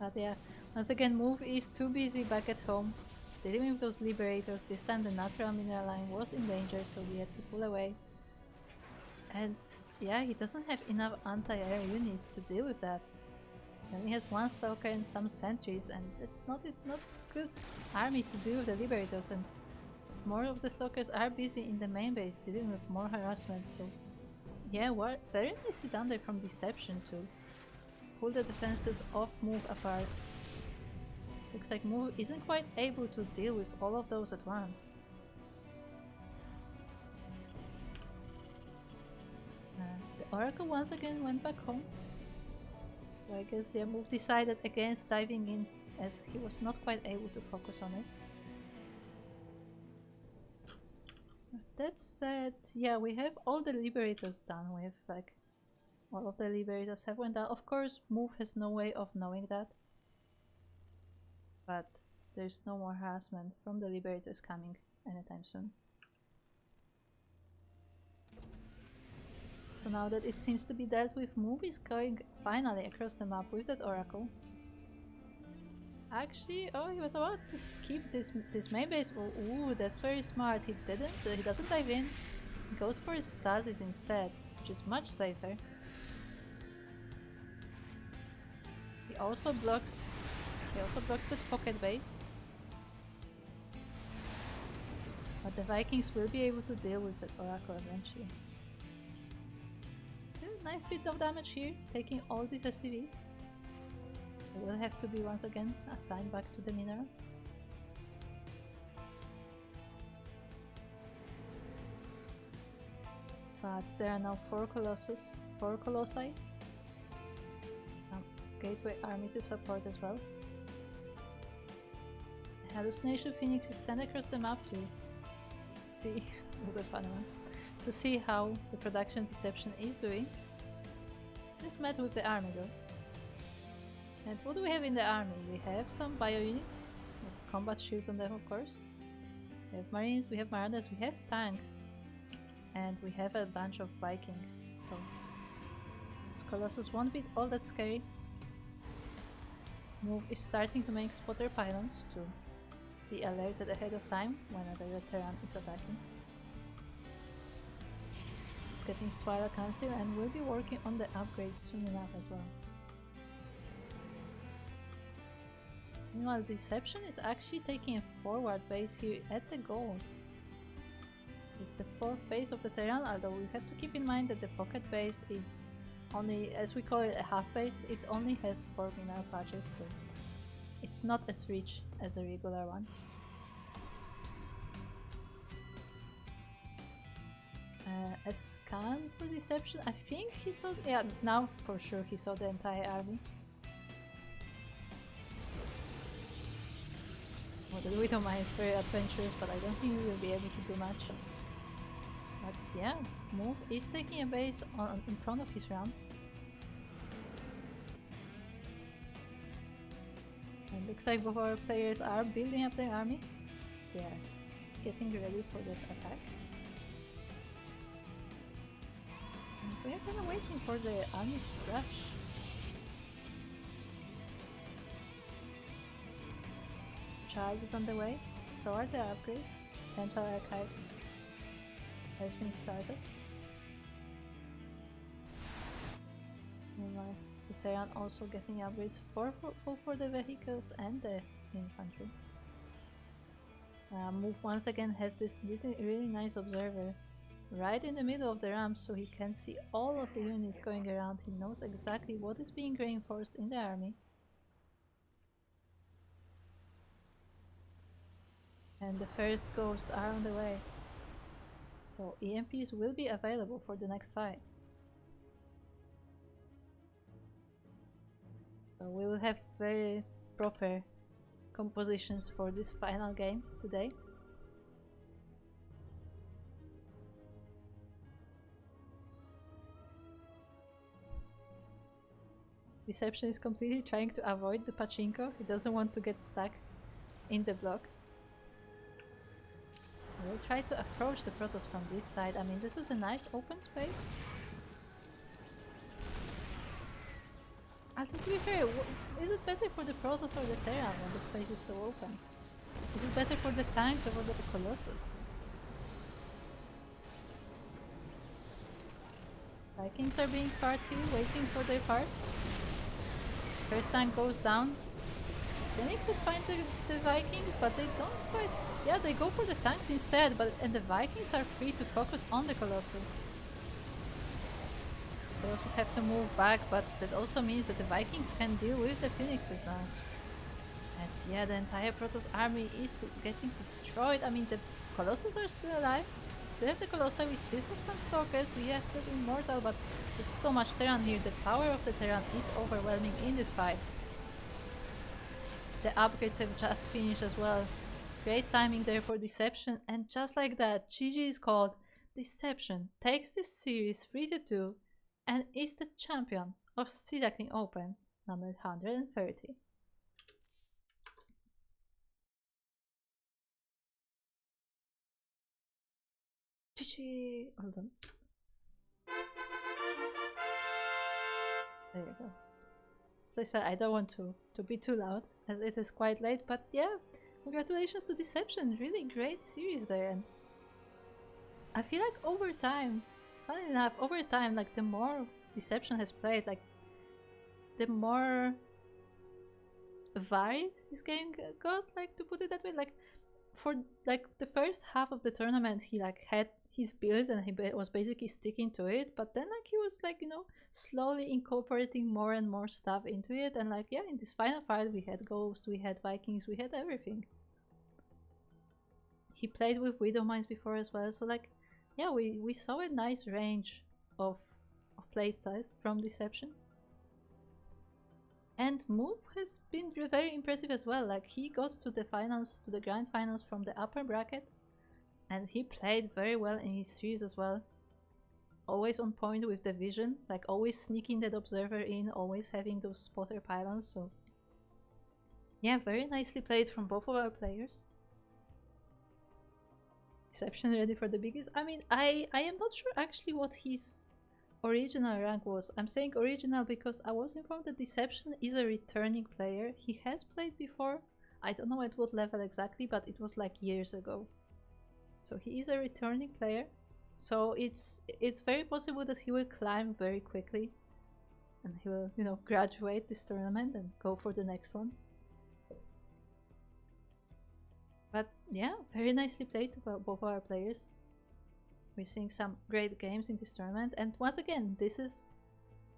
But yeah, once again, Move is too busy back at home dealing with those Liberators. This time the natural mineral line was in danger, so he had to pull away. And yeah, he doesn't have enough anti-air units to deal with that. And he has one Stalker and some sentries, and that's not good army to deal with the Liberators. And more of the stalkers are busy in the main base dealing with more harassment, so yeah, what very nicely done there from Dception to pull the defenses of Move apart. Looks like Move isn't quite able to deal with all of those at once. The Oracle once again went back home. So I guess yeah, Move decided against diving in as he was not quite able to focus on it. That said, yeah, we have all the Liberators done with, like, all of the Liberators have went down. Of course, Move has no way of knowing that. But there's no more harassment from the Liberators coming anytime soon. So now that it seems to be dealt with, Move is going finally across the map with that Oracle. Actually, oh, he was about to skip this main base. Oh, ooh, that's very smart. He doesn't dive in. He goes for his stasis instead, which is much safer. He also blocks the pocket base. But the Vikings will be able to deal with that Oracle eventually. Nice bit of damage here, taking all these SCVs. They will have to be once again assigned back to the minerals. But there are now 4 colossi. Gateway army to support as well. Hallucination Phoenix is sent across the map to see it was a fun one. To see how the production Dception is doing. This met with the army though. And what do we have in the army? We have some bio units, with combat shields on them of course. We have marines, we have marauders, we have tanks. And we have a bunch of Vikings. So this Colossus won't be all that scary. Move is starting to make spotter pylons to be alerted ahead of time whenever the Terran is attacking. It's getting Twilight Council and we'll be working on the upgrades soon enough as well. Meanwhile, Dception is actually taking a forward base here at the gold. It's the 4th base of the Terran, although we have to keep in mind that the pocket base is only, as we call it, a half base. It only has 4 mineral patches, so it's not as rich as a regular one. A scan for Dception, I think he saw, yeah, now for sure he saw the entire army. Well, the Widow Mine is very adventurous, but I don't think we will be able to do much. But yeah, Move is taking a base in front of his ramp. And looks like both our players are building up their army. They are getting ready for that attack. And we are kind of waiting for the armies to rush. Charge is on the way, so are the upgrades. Temple Archives has been started. Meanwhile, the Terran also getting upgrades both for the vehicles and the infantry. Move once again has this really nice observer right in the middle of the ramp, so he can see all of the units going around. He knows exactly what is being reinforced in the army. And the first ghosts are on the way. So EMPs will be available for the next fight. So we will have very proper compositions for this final game today. Dception is completely trying to avoid the pachinko. He doesn't want to get stuck in the blocks. We'll try to approach the Protoss from this side. I mean, this is a nice open space. I think, to be fair, is it better for the Protoss or the Terran when the space is so open? Is it better for the tanks or for the Colossus? Vikings are being part here, waiting for their part. First tank goes down. Phoenixes find the Vikings, but they don't quite... Yeah, they go for the tanks instead, and the Vikings are free to focus on the Colossus. Colossus have to move back, but that also means that the Vikings can deal with the Phoenixes now. And yeah, the entire Protoss army is getting destroyed. I mean, the Colossus are still alive. We still have the Colossi, we still have some Stalkers, we have the Immortal, but there's so much Terran here. The power of the Terran is overwhelming in this fight. The upgrades have just finished as well. Great timing there for Dception, and just like that, GG is called. Dception takes this series 3-2 and is the champion of Sea Duckling Open number 130. GG! Hold on. There you go. As I said, I don't want to be too loud, as it is quite late, but yeah, congratulations to Dception. Really great series there. And I feel like over time, funny enough, over time, like the more Dception has played, like the more varied his game got, like, to put it that way. Like for like the first half of the tournament, he like had his builds and he was basically sticking to it, but then like he was like, you know, slowly incorporating more and more stuff into it, and like, yeah, in this final fight we had Ghost, we had Vikings, we had everything. He played with Widow Mines before as well, so like, yeah, we saw a nice range of playstyles from Dception. And Move has been very impressive as well. Like, he got to the finals, to the grand finals from the upper bracket, and he played very well in his series as well. Always on point with the vision, like always sneaking that observer in, always having those spotter pylons. So yeah, very nicely played from both of our players. Dception ready for the biggest. I mean, I am not sure actually what his original rank was. I'm saying original because I was informed that Dception is a returning player. He has played before. I don't know at what level exactly, but it was like years ago. So he is a returning player. So it's very possible that he will climb very quickly and he will, you know, graduate this tournament and go for the next one. But yeah, very nicely played to both our players. We're seeing some great games in this tournament, and once again, this is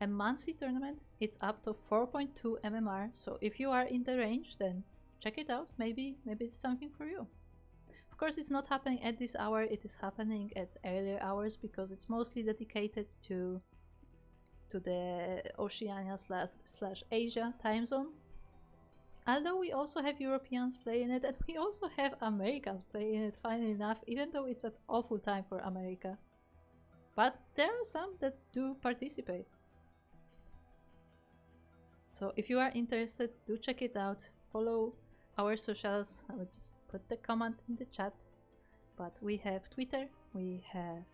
a monthly tournament. It's up to 4.2 MMR, so if you are in the range, then check it out. Maybe it's something for you. Of course, it's not happening at this hour, it is happening at earlier hours because it's mostly dedicated to the Oceania slash Asia time zone. Although we also have Europeans playing it, and we also have Americans playing it, funnily enough, even though it's an awful time for America. But there are some that do participate. So if you are interested, do check it out. Follow our socials. I will just put the comment in the chat. But we have Twitter, we have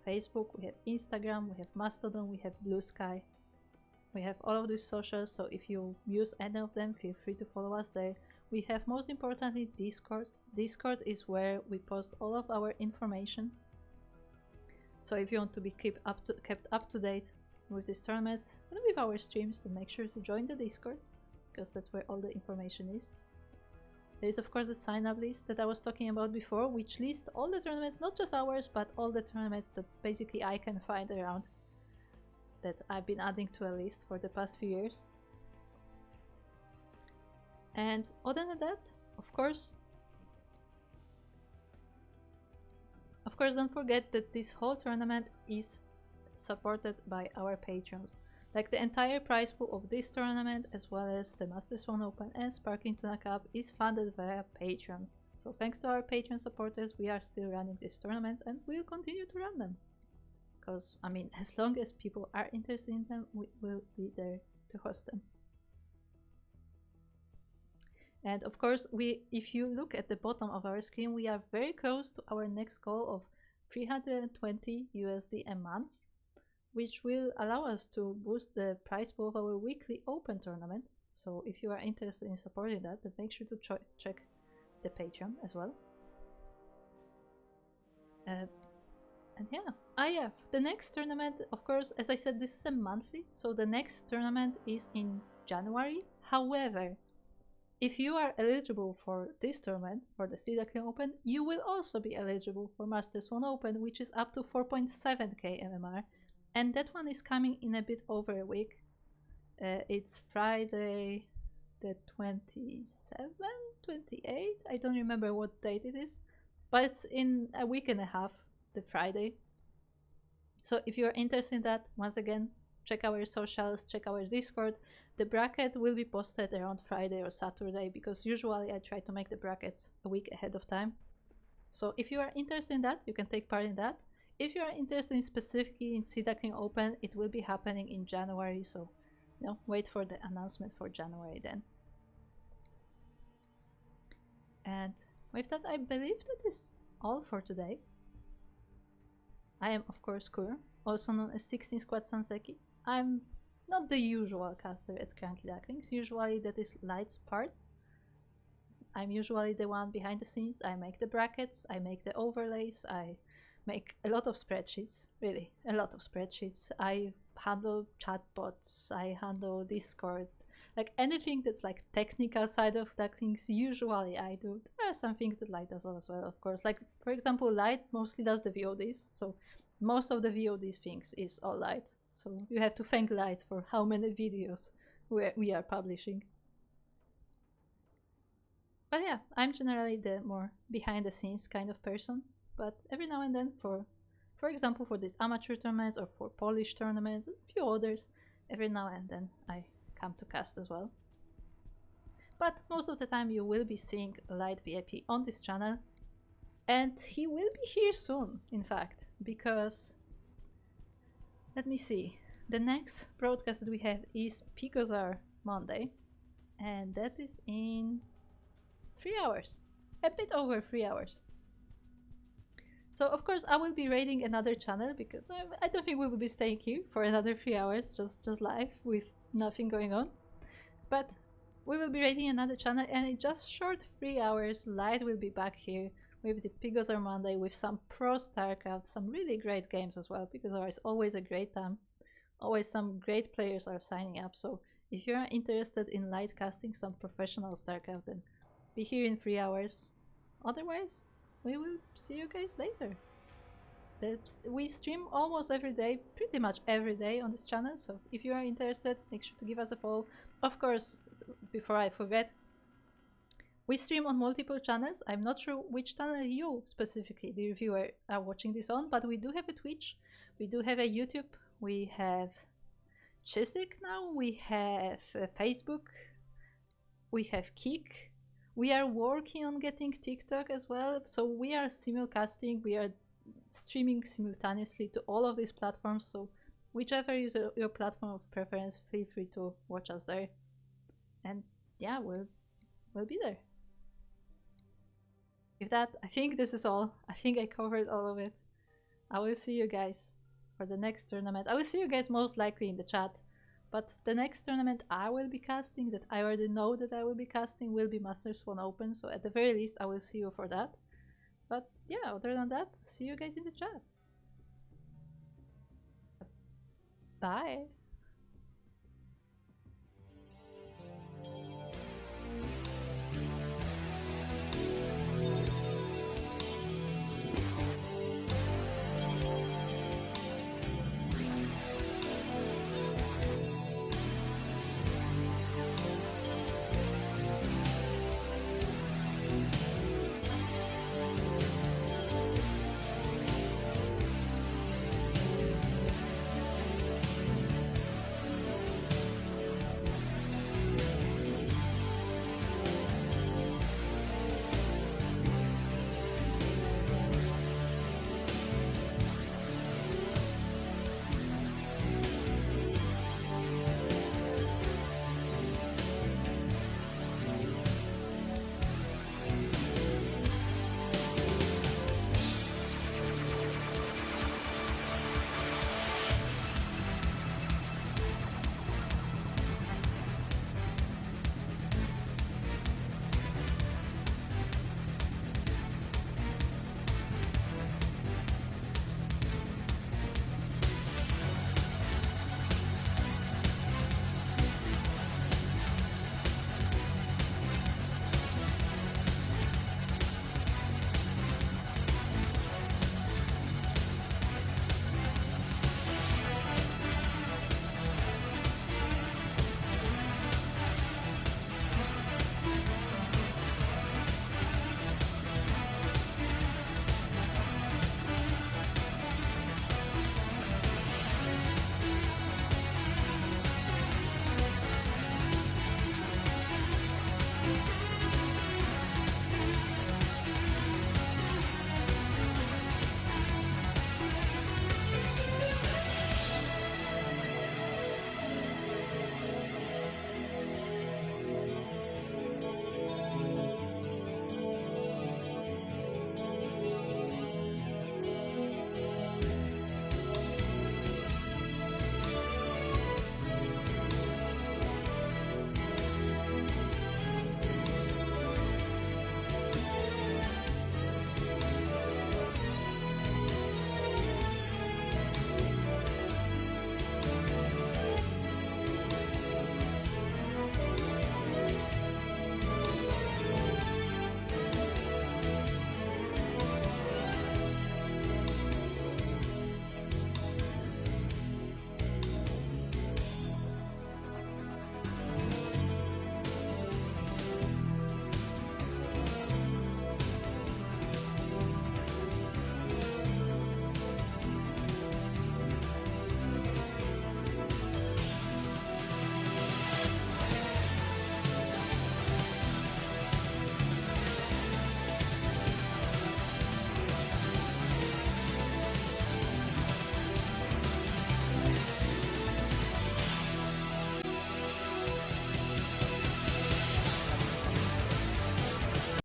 Facebook, we have Instagram, we have Mastodon, we have Blue Sky. We have all of these socials, so if you use any of them, feel free to follow us there. We have, most importantly, Discord. Discord is where we post all of our information. So if you want to be kept up to date with these tournaments and with our streams, then make sure to join the Discord, because that's where all the information is. There is of course the sign-up list that I was talking about before, which lists all the tournaments, not just ours, but all the tournaments that basically I can find around, that I've been adding to a list for the past few years. And other than that, of course, don't forget that this whole tournament is supported by our patrons. Like, the entire prize pool of this tournament, as well as the Masters 1 Open and Sparking Tuna Cup, is funded via Patreon. So thanks to our Patreon supporters, we are still running these tournaments and we'll continue to run them. Because, I mean, as long as people are interested in them, we will be there to host them. And of course, if you look at the bottom of our screen, we are very close to our next goal of 320 USD a month, which will allow us to boost the prize pool of our weekly open tournament. So if you are interested in supporting that, then make sure to check the Patreon as well. And yeah, the next tournament, of course, as I said, this is a monthly, so the next tournament is in January. However, if you are eligible for this tournament, for the Sea Duckling Open, you will also be eligible for Masters 1 Open, which is up to 4.7k MMR. And that one is coming in a bit over a week. It's Friday the 27th, 28th? I don't remember what date it is. But it's in a week and a half, the Friday. So if you're interested in that, once again, check our socials, check our Discord. The bracket will be posted around Friday or Saturday, because usually I try to make the brackets a week ahead of time. So if you are interested in that, you can take part in that. If you are interested in specifically in Sea Duckling Open, it will be happening in January, so wait for the announcement for January then. And with that, I believe that is all for today. I am, of course, Kur, also known as 16 Squad Sanseki. I'm not the usual caster at CranKy Ducklings. Usually that is Light's part. I'm usually the one behind the scenes. I make the brackets, I make the overlays, I make a lot of spreadsheets, really, a lot of spreadsheets. I handle chatbots, I handle Discord, like anything that's like technical side of Ducklings, usually I do. There are some things that Light does as well, of course. Like, for example, Light mostly does the VODs, so most of the VODs things is all Light. So you have to thank Light for how many videos we are publishing. But yeah, I'm generally the more behind the scenes kind of person. But every now and then, for example, for these amateur tournaments or for Polish tournaments, a few others, every now and then I come to cast as well. But most of the time you will be seeing Light VIP on this channel. And he will be here soon, in fact, because... let me see. The next broadcast that we have is Pigozar Monday. And that is in 3 hours. A bit over 3 hours. So of course I will be raiding another channel, because I don't think we will be staying here for another 3 hours just live with nothing going on. But we will be raiding another channel, and in just short 3 hours Light will be back here with the Pigozar Monday with some pro StarCraft, some really great games as well. Pigozar is always a great time. Always some great players are signing up, so if you're interested in Light casting some professional StarCraft, then be here in 3 hours. Otherwise, we will see you guys later. We stream almost every day, pretty much every day on this channel, so if you are interested, make sure to give us a follow. Of course, before I forget, we stream on multiple channels. I'm not sure which channel you specifically, the reviewer, are watching this on, but we do have a Twitch, we do have a YouTube, we have Chisik now, we have Facebook, we have Kik. We are working on getting TikTok as well, so we are simulcasting, we are streaming simultaneously to all of these platforms, so whichever is your platform of preference, feel free to watch us there. And yeah, we'll be there. With that, I think this is all. I think I covered all of it. I will see you guys for the next tournament. I will see you guys most likely in the chat. But the next tournament I will be casting, that I already know that I will be casting, will be Masters 1 Open. So at the very least, I will see you for that. But yeah, other than that, see you guys in the chat. Bye!